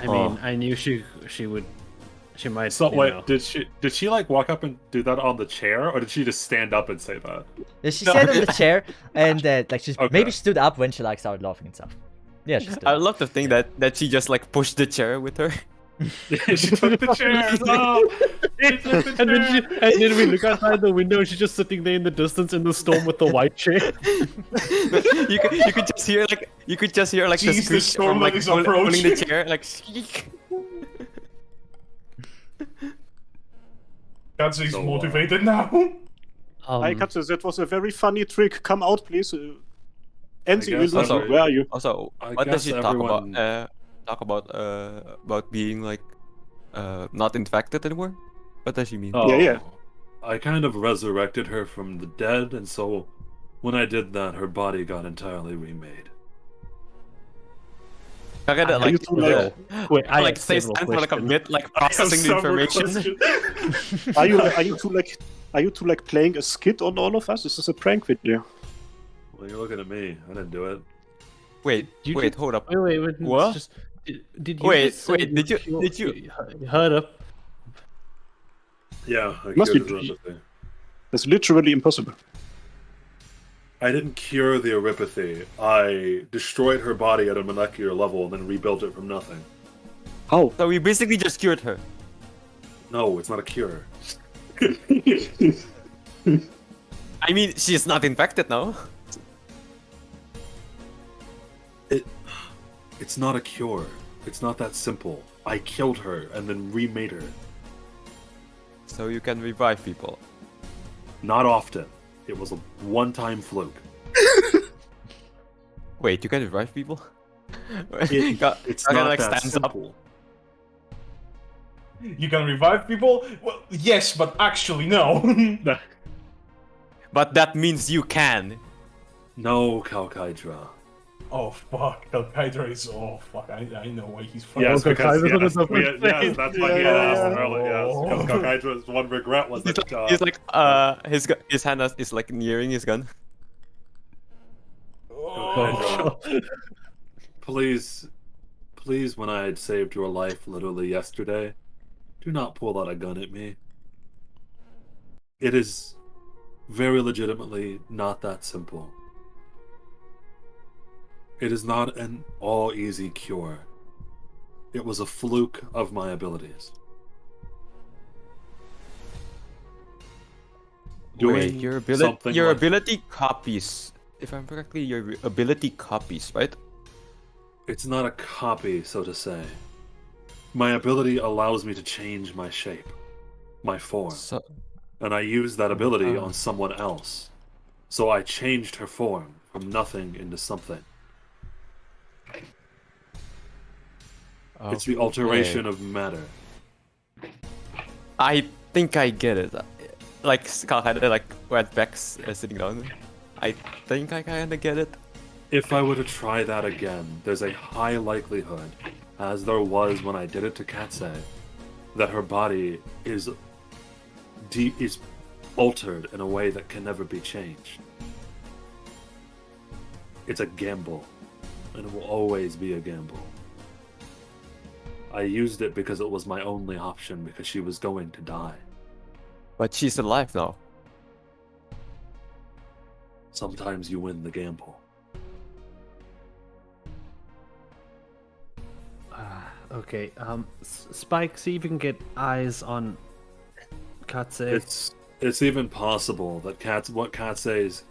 mean, I knew she would. She might. So wait, know. did she like walk up and do that on the chair, or did she just stand up and say that? Yeah, she sat on the chair, and she's Okay. maybe stood up when she started laughing and stuff. Yeah, she stood I up. love to think that she just like pushed the chair with her. She took the chairs off. And then we look outside the window, and she's just sitting there in the distance in the storm with the white chair. you could just hear like Jeez, the the squeak storm from like is pulling the approaching. chair like squeak. Katsu's So, motivated now. Hi, Katsu, that was a very funny trick. Come out, please. Enzi, guess also- where are you? Also, I what does guess she everyone- talk about being like not infected anymore? What does she mean? Oh, Yeah. I kind of resurrected her from the dead, and so when I did that, her body got entirely remade. I gotta Are like, you too late? Wait, I like have stay several stand for like a questions. bit, like processing the Several information. questions. Are you two like playing a skit on all of us? This is a prank video. Well, you're looking at me. I didn't do it. Wait, You wait, just- hold up. Wait. What? Did you? Wait, just say did you- heard up? Yeah, I Must cured be- her empathy. That's literally impossible. I didn't cure the Aripathy. I destroyed her body at a molecular level and then rebuilt it from nothing. How? So we basically just cured her. No, it's not a cure. I mean, she's not infected now. It's not a cure. It's not that simple. I killed her and then remade her. So you can revive people. Not often. It was a one-time fluke. Wait, you can revive people? It's not like that stands up. simple. You can revive people? Well, yes, but actually no. But that means you can. No, Kalkaidra. Oh fuck, Hydra is. Oh fuck, I know why he's fucking. Yes, because that's why he had asked Yeah. earlier. Yes, because Kalkaidra's one regret was that He's like, his hand is like nearing his gun. Oh. Please, when I had saved your life literally yesterday, do not pull out a gun at me. It is very legitimately not that simple. It is not an all-easy cure. It was a fluke of my abilities. Wait, your ability copies. If I'm correctly, your ability copies, right? It's not a copy, so to say. My ability allows me to change my shape, my form. And I use that ability on someone else. So I changed her form from nothing into something. It's the alteration of matter. I think I get it. Like Kalkaidra, like when Vex is sitting down. I think I kinda get it. If I were to try that again, there's a high likelihood, as there was when I did it to Katse, that her body is altered in a way that can never be changed. It's a gamble, and it will always be a gamble. I used it because it was my only option, because she was going to die. But she's alive now. Sometimes you win the gamble. Okay, Spike, see if you can get eyes on Katse. It's even possible that what Katse's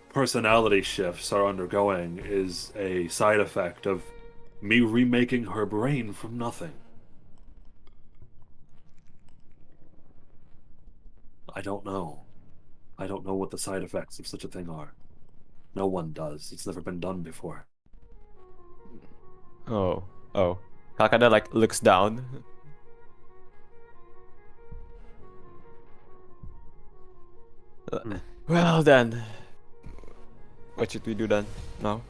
personality shifts are undergoing is a side effect of me remaking her brain from nothing. I don't know. I don't know what the side effects of such a thing are. No one does. It's never been done before. Oh. Kalkaidra like looks down. Well then, what should we do then? Now?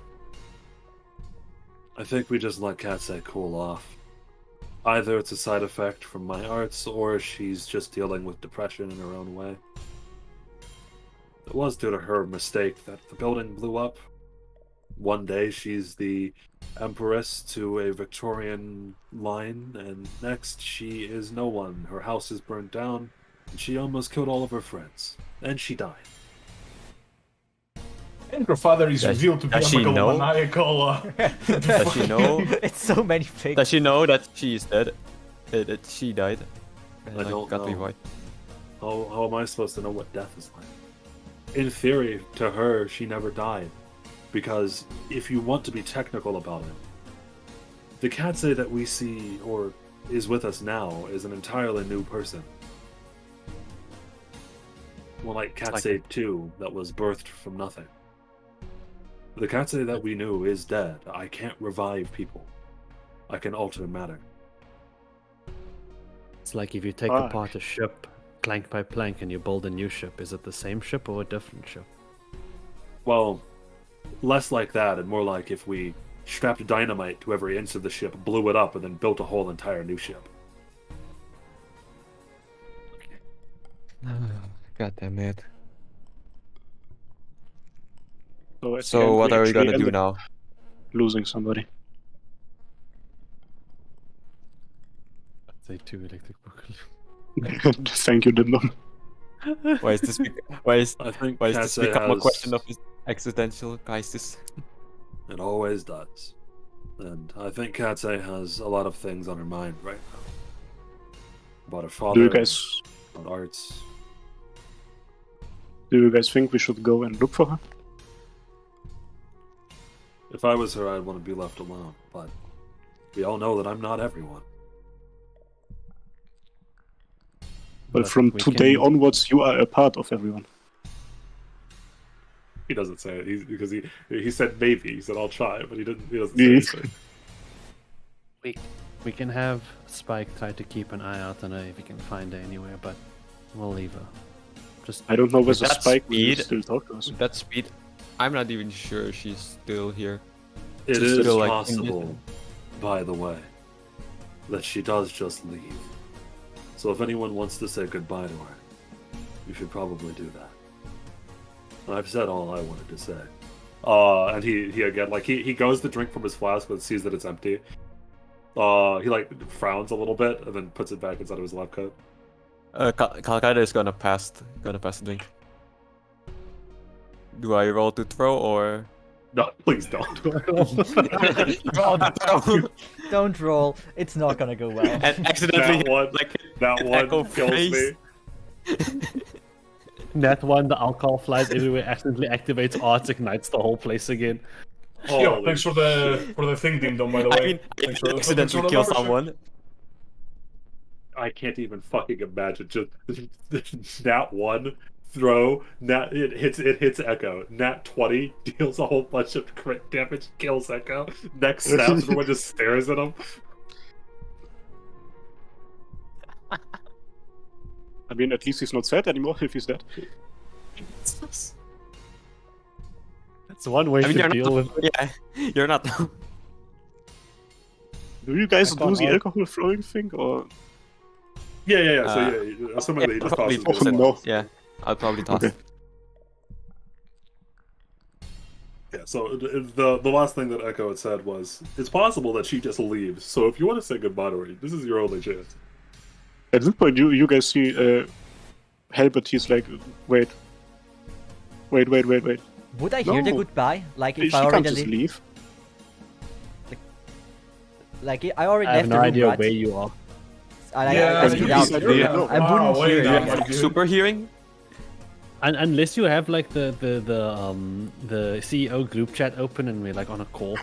I think we just let Katse cool off. Either it's a side effect from my arts, or she's just dealing with depression in her own way. It was due to her mistake that the building blew up. One day she's the Empress to a Victorian line, and next she is no one. Her house is burnt down, and she almost killed all of her friends. And she died. And her father is revealed to be a megalomaniacal. Does she know? It's so many things. Does she know that she is dead? That she died? And, I don't know. Revived? How am I supposed to know what death is like? In theory, to her, she never died. Because if you want to be technical about it, the Katse that we see, or is with us now, is an entirely new person. Well, like Katse 2, that was birthed from nothing. The Katse that we knew is dead. I can't revive people. I can alter matter. It's like if you take apart a ship, plank by plank, and you build a new ship. Is it the same ship or a different ship? Well, less like that, and more like if we strapped dynamite to every inch of the ship, blew it up, and then built a whole entire new ship. God damn it. So what are we gonna do now? Losing somebody. I'd say 2 electric buckle. Thank you, Dindon. Why is this? Why is this become a question of existential crisis? It always does. And I think Katse has a lot of things on her mind right now. About her father, Do you guys about arts. think we should go and look for her? If I was her, I'd want to be left alone. But we all know that I'm not everyone. But from today onwards, you are a part of everyone. He doesn't say it because he said maybe. He said I'll try, but he doesn't say anything. We can have Spike try to keep an eye out on her if we can find her anywhere, but we'll leave her. Just I don't know whether that Spike speed- will still talk to us. With that speed, I'm not even sure she's still here. It She's is still, like, possible, by the way, that she does just leave. So if anyone wants to say goodbye to her, you should probably do that. And I've said all I wanted to say. And he again, like, he goes to drink from his flask but sees that it's empty. He like frowns a little bit and then puts it back inside of his lab coat. Kalkaida is gonna pass the drink. Do I roll to throw or? No, please don't. Roll to throw. Don't roll. It's not gonna go well. And accidentally, that one echo kills phrase. me. That one, the alcohol flies everywhere, accidentally activates arts, ignites the whole place again. Yo, thanks for the thing, Dindon, by the way. I mean, Thanks for accidentally the kill membership. someone. I can't even fucking imagine just nat 1 throw, it hits Echo. Nat 20 deals a whole bunch of crit damage, kills Echo. Next snaps, everyone just stares at him. I mean, at least he's not sad anymore if he's dead. That's one way to deal with it. Yeah, you're not. Do you guys do the alcohol throwing thing, or? Yeah. So somebody that he just probably tosses it. No. Yeah, I'll probably toss it. Yeah, so the last thing that Echo had said was, it's possible that she just leaves. So if you want to say goodbye to her, this is your only chance. At this point, you guys see Halbert. He's like, wait. Would I hear the No. goodbye? Like She if I can't already just leave. Like I already I have left no the room, idea right? where you are. I Yeah, get you out. said you- no. I wouldn't wait, hear yeah, that. but you- Super hearing? And unless you have like the CEO group chat open and we're like on a call.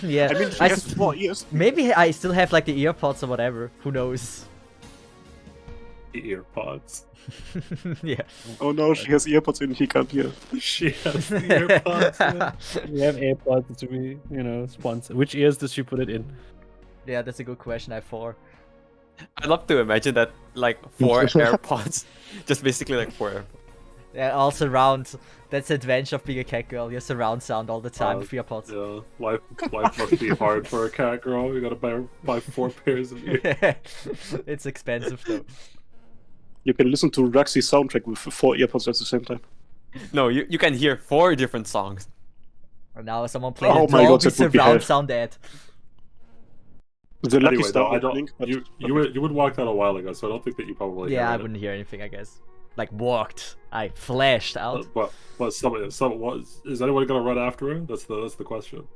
Yeah, I mean, she I has s- 4 ears. maybe I still have like the earpods or whatever. Who knows? The earpods. Yeah. Oh no, she has earpods in. He can't hear. She has the earpods. We have AirPods to be, sponsor. Which ears does she put it in? Yeah, that's a good question. I have 4. I'd love to imagine that, like, 4 AirPods. Just basically like 4 AirPods. Yeah, all surround. That's the adventure of being a cat girl. You surround sound all the time with earpods. Yeah, life must be hard for a cat girl. You gotta buy 4 pairs of ears. It's expensive though. You can listen to Roxy's soundtrack with 4 earpods at the same time. No, you can hear 4 different songs. And now someone played Oh a my God, Dolby that would be surround hell. sound ad. The Lucky Anyway, Star though, I don't. opening, but- You would walk that a while ago, so I don't think that you probably. Yeah, I heard it. wouldn't hear anything. I guess. Like walked. I flashed out. But is anyone gonna run after her? That's the question.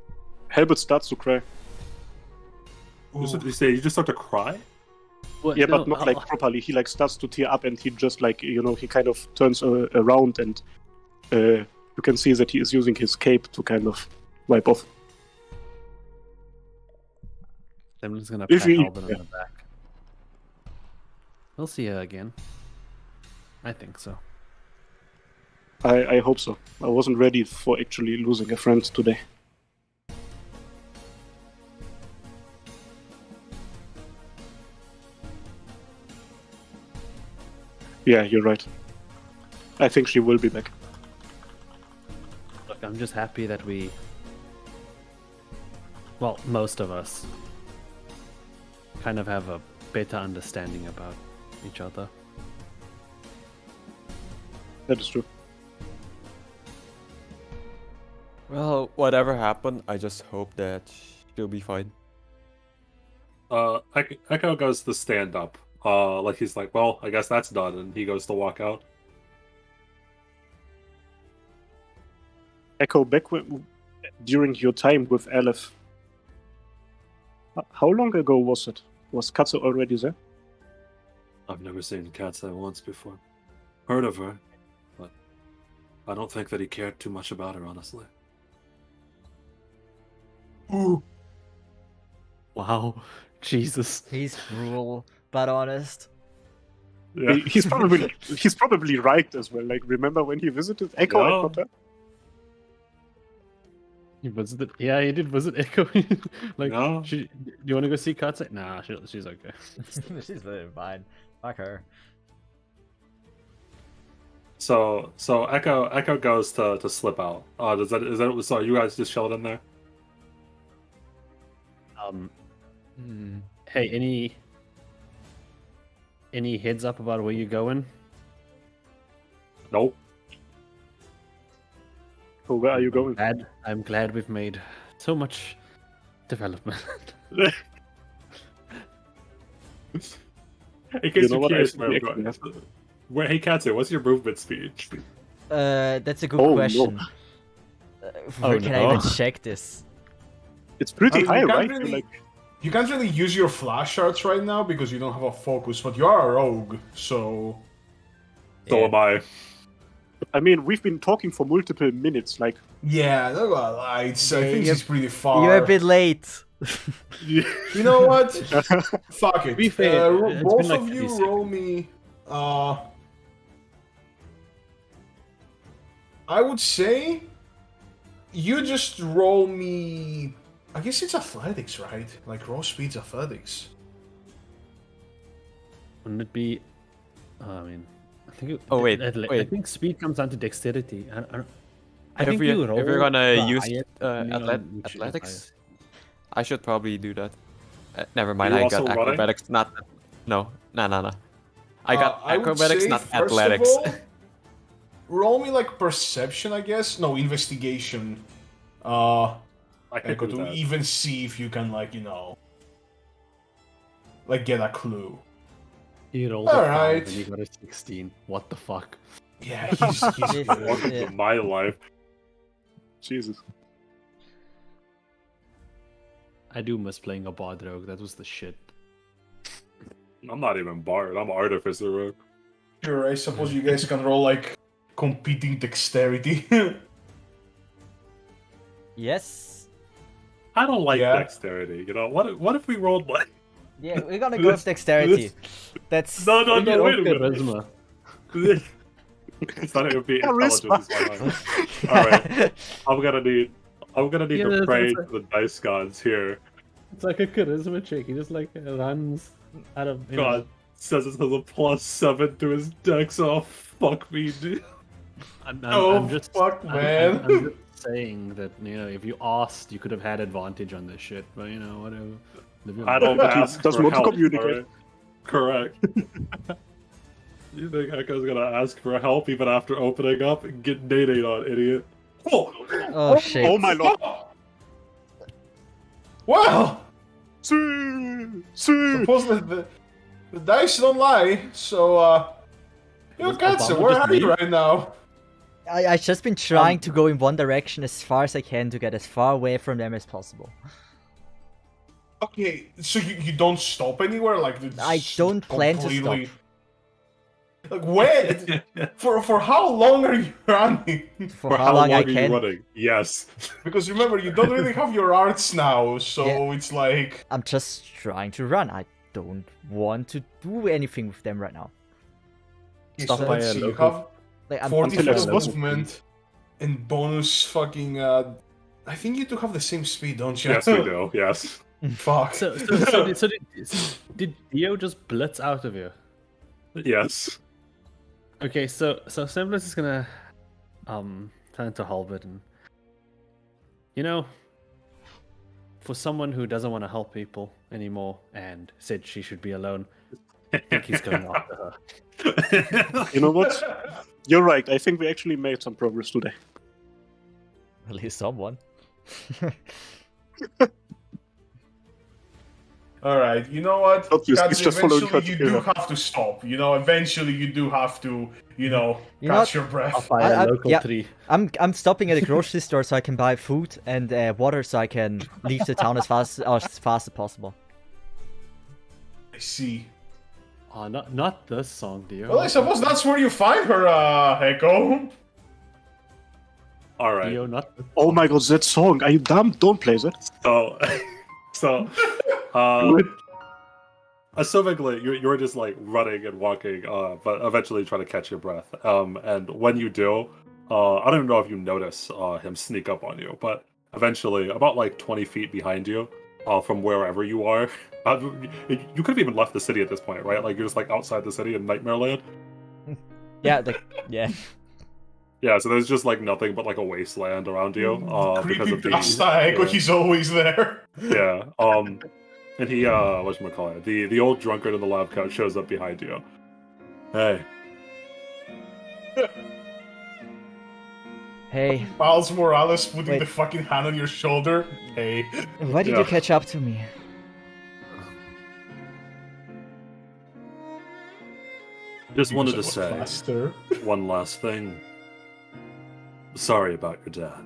Halbert starts to cry. You just start to cry? Well, Yeah, no, but not like properly. He like starts to tear up, and he just like he kind of turns around, and you can see that he is using his cape to kind of wipe off. I'm just gonna If pat you- Albin on the back. We'll see her again. I think so. I hope so. I wasn't ready for actually losing a friend today. Yeah, you're right. I think she will be back. Look, I'm just happy that well, most of us kind of have a better understanding about each other. That is true. Well, whatever happened, I just hope that she'll be fine. Echo goes to stand up. like he's like, well, I guess that's done, and he goes to walk out. Echo, back during your time with Aleph, how long ago was it? Was Katsu already there? I've never seen Katsu once before. Heard of her, but I don't think that he cared too much about her, honestly. Ooh. Wow. Jesus. He's cruel, but honest. Yeah. He's probably right as well. Like, remember when he visited Echo at Hotel? He visited. Yeah, he did visit Echo. Like, no. Do you want to go see Katsu? Nah, she's okay. She's very fine. Fuck her. So Echo goes to slip out. Is that so? You guys just chilled in there? Hey, any heads up about where you're going? Nope. So where are you going? I'm glad we've made so much development. In case you're curious, hey Katsu, what's your movement speed? That's a good question. No. Where can I even check this? It's pretty high, right? You can't really use your flash arts right now because you don't have a focus, but you are a rogue, so... So am I. I mean, we've been talking for multiple minutes, like... Yeah, not gonna lie, I think it's pretty far. You're a bit late. You know what? Fuck it. Be fair, both of you roll me... I would say... You just roll me... I guess it's athletics, right? Like raw speed's athletics. Wouldn't it be? I mean, I think. Wait. I think speed comes down to dexterity. I think if you're gonna use athletics, I should probably do that. Never mind. You I also got running? acrobatics. No. I got I would acrobatics, say, not first athletics. of all, roll me like perception, I guess. No, investigation. I could do to that. even see if you can, like, you know, like get a clue. He rolled All a 5 right. and he got a 16. What the fuck? Yeah, he's Welcome to my life. Jesus. I do miss playing a bard rogue. That was the shit. I'm not even bard. I'm artificer rogue. Sure, I suppose you guys can roll like competing dexterity. Yes. I don't like dexterity. You know what? If we rolled like? Yeah, we're gonna go with dexterity. That's No, wait a minute. Charisma. It's not even be intelligence. All right, I'm gonna need to pray to the dice gods here. It's like a charisma check. He just like runs out of. God says it has a +7 to his dex. Oh fuck me, dude. I'm just fuck, man. I'm just saying that, you know, if you asked, you could have had advantage on this shit, but you know, whatever. I don't ask Doesn't for want to help. communicate. Right? Correct. You think Echo's gonna ask for help even after opening up and get nated on, idiot? Oh shit. Oh my lord. Well, See. suppose that the dice don't lie. So, yo, Katsu, where are you right now? I just been trying to go in one direction as far as I can to get as far away from them as possible. Okay, so you don't stop anywhere? Like, I don't plan to stop. Like, when? for how long are you running? For how long I are you can. running? Yes. Because remember, you don't really have your arts now, so it's like... I'm just trying to run. I don't want to do anything with them right now. Stop so by let's a see, you local- have Like, I'm 40 until foot it's movement and bonus fucking... I think you two have the same speed, don't you? Yes, we do. Yes. Fuck. So did Dio just blitz out of you? Yes. Okay, so Semblance is gonna turn to Halbert and, you know, for someone who doesn't want to help people anymore and said she should be alone, I think he's going after her. You know what? You're right. I think we actually made some progress today. At least someone. All right, you know what? It's just following Eventually, you do have to stop. Eventually, you do have to, catch your breath. Buy a local tree. I'm stopping at a grocery store so I can buy food and water so I can leave the town as fast as possible. I see. Not this song, dear. Well, I suppose that's where you find her, Heko. All right. Dio, not. Oh my god, that song! Are you dumb? Don't play that. So, assumingly, you're just like running and walking, but eventually trying to catch your breath. And when you do, I don't even know if you notice him sneak up on you, but eventually, about like 20 feet behind you, from wherever you are, you could have even left the city at this point, right? Like you're just like outside the city in Nightmare Land. Yeah, Yeah, so there's just like nothing but like a wasteland around you. Because of the he's always there. Yeah. And he whatchamacallit, the old drunkard in the lab coat shows up behind you. Hey. Hey. Miles Morales putting the fucking hand on your shoulder. Hey. Why did you catch up to me? Just wanted to say one last thing. Sorry about your dad.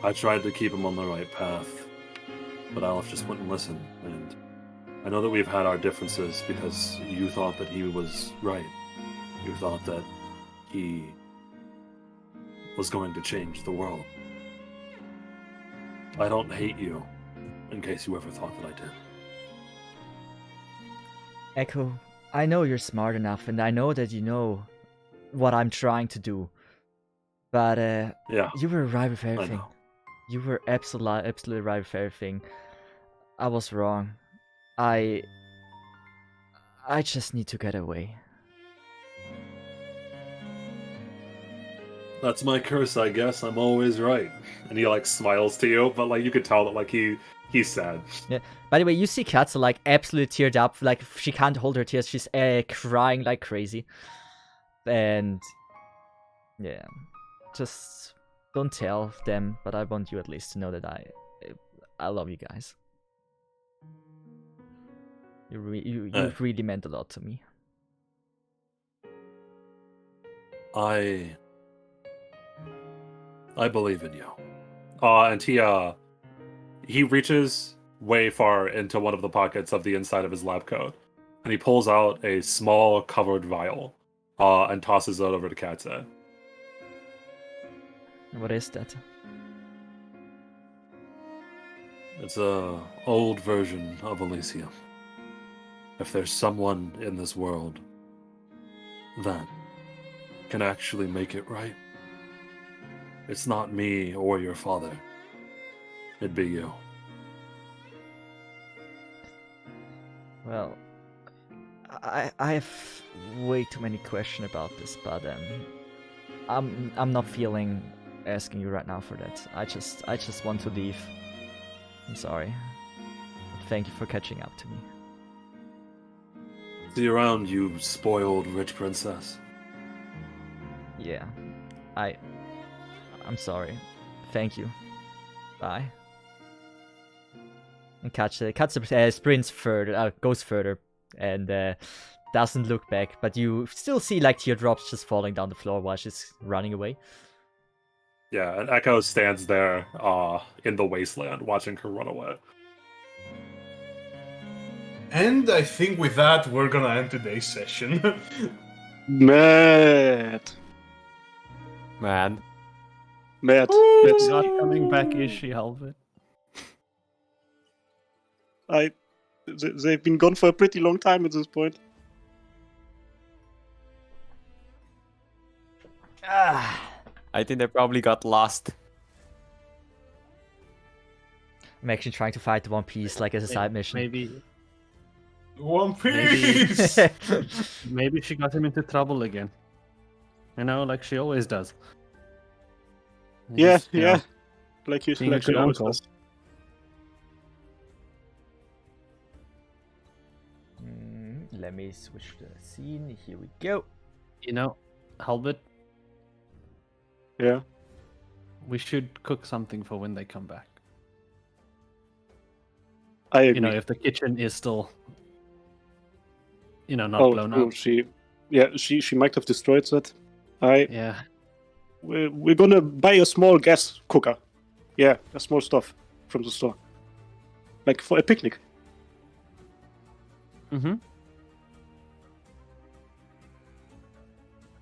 I tried to keep him on the right path, but Aleph just wouldn't listen, and I know that we've had our differences because you thought that he was right. You thought that he was going to change the world. I don't hate you, in case you ever thought that I did. Echo, I know you're smart enough, and I know that you know what I'm trying to do. But yeah, you were right with everything. You were absolutely right with everything. I was wrong. I just need to get away. That's my curse, I guess. I'm always right. And he like smiles to you, but like you could tell that like he's sad. Yeah. By the way, you see Katsu like absolutely teared up, like she can't hold her tears. She's crying like crazy. And yeah, just don't tell them, but I want you at least to know that I love you guys. You really meant a lot to me. I believe in you. And he reaches way far into one of the pockets of the inside of his lab coat, and he pulls out a small covered vial, and tosses it over to Katze. What is that? It's a old version of Elysium. If there's someone in this world that can actually make it right, it's not me or your father. It'd be you. Well, I have way too many questions about this, but I'm not feeling asking you right now for that. I just want to leave. I'm sorry. Thank you for catching up to me. See you around, you spoiled rich princess. Yeah. I'm sorry. Thank you. Bye. And Katsu sprints further, goes further, and doesn't look back. But you still see like teardrops just falling down the floor while she's running away. Yeah, and Echo stands there in the wasteland watching her run away. And I think with that, we're gonna end today's session. Matt. She's not coming back, is she, Halvard? They've been gone for a pretty long time at this point. I think they probably got lost. I'm actually trying to fight the One Piece like as a side mission. Maybe One Piece! Maybe she got him into trouble again. You know, like she always does. Yeah. Know, Like she being a good always uncle. does. Let me switch the scene. Here we go. You know, Halbert, Yeah. we should cook something for when they come back. I agree. You know, if the kitchen is still, you know, not blown up. She might have destroyed that. Yeah. We're gonna buy a small gas cooker. Yeah, a small stuff from the store. Like for a picnic. Mm-hmm.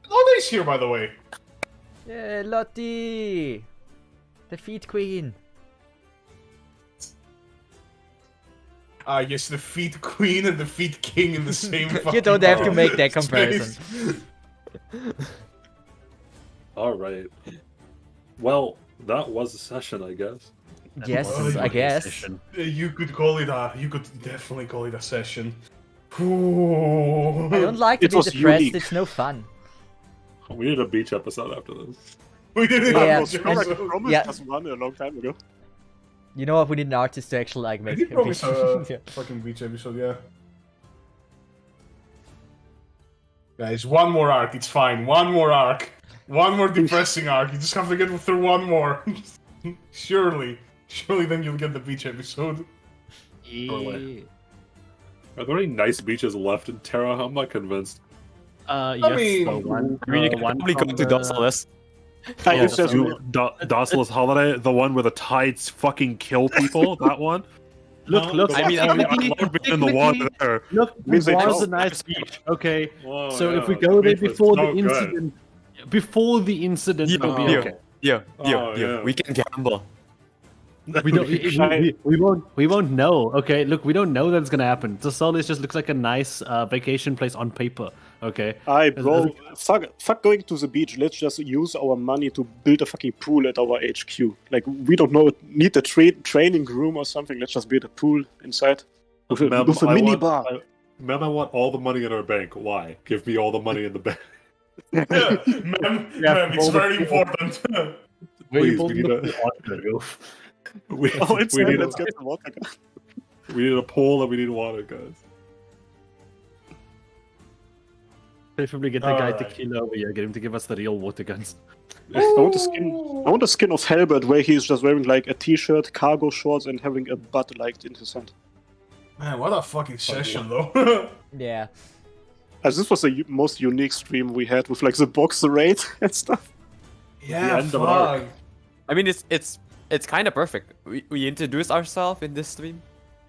Lottie's here, by the way. Yeah, Lottie! The feet queen. Yes, the feet queen and the feet king in the same fucking You don't have to make that comparison. Alright. Well, that was a session, I guess. Yes, I guess. You could call it you could definitely call it a session. I don't like to be depressed, unique. it's no fun. We need a beach episode after this. We did it. Yeah, Promised us one a long time ago. You know what? We need an artist to actually like I make did a promise a yeah. fucking beach episode, yeah. Guys, one more arc, it's fine. One more arc. One more depressing arc. You just have to get through one more. Surely then you'll get the beach episode. Are there any nice beaches left in Terra? I'm not convinced. Yes, mean, the one. I mean, you can one probably go from to the- Dosalis. Dawson's Holiday, the one where the tides fucking kill people. That one. Look. I mean, I've been in the water there. Look, Means they was a don't. nice beach. Okay, Whoa, so yeah, if we go there beach was before the so good. incident, it'll be Yeah. okay. Yeah. We can gamble. We don't. We won't know. Okay, look, we don't know that it's gonna happen. The Solis just looks like a nice vacation place on paper. Okay. Bro, fuck going to the beach. Let's just use our money to build a fucking pool at our HQ. Like, we don't know, need a training room or something. Let's just build a pool inside with a mini bar. Ma'am, I want all the money in our bank. Why? Give me all the money in the bank. Ma'am, it's very important. Please, we need a... Let's get some water. We need a pool and we need water, guys. Preferably get the guy to kill over here. Get him to give us the real water guns. I want a skin of Halbert where he's just wearing like a t-shirt, cargo shorts, and having a butt like in his hand. Man, what a fucking session, though. Yeah. As this was the most unique stream we had with like the box raid and stuff. Yeah, end of an arc. I mean, it's kind of perfect. We introduced ourselves in this stream.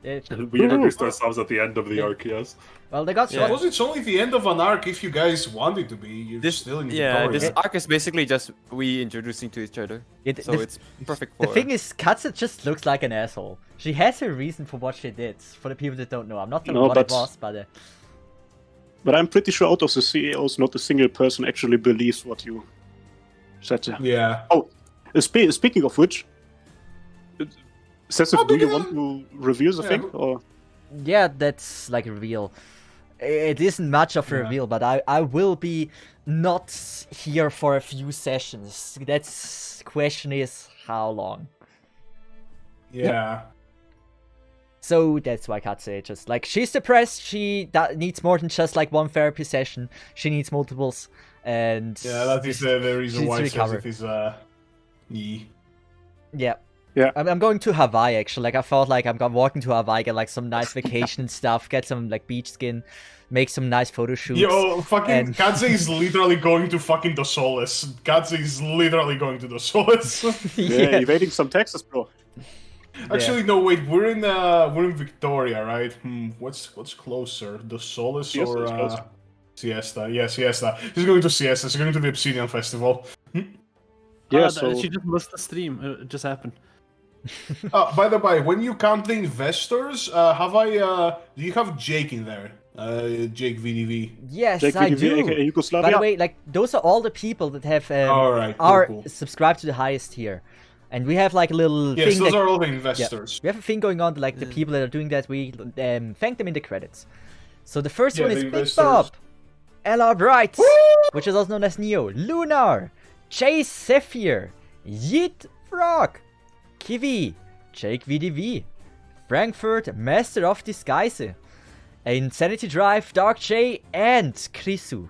We introduced ourselves at the end of the arc, yes. Well, they got Suppose it's only the end of an arc if you guys want it to be. You're still in Victoria. This arc is basically just we introducing to each other. So it's perfect for The thing is, Katze just looks like an asshole. She has a reason for what she did. For the people that don't know, I'm not telling what it was, but I'm pretty sure out of the CEOs, not a single person actually believes what you said. Yeah. Oh, speaking of which, Cecil, do you want to review the thing? Or? Yeah, that's like a reveal. It isn't much of a reveal, but I will be not here for a few sessions. That's question is how long. Yeah. So that's why Katze just like she's depressed. She needs more than just like one therapy session. She needs multiples, and yeah, that is the reason why it says it is Yeah. Yeah, I'm going to Hawaii actually. Like I thought, like I'm walking to Hawaii, get like some nice vacation stuff, get some like beach skin, make some nice photo shoots. Yo, fucking Katze is literally going to fucking the Solace. Katze is literally going to the Solace. Yeah, evading some taxes, bro. Actually, no, wait. We're in Victoria, right? What's closer, the Solace or Siesta? Yeah, Siesta. She's going to Siesta. She's going to the Obsidian Festival. Yeah, so she just missed the stream. It just happened. By the way, when you count the investors, do you have Jake in there? Jake VDV. Yes, Jake I VDV, do. aka Yugoslavia. By the way, like those are all the people that have cool. subscribed to the highest tier, and we have like a little yes, thing. Those are all the investors. We have a thing going on. Like the people that are doing that, we thank them in the credits. So the first one is Big Bob, Ella Bright, which is also known as Neo, Lunar, Chase Zephyr, Yeet Frog, Kiwi, Jake VDV, Frankfurt, Master of Disguise, Insanity Drive, Dark J, and Krisu.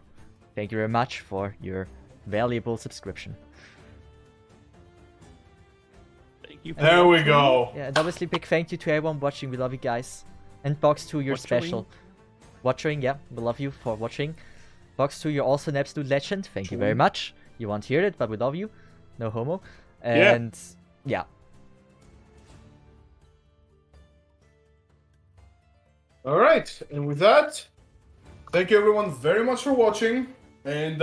Thank you very much for your valuable subscription. There we go. Yeah, and obviously big thank you to everyone watching. We love you guys. And Box2, you're special. Watching, yeah, we love you for watching. Box2, you're also an absolute legend. Thank you very much. You won't hear it, but we love you. No homo. And yeah. All right, and with that, thank you everyone very much for watching. And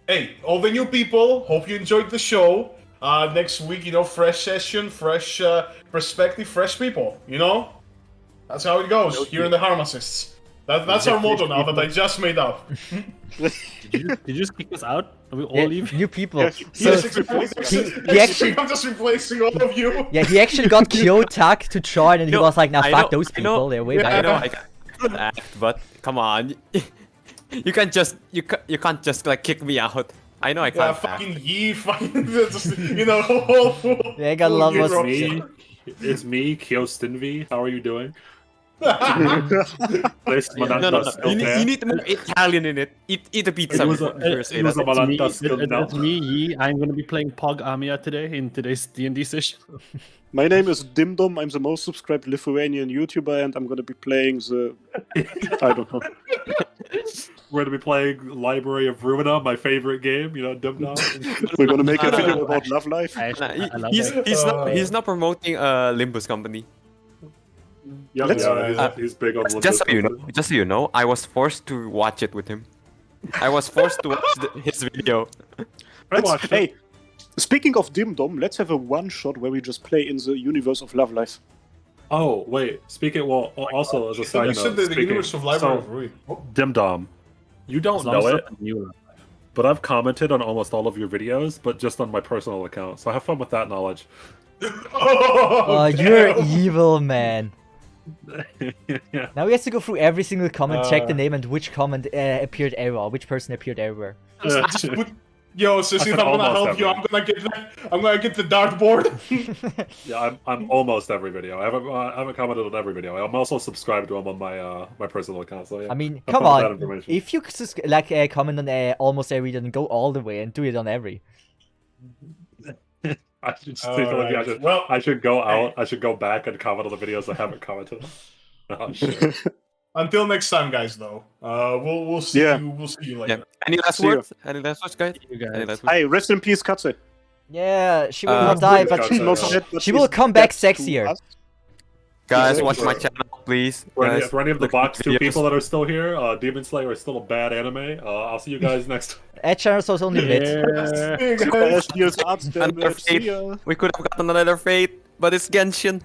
hey, all the new people, hope you enjoyed the show. Next week, you know, fresh session, fresh perspective, fresh people. You know, that's how it goes here in the Harmacists. That's our motto now that I just made up. Did you just kick us out? Are we all leaving? New people. Yeah, So he actually, I'm just replacing all of you. Yeah, he actually got Kyotak to join, and he was like, "Nah, fuck those people. They're way better." I know I can act, but come on, you can't just like kick me out. I know I can't. Yeah, fucking ye, fucking just, you know, whole fool. Yeah, I gotta love us. It's me, Kyostinvi. How are you doing? No. You need more Italian in it. Eat a pizza. It's me, Yi. I'm gonna be playing Pog Amia today in today's D&D session. My name is Dimdom. I'm the most subscribed Lithuanian YouTuber, and I'm gonna be playing the... I don't know. We're gonna be playing Library of Ruina, my favorite game. You know, Dimdom. We're gonna make a video about love life. He's not promoting Limbus company. He's big on Limbus. Just so you know, I was forced to watch it with him. I was forced to watch his video. Hey, speaking of Dimdom, let's have a one-shot where we just play in the universe of Love Life. Oh, wait. Also as a side note, you said the universe of Library of Ruin. Dimdom, you don't know it, but I've commented on almost all of your videos, but just on my personal account, so have fun with that knowledge. Oh, you're evil, man. Now we have to go through every single comment, check the name and which comment appeared everywhere, which person appeared everywhere. Yo, Sissy, if I'm gonna help you, I'm gonna get the dartboard. Yeah, I'm almost every video. I haven't commented on every video. I'm also subscribed to them on my personal account. So yeah. I mean, come on. If you like comment on almost every, then go all the way and do it on every. I should go out. I should go back and comment on the videos I haven't commented on. Oh, shit. Until next time, guys. Though, we'll see you. We'll see you later. Yeah. Any last words? Any last words, guys? Hey, rest in peace, Katze. Yeah, she will not die, but she will come back sexier. Guys, watch my channel, please. For any of the Box2 people that are still here, Demon Slayer is still a bad anime. I'll see you guys next time. Ed channel was only mid. We could have gotten another fate, but it's Genshin.